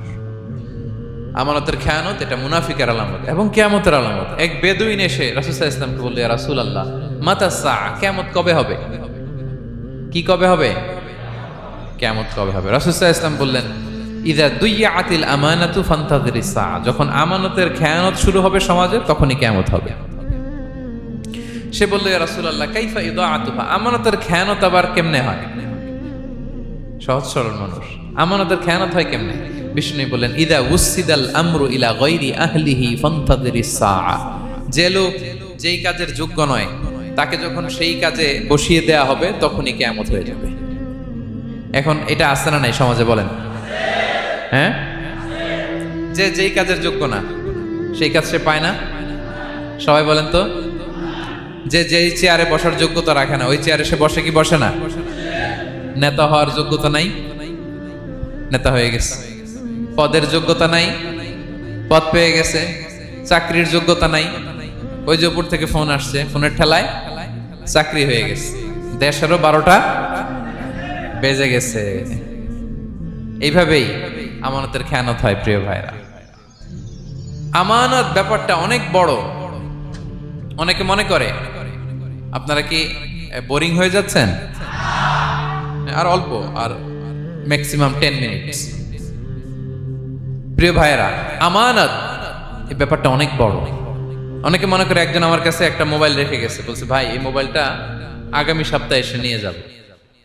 আমানতের খেয়ানত এটা মুনাফিকের আলামত এবং কিয়ামতের আলামত। এক বেদুইন এসে রাসূল সাল্লাল্লাহু আলাইহি ওয়াসাল্লামকে বলল, ইয়া রাসূলুল্লাহ, মাতা সাআ, কিয়ামত কবে হবে? কি কবে হবে? কিয়ামত কবে হবে? রাসূল সাল্লাল্লাহু আলাইহি ওয়াসাল্লাম বললেন, ইযা দুইয়াতিল আমানাতু ফান্তাযিরিস সাআ, যখন আমানতের খেয়ানত শুরু হবে সমাজে, তখনই কিয়ামত হবে। সে বলল, ইয়া রাসূলুল্লাহ, কাইফা ইদাআতুহা, আমানতের খেয়ানত আবার কেমনে হয়? সহজ সরল মানুষ, আমানতের খেয়ানত হয় কেমনে? বিষ্ণু বললেন, ইযা উসিদাল আমরু ইলা গায়রি আহলিহি ফান্তাযিরিস সাআ, যে লোক যেই কাজের যোগ্য নয় তাকে যখন সেই কাজে বসিয়ে দেয়া হবে, তখনই কিয়ামত হয়ে যাবে। এখন এটা আসছে না নাই সমাজে? বলেন হ্যাঁ। যে যেই কাজের যোগ্য না সেই কাজ সে পায় না। সবাই বলেন তো, যে যেই চেয়ারে বসার যোগ্যতা রাখে না ওই চেয়ারে সে বসে কি বসে না? নেতা হওয়ার যোগ্যতা নাই, নেতা হয়ে গেছে। পদের যোগ্যতা নাই, পদ পেয়ে গেছে। চাকরির যোগ্যতা নাই, ওই যে উপর থেকে ফোন আসছে, ফোনের ঠেলায় চাকরি হয়ে গেছে। দেশেরও 12টা বেজে গেছে। এইভাবেই আমানতের খেয়ানত হয় প্রিয় ভাইরা। আমানত ব্যাপারটা অনেক বড়। অনেকে মনে করে, আপনারা কি বোরিং হয়ে যাচ্ছেন? আর অল্প, আর ম্যাক্সিমাম 10 মিনিটস। প্রিয় ভাইয়েরা, আমানত এই ব্যাপারটা অনেক বড়। অনেকে মনে করে, একজন আমার কাছে একটা মোবাইল রেখে গেছে, বলছে ভাই এই মোবাইলটা আগামী সপ্তাহে এসে নিয়ে যাব।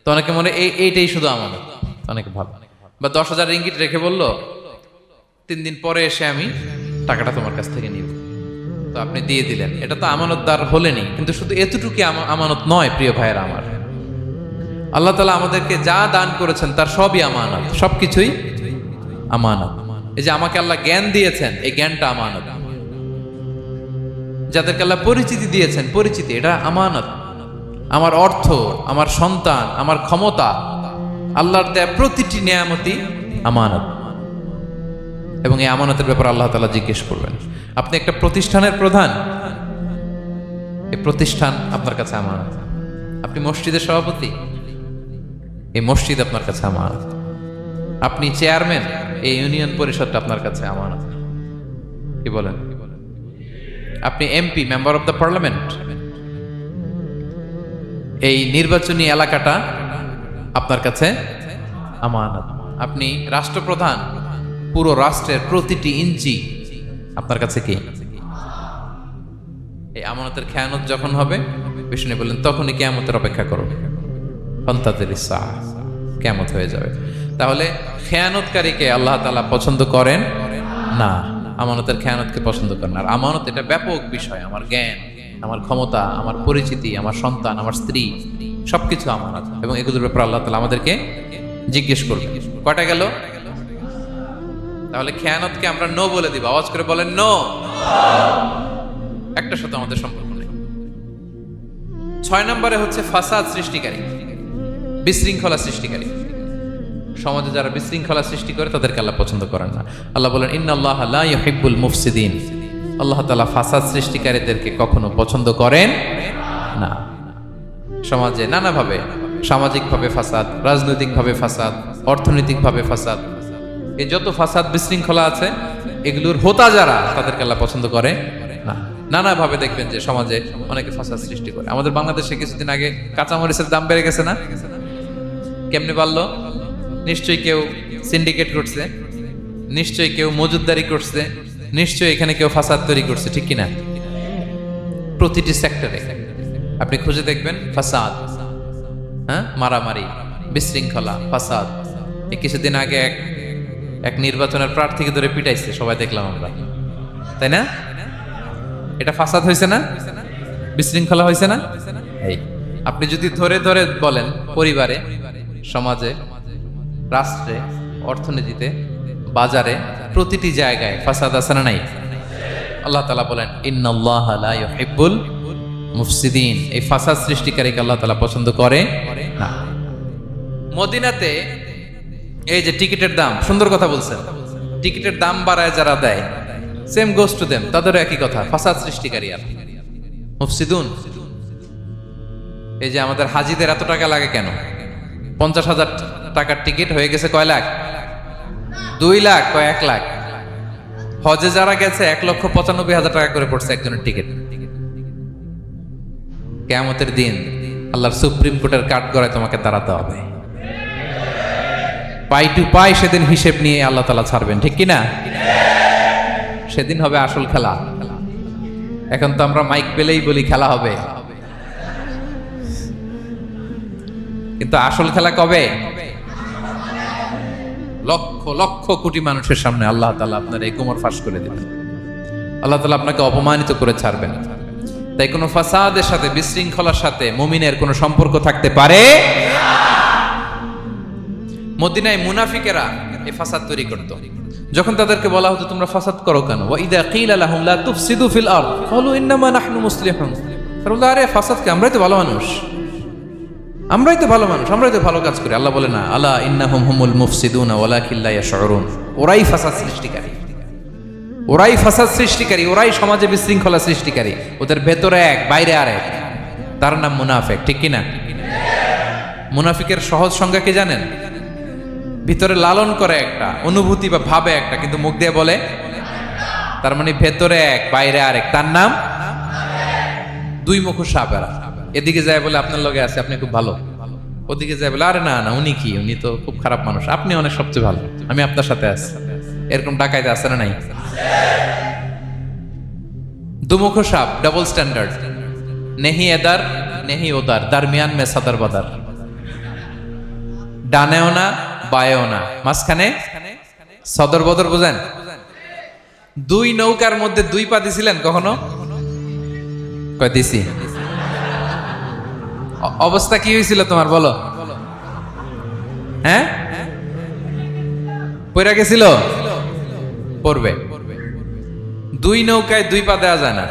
তো অনেকে মনে এইটাই শুধু আমানত, অনেকে ভাব। বা 10,000 রিঙ্গিট রেখে বলল 3 দিন পরে এসে আমি টাকাটা তোমার কাছ থেকে নিব। তো আপনি দিয়ে দিলেন, এটা তো আমানতদার হলেনি। কিন্তু শুধু এতটুকু আমানত নয় প্রিয় ভাইয়েরা আমার। আল্লাহ তাআলা আমাদেরকে যা দান করেছেন তার সবই আমানত, সবকিছুই আমানত। এই যে আমাকে আল্লাহ জ্ঞান দিয়েছেন, এই জ্ঞানটা আমানত। যাদেরকে আল্লাহ পরিচিতি দিয়েছেন, পরিচিতি এটা আমানত। আমার অর্থ, আমার সন্তান, আমার ক্ষমতা, আল্লাহর দেয়া প্রতিটি নিয়ামতই আমানত। এবং এই আমানতের ব্যাপারে আল্লাহ তাআলা জিজ্ঞেস করবেন। আপনি একটা প্রতিষ্ঠানের প্রধান, এই প্রতিষ্ঠান আপনার কাছে আমানত। আপনি মসজিদের সভাপতি, এই মসজিদ আপনার কাছে আমানত। আপনি চেয়ারম্যান, এই ইউনিয়ন পরিষদটা আপনার কাছে আমানত। কি বলেন? আপনি MP, member of the parliament, এই নির্বাচনী এলাকাটা আপনার কাছে আমানত। আপনি রাষ্ট্রপ্রধান, পুরো রাষ্ট্রের প্রতিটি ইঞ্চি আপনার কাছে কি? এই আমানতের খেয়ানত যখন হবে, বিষ্ণু বললেন তখনই কিয়ামতের অপেক্ষা করো, ফান্তাজির সাআহ, কিয়ামত হয়ে যাবে। তাহলে খেয়ানতকারীকে আল্লাহ তাআলা পছন্দ করেন না, আমানতের খেয়ানতকে পছন্দ করেন। আর আমানত এটা ব্যাপক বিষয়। আমার জ্ঞান, আমার ক্ষমতা, আমার পরিচিতি, আমার সন্তান, আমার স্ত্রী, সবকিছু আমানত। এবং এগুলোর ব্যাপারে আল্লাহ তাআলা আমাদেরকে জিজ্ঞেস করবেন। কয়টা গেল? তাহলে খেয়ানতকে আমরা নো বলে দিব। আওয়াজ করে বলেন নো। একটার সাথে আমাদের সম্পর্ক নেই। 6 নম্বরে হচ্ছে ফাসাদ সৃষ্টিকারী, বিশৃঙ্খলা সৃষ্টিকারী। সমাজে যারা বিশৃঙ্খলা সৃষ্টি করে তাদেরকে আল্লাহ পছন্দ করেন না। আল্লাহ বলেন ইন্নাল্লাহা লা ইউহিব্বুল মুফসিদিন। আল্লাহ তাআলা ফাসাদ সৃষ্টিকারীদেরকে কখনো পছন্দ করেন না। সমাজে নানাভাবে, সামাজিকভাবে ফাসাদ, রাজনৈতিকভাবে ফাসাদ, অর্থনৈতিকভাবে ফাসাদ, এই যত ফাসাদ বিশৃঙ্খলা আছে এগুলোর হোতা যারা, তাদেরকে আল্লাহ পছন্দ করে না। নানাভাবে দেখবেন যে সমাজে অনেকে ফাসাদ সৃষ্টি করে। আমাদের বাংলাদেশে কিছুদিন আগে কাঁচামরিচের দাম বেড়ে গেছে না? কেমনে বাড়লো? নিশ্চয়ই কেউ সিন্ডিকেট করছে, নিশ্চয়ই কেউ মজুদদারি করছে, নিশ্চয়ই এখানে কেউ ফাসাদ তৈরি করছে, ঠিক কিনা? প্রতিটি সেক্টরে আপনি খুঁজে দেখবেন ফাসাদ, হ্যাঁ, মারামারি, বিশৃঙ্খলা, ফাসাদ। এই কিছুদিন আগে এক নির্বাচনের প্রার্থীকে ধরে পিটাইছে, সবাই দেখলাম আমরা, তাই না? এটা ফাসাদ হয়েছে না? বিশৃঙ্খলা হয়েছে না? এই আপনি যদি ধরে ধরে বলেন, পরিবারে, সমাজে, রাষ্ট্রে, অর্থনীতিতে, বাজারে, প্রতিটি জায়গায় ফাসাদ আছে না নাই? আল্লাহ তাআলা বলেন ইন্নাল্লাহা লা ইউহিব্বুল মুফসিদিন। এই ফাসাদ সৃষ্টিকারীকে আল্লাহ তাআলা পছন্দ করে না। মদিনাতে এই যে টিকিটের দাম, সুন্দর কথা বলছেন, টিকিটের দাম বাড়ায় যারা দেয়, সেম গোস টু দেম, তাদেরও একই কথা, ফাসাদ সৃষ্টিকারী আর মুফসিদুন। এই যে আমাদের হাজিদের এত টাকা লাগে কেন? 50,000 টাকার টিকিট হয়ে গেছে কয় লাখ? 2 লাখ, কয় 1 লাখ। হজে যারা গেছে 1,95,000 টাকা করে পড়ছে একজনের টিকিট। কিয়ামতের দিন আল্লাহর সুপ্রিম কোর্টের কাঠগড়ায় তোমাকে দাঁড়াতে হবে, পাই টু পাই সেদিন হিসেব নিয়ে আল্লাহ তাআলা ছাড়বেন, ঠিক কিনা? সেদিন হবে আসল খেলা। এখন তো আমরা মাইক পেলেই বলি খেলা হবে, কিন্তু আসল খেলা কবে? লক্ষ লক্ষ কোটি মানুষের সামনে আল্লাহ তাআলা আপনার এই কোমর ফাঁস করে দিবেন। আল্লাহ তাআলা আপনাকে অপমানিত করে ছাড়বেন। তাই কোনো ফাসাদের সাথে, বিশৃঙ্খলার সাথে মুমিনের কোনো সম্পর্ক থাকতে পারে না। মদিনায় মুনাফিকেরা এই ফাসাদ তৈরি করত। যখন তাদেরকে বলা হতো তোমরা ফাসাদ করো কেন, ওয়া ইযা কিলা লাহুম লা তুফসিদু ফিল আরদ ক্বালু ইন্নামা নাহনু মুসলিহুন। আরে ফাসাদ কে? আমরাই তো ভালো মানুষ, আমরাই তো ভালো মানুষ, আমরাই তো ভালো কাজ করি। আল্লাহ বলে না, আলা ইন্নাহুম হুমুল মুফসিদুনা ওয়ালাকিন লা ইয়াশউরুন। ওরাই ফাসাদ সৃষ্টিকারী, ওরাই ফাসাদ সৃষ্টিকারী, ওরাই সমাজে বিশৃঙ্খলা সৃষ্টিকারী। ওদের ভেতরে এক, বাইরে আরেক, তার নাম মুনাফিক, ঠিক কিনা? মুনাফিকের সহজ সংজ্ঞা কি জানেন? ভিতরে লালন করে একটা অনুভূতি বা ভাবে একটা, কিন্তু মুখ দিয়ে বলে তার মানে ভেতরে এক বাইরে আরেক, তার নাম দুই মুখ সাপেরা। এদিকে যায় বলে আপনার লগে আছে, আপনি খুব ভালো, ওদিকে যায় বলে আরে না না উনি কি, উনি তো খুব খারাপ মানুষ, আপনি অনেক সবচেয়ে ভালো, আমি আপনার সাথে আছি। এরকম ডাকাইতে আছে না নাই? দুমুখ সাপ, ডাবল স্ট্যান্ডার্ড, নেহি এদার নেহি ওদার, দারমিয়ান মে সাদার বাদার, ডানেও না বায়েও না, মাঝখানে সদর বদর। বুঝেন? দুই নৌকার মধ্যে দুই পা দিছিলেন কখনো? কয় দিছি। অবস্থা কি হয়েছিল তোমার বলো? হ্যাঁ, পড়ে গেছিল? পড়বে। দুই নৌকায় দুই পা দেওয়া যায় না,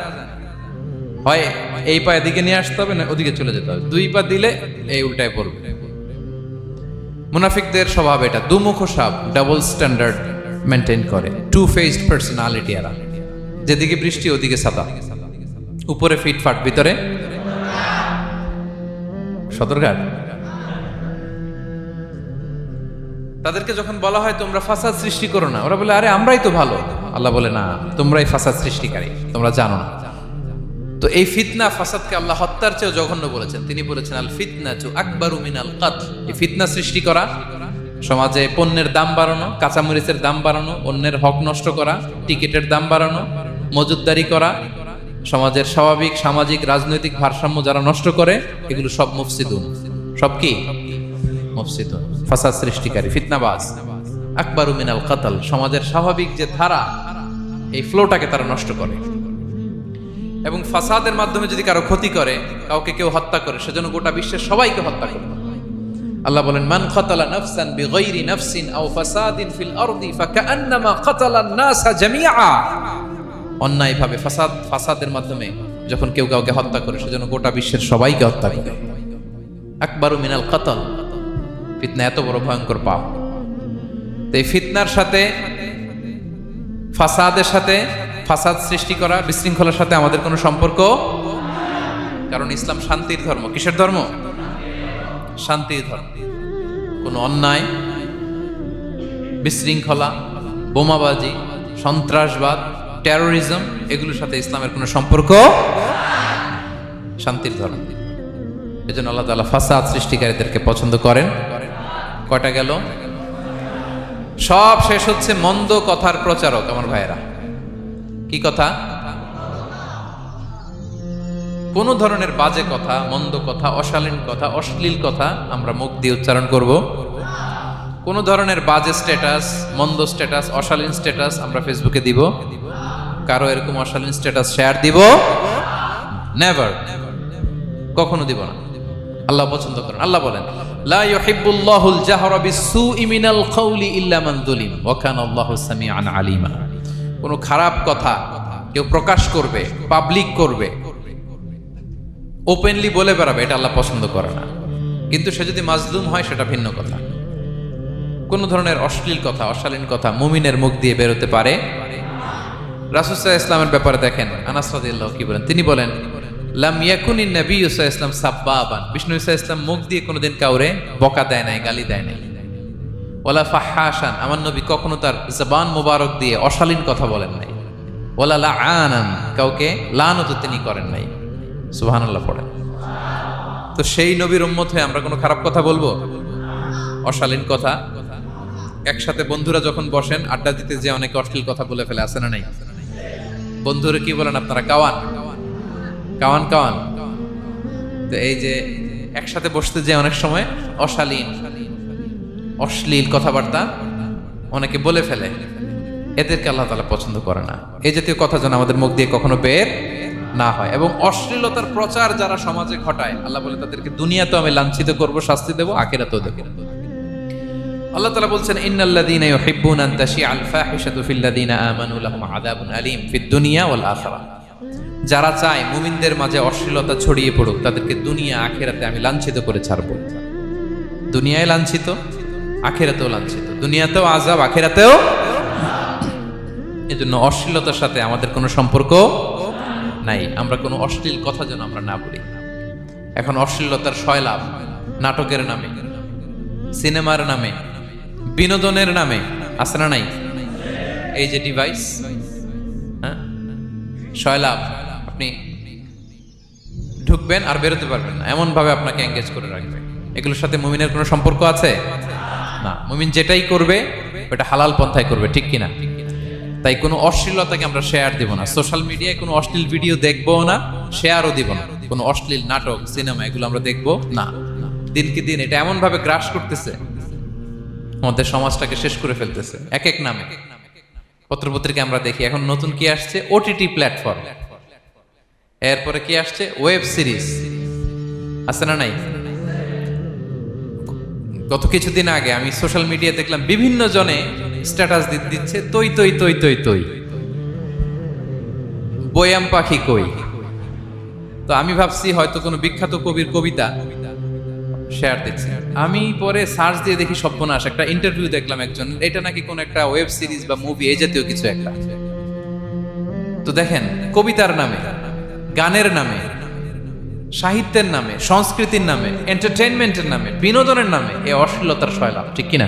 হয় এই পা এদিকে নিয়ে আসতে হবে না ওদিকে চলে যেতে হবে, দুই পা দিলে এই উল্টায় পড়বে। মুনাফিকদের স্বভাব এটা, দুমুখ সাপ, ডাবল স্ট্যান্ডার্ড মেনটেন করে, টু ফেসড পার্সোনালিটি এরা। যেদিকে বৃষ্টি ওদিকে ছাতা, উপরে ফিটফাট ভিতরে সদরঘাট। তাদেরকে যখন বলা হয় তোমরা ফাসাদ সৃষ্টি করো না, ওরা বলে আরে আমরাই তো ভালো। আল্লাহ বলে না, তোমরাই ফাসাদ সৃষ্টিকারী, তোমরা জানো না। তো এই ফিতনা ফাসাদকে আল্লাহ হত্যার চেয়েও জঘন্য বলেছেন। তিনি বলেছেন আল ফিতনাতু আকবারু মিনাল কতল। এই ফিতনা সৃষ্টি করা, সমাজে পণ্যের দাম বাড়ানো, কাঁচামরিচের দাম বাড়ানো, অন্যের হক নষ্ট করা, টিকিটের দাম বাড়ানো, মজুদদারি করা, সমাজের স্বাভাবিক সামাজিক রাজনৈতিক ভারসাম্য যারা নষ্ট করে, এগুলো সব মুফসিদুন। সব কি? মুফসিদুন, ফাসাদ সৃষ্টিকারী, ফিতনাবাজ। আকবারু মিনাল কতল, সমাজের স্বাভাবিক যে ধারা, এই ফ্লোটাকে তারা নষ্ট করে। এবং ফাসাদের মাধ্যমে যদি কারো ক্ষতি করে, কাউকে কেউ হত্যা করে, সেজন্য গোটা বিশ্বের সবাইকে হত্যা করে। আল্লাহ বলেন মান কাতালা নাফসান বিগাইরি নাফসিন আও ফাসাদিন ফিল আরদি ফাকান্নামা কাতালান নাসা জামিআ। অন্যায়ভাবে ফাসাদের মাধ্যমে যখন কেউ কাউকে হত্যা করে, সেজন্য গোটা বিশ্বের সবাইকে হত্যা করে। আকবারু মিনাল কতল, ফিতনা এত বড় ভয়ঙ্কর পাপ। তো এই ফিতনার সাথে, ফাসাদের সাথে, ফাসাদ সৃষ্টি করা, বিশৃঙ্খলার সাথে আমাদের কোনো সম্পর্ক, কারণ ইসলাম শান্তির ধর্ম। কিসের ধর্ম? শান্তির ধর্ম। কোনো অন্যায়, বিশৃঙ্খলা, বোমাবাজি, সন্ত্রাসবাদ, টেরোরিজম, এগুলোর সাথে ইসলামের কোনো সম্পর্ক, শান্তির ধর্ম। এজন্য আল্লাহ তাআলা ফাসাদ সৃষ্টিকারীদেরকে পছন্দ করেন। কয়টা গেল? সব শেষ হচ্ছে মন্দ কথার প্রচারক। আমার ভাইয়েরা, কি কথা? কোন ধরনের বাজে কথা, মন্দ কথা, অশালীন কথা, অশ্লীল কথা আমরা মুখ দিয়ে উচ্চারণ করব। কোন ধরনের বাজে স্ট্যাটাস, মন্দ স্ট্যাটাস, অশালীন স্ট্যাটাস আমরা ফেসবুকে দিব? কারো এরকম অশালীন স্ট্যাটাস শেয়ার দিব? নেভার, কখনো দিব না। আল্লাহ পছন্দ করেন। আল্লাহ বলেন লা ইউহিব্বুল্লাহুল জাহরা বিসসুই মিনাল কওলি ইল্লা মান যুলিম ওয়া কানা আল্লাহু সামিআন আলিমা। কোন খারাপ কথা কেউ প্রকাশ করবে, পাবলিক করবে, ওপেনলি বলে বেড়াবে, এটা আল্লাহ পছন্দ করে না। কিন্তু সে যদি মাজলুম হয় সেটা ভিন্ন কথা। কোন ধরনের অশ্লীল কথা, অশালীন কথা মুমিনের মুখ দিয়ে বেরোতে পারে। রাসূল সাল্লাল্লাহু আলাইহি ওয়াসাল্লামের ব্যাপারে দেখেন, আনাস রাদিয়াল্লাহু কি বলেন? তিনি বলেন লাম ইয়াকুনিন নাবিয়্যু সাল্লাল্লাহু আলাইহি ওয়াসাল্লাম সাব্বাবান। বিষ্ণু সাল্লাল্লাহু আলাইহি ওয়াসাল্লাম মুখ দিয়ে কোনোদিন কাউরে বকা দেয় নাই, গালি দেয় নাই। ওয়ালা ফাহাশান, আমার নবী কখনো তার জবান মোবারক দিয়ে অশালীন কথা বলেন নাই। ওয়ালা লাআনান, কাউকে লানত তিনি করেন নাই। সুবহানাল্লাহ পড়েন। তো সেই নবীর উম্মত হয়ে আমরা কোনো খারাপ কথা বলবো? অশালীন কথা? একসাথে বন্ধুরা যখন বসেন আড্ডা দিতে, যে অনেকে অশ্লীল কথা বলে ফেলে, আছে না নাই? বন্ধুরা কি বলেন আপনারা? Cowan Cowan Cowan. তো এই যে একসাথে বসতে যে অনেক সময় অশালীন, অশ্লীল কথাবার্তা অনেকে বলে ফেলে, এদেরকে আল্লাহ তাআলা পছন্দ করে না। এই জাতীয় কথা যেন আমাদের মুখ দিয়ে কখনো বের না হয়। এবং অশ্লীলতার প্রচার যারা সমাজে ঘটায়, আল্লাহ বলে তাদেরকে দুনিয়াতেও আমি লাঞ্ছিত করব, শাস্তি দেব, আখিরাতেও দেব। আল্লাহ তাআলা বলছেন ইন্নাল্লাযীনা ইউহিব্বুনা আন তাশিআল ফাহিশাতু ফিল্লাযীনা আমানু লাহুম আযাবুন আলীম ফিদ দুনিয়া ওয়াল আখিরাহ। যারা চায় মুমিনদের মাঝে অশ্লীলতা ছড়িয়ে পড়ুক, তাদেরকে দুনিয়া আখিরাতে আমি লাঞ্ছিত করে ছাড়ব। দুনিয়ায় লাঞ্ছিত, আখিরাতেও লাঞ্ছিত। দুনিয়াতেও আযাব, আখিরাতেও। এজন্য অশ্লীলতার সাথে আমাদের কোনো সম্পর্ক নাই। আমরা কোনো অশ্লীল কথা যেন আমরা না বলি। এখন অশ্লীলতার সয়লাভ, নাটকের নামে, সিনেমার নামে, বিনোদনের নামে, আছে না নাই? এই যে ডিভাইস, শয়লাভ, আপনি ঢুকবেন আর বেরোতে পারবেন না, এমন ভাবে আপনাকে এঙ্গেজ করে রাখবে। এগুলোর সাথে মুমিনের কোনো সম্পর্ক আছে না। মুমিন যেটাই করবে ওটা হালাল পন্থায় করবে, ঠিক কিনা? তাই কোনো অশ্লীলতাকে আমরা শেয়ার দিব না, সোশ্যাল মিডিয়ায় কোনো অশ্লীল ভিডিও দেখবো না, শেয়ারও দিব না। কোনো অশ্লীল নাটক, সিনেমা এগুলো আমরা দেখবো না। দিনকে দিন এটা এমন ভাবে গ্রাস করতেছে, আমাদের সমাজটাকে শেষ করে ফেলতেছে এক এক নামে। পত্রপত্রিকা আমরা দেখি এখন নতুন কি আসছে, ওটিটি প্ল্যাটফর্ম, এরপরে কি আসছে, ওয়েব সিরিজ আছে না নাই? গত কিছুদিন আগে আমি সোশ্যাল মিডিয়া দেখলাম বিভিন্ন জনে স্ট্যাটাস দিচ্ছে, তৈ তৈ তৈ তৈ তৈ, বয়াম পাখি কই। তো আমি ভাবছি হয়তো কোনো বিখ্যাত কবির কবিতা শেয়ার দিচ্ছে। আমি পরে সার্চ দিয়ে দেখি সর্বনাশ, একটা ইন্টারভিউ দেখলাম একজন, এটা নাকি কোন একটা ওয়েব সিরিজ বা মুভি এই জাতীয় কিছু একটা। তো দেখেন, কবিতার নামে, গানের নামে, সাহিত্যের নামে, সংস্কৃতির নামে, এন্টারটেইনমেন্টের নামে, বিনোদনের নামে এই অশ্লীলতার শয়লাভ, ঠিক কিনা?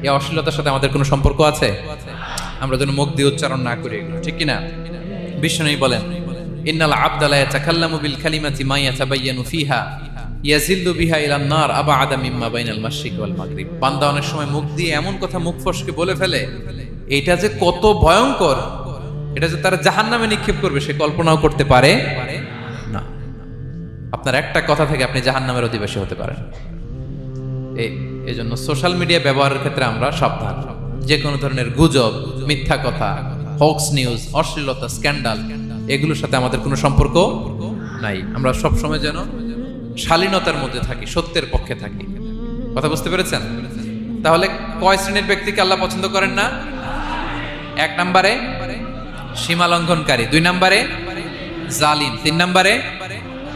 এই অশ্লীলতার সাথে আমাদের কোনো সম্পর্ক আছে? আমরা যেন মুখ দিয়ে উচ্চারণ না করি এগুলো, ঠিক কিনা? বিষ্ণু বলেন, ইন্নাল আবদা লা ইয়াতাকাল্লামু বিল কালিমাতি মা ইয়াতাবায়ানু ফিহা ইয়াজিল্লু বিহা ইলান নার আবআদা মিম্মা বাইনাল মাশরিক ওয়াল মাগরিব। বান্দা অনেক সময় মুখ দিয়ে এমন কথা মুখ ফসকে বলে ফেলে, এটা যে কত ভয়ঙ্কর, এটা যে তারা জাহান্নামে নিক্ষেপ করবে সে কল্পনাও করতে পারে না। আপনার একটা কথা থেকে আপনি জাহান্নামের অধিবাসী হতে পারেন। এই জন্য সোশ্যাল মিডিয়া ব্যবহারের ক্ষেত্রে আমরা সাবধান। যে কোনো ধরনের গুজব, মিথ্যা কথা, হক্স নিউজ, অশ্লীলতা, স্ক্যান্ডাল এগুলোর সাথে আমাদের কোনো সম্পর্ক নাই। আমরা সবসময় যেন শালীনতার মধ্যে থাকি, সত্যের পক্ষে থাকি। কথা বুঝতে পেরেছেন? তাহলে কয় শ্রেণীর ব্যক্তিকে আল্লাহ পছন্দ করেন না? 1 নম্বরে সীমা লঙ্ঘনকারী, 2 নম্বরে জালিম, 3 নম্বরে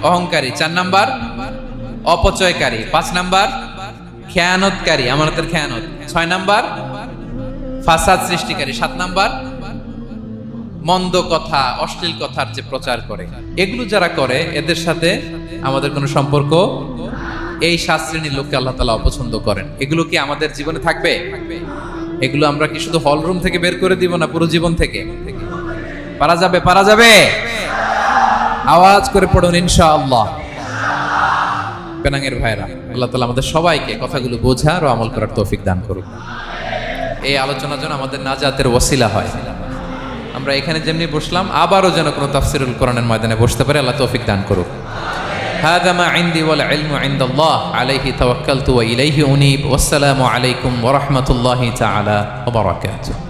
অহংকারী, 4 নম্বর অপচয়কারী, 5 নম্বর খেয়ানতকারী, আমানতের খেয়ানত, 6 নম্বর ফাসাদ সৃষ্টিকারী, 7 নম্বর মন্দ কথা, অশ্লীল কথার যে প্রচার করে। এগুলো যারা করে এদের সাথে আমাদের কোনো সম্পর্ক, এই 7 শ্রেণীর লোককে আল্লাহ তাআলা অপছন্দ করেন। এগুলো কি আমাদের জীবনে থাকবে? এগুলো আমরা কি শুধু হল রুম থেকে বের করে দিব না পুরো জীবন থেকে? পারা যাবে? পারা যাবে? আওয়াজ করে পড়ুন ইনশাআল্লাহ। পেনাঙ্গের ভাইরা, আল্লাহ তাআলা আমাদের সবাইকে কথাগুলো বোঝার ও আমল করার তৌফিক দান করুন। এই আলোচনা যেন আমাদের নাজাতের ওসিলা হয়। আমরা এখানে যেমনি বসলাম, আবারও যেন কোনো তাফসিরুল কোরআনের ময়দানে বসতে পারে, আল্লাহ তৌফিক দান করুন। হাযা মা ইনদি ওয়াল ইলমু ইনদাল্লাহ আলাইহি তাওয়াক্কালতু ওয়া ইলাইহি উনীব। ওয়াসসালামু আলাইকুম ওয়া রাহমাতুল্লাহি তাআলা ওয়া বারাকাতুহু।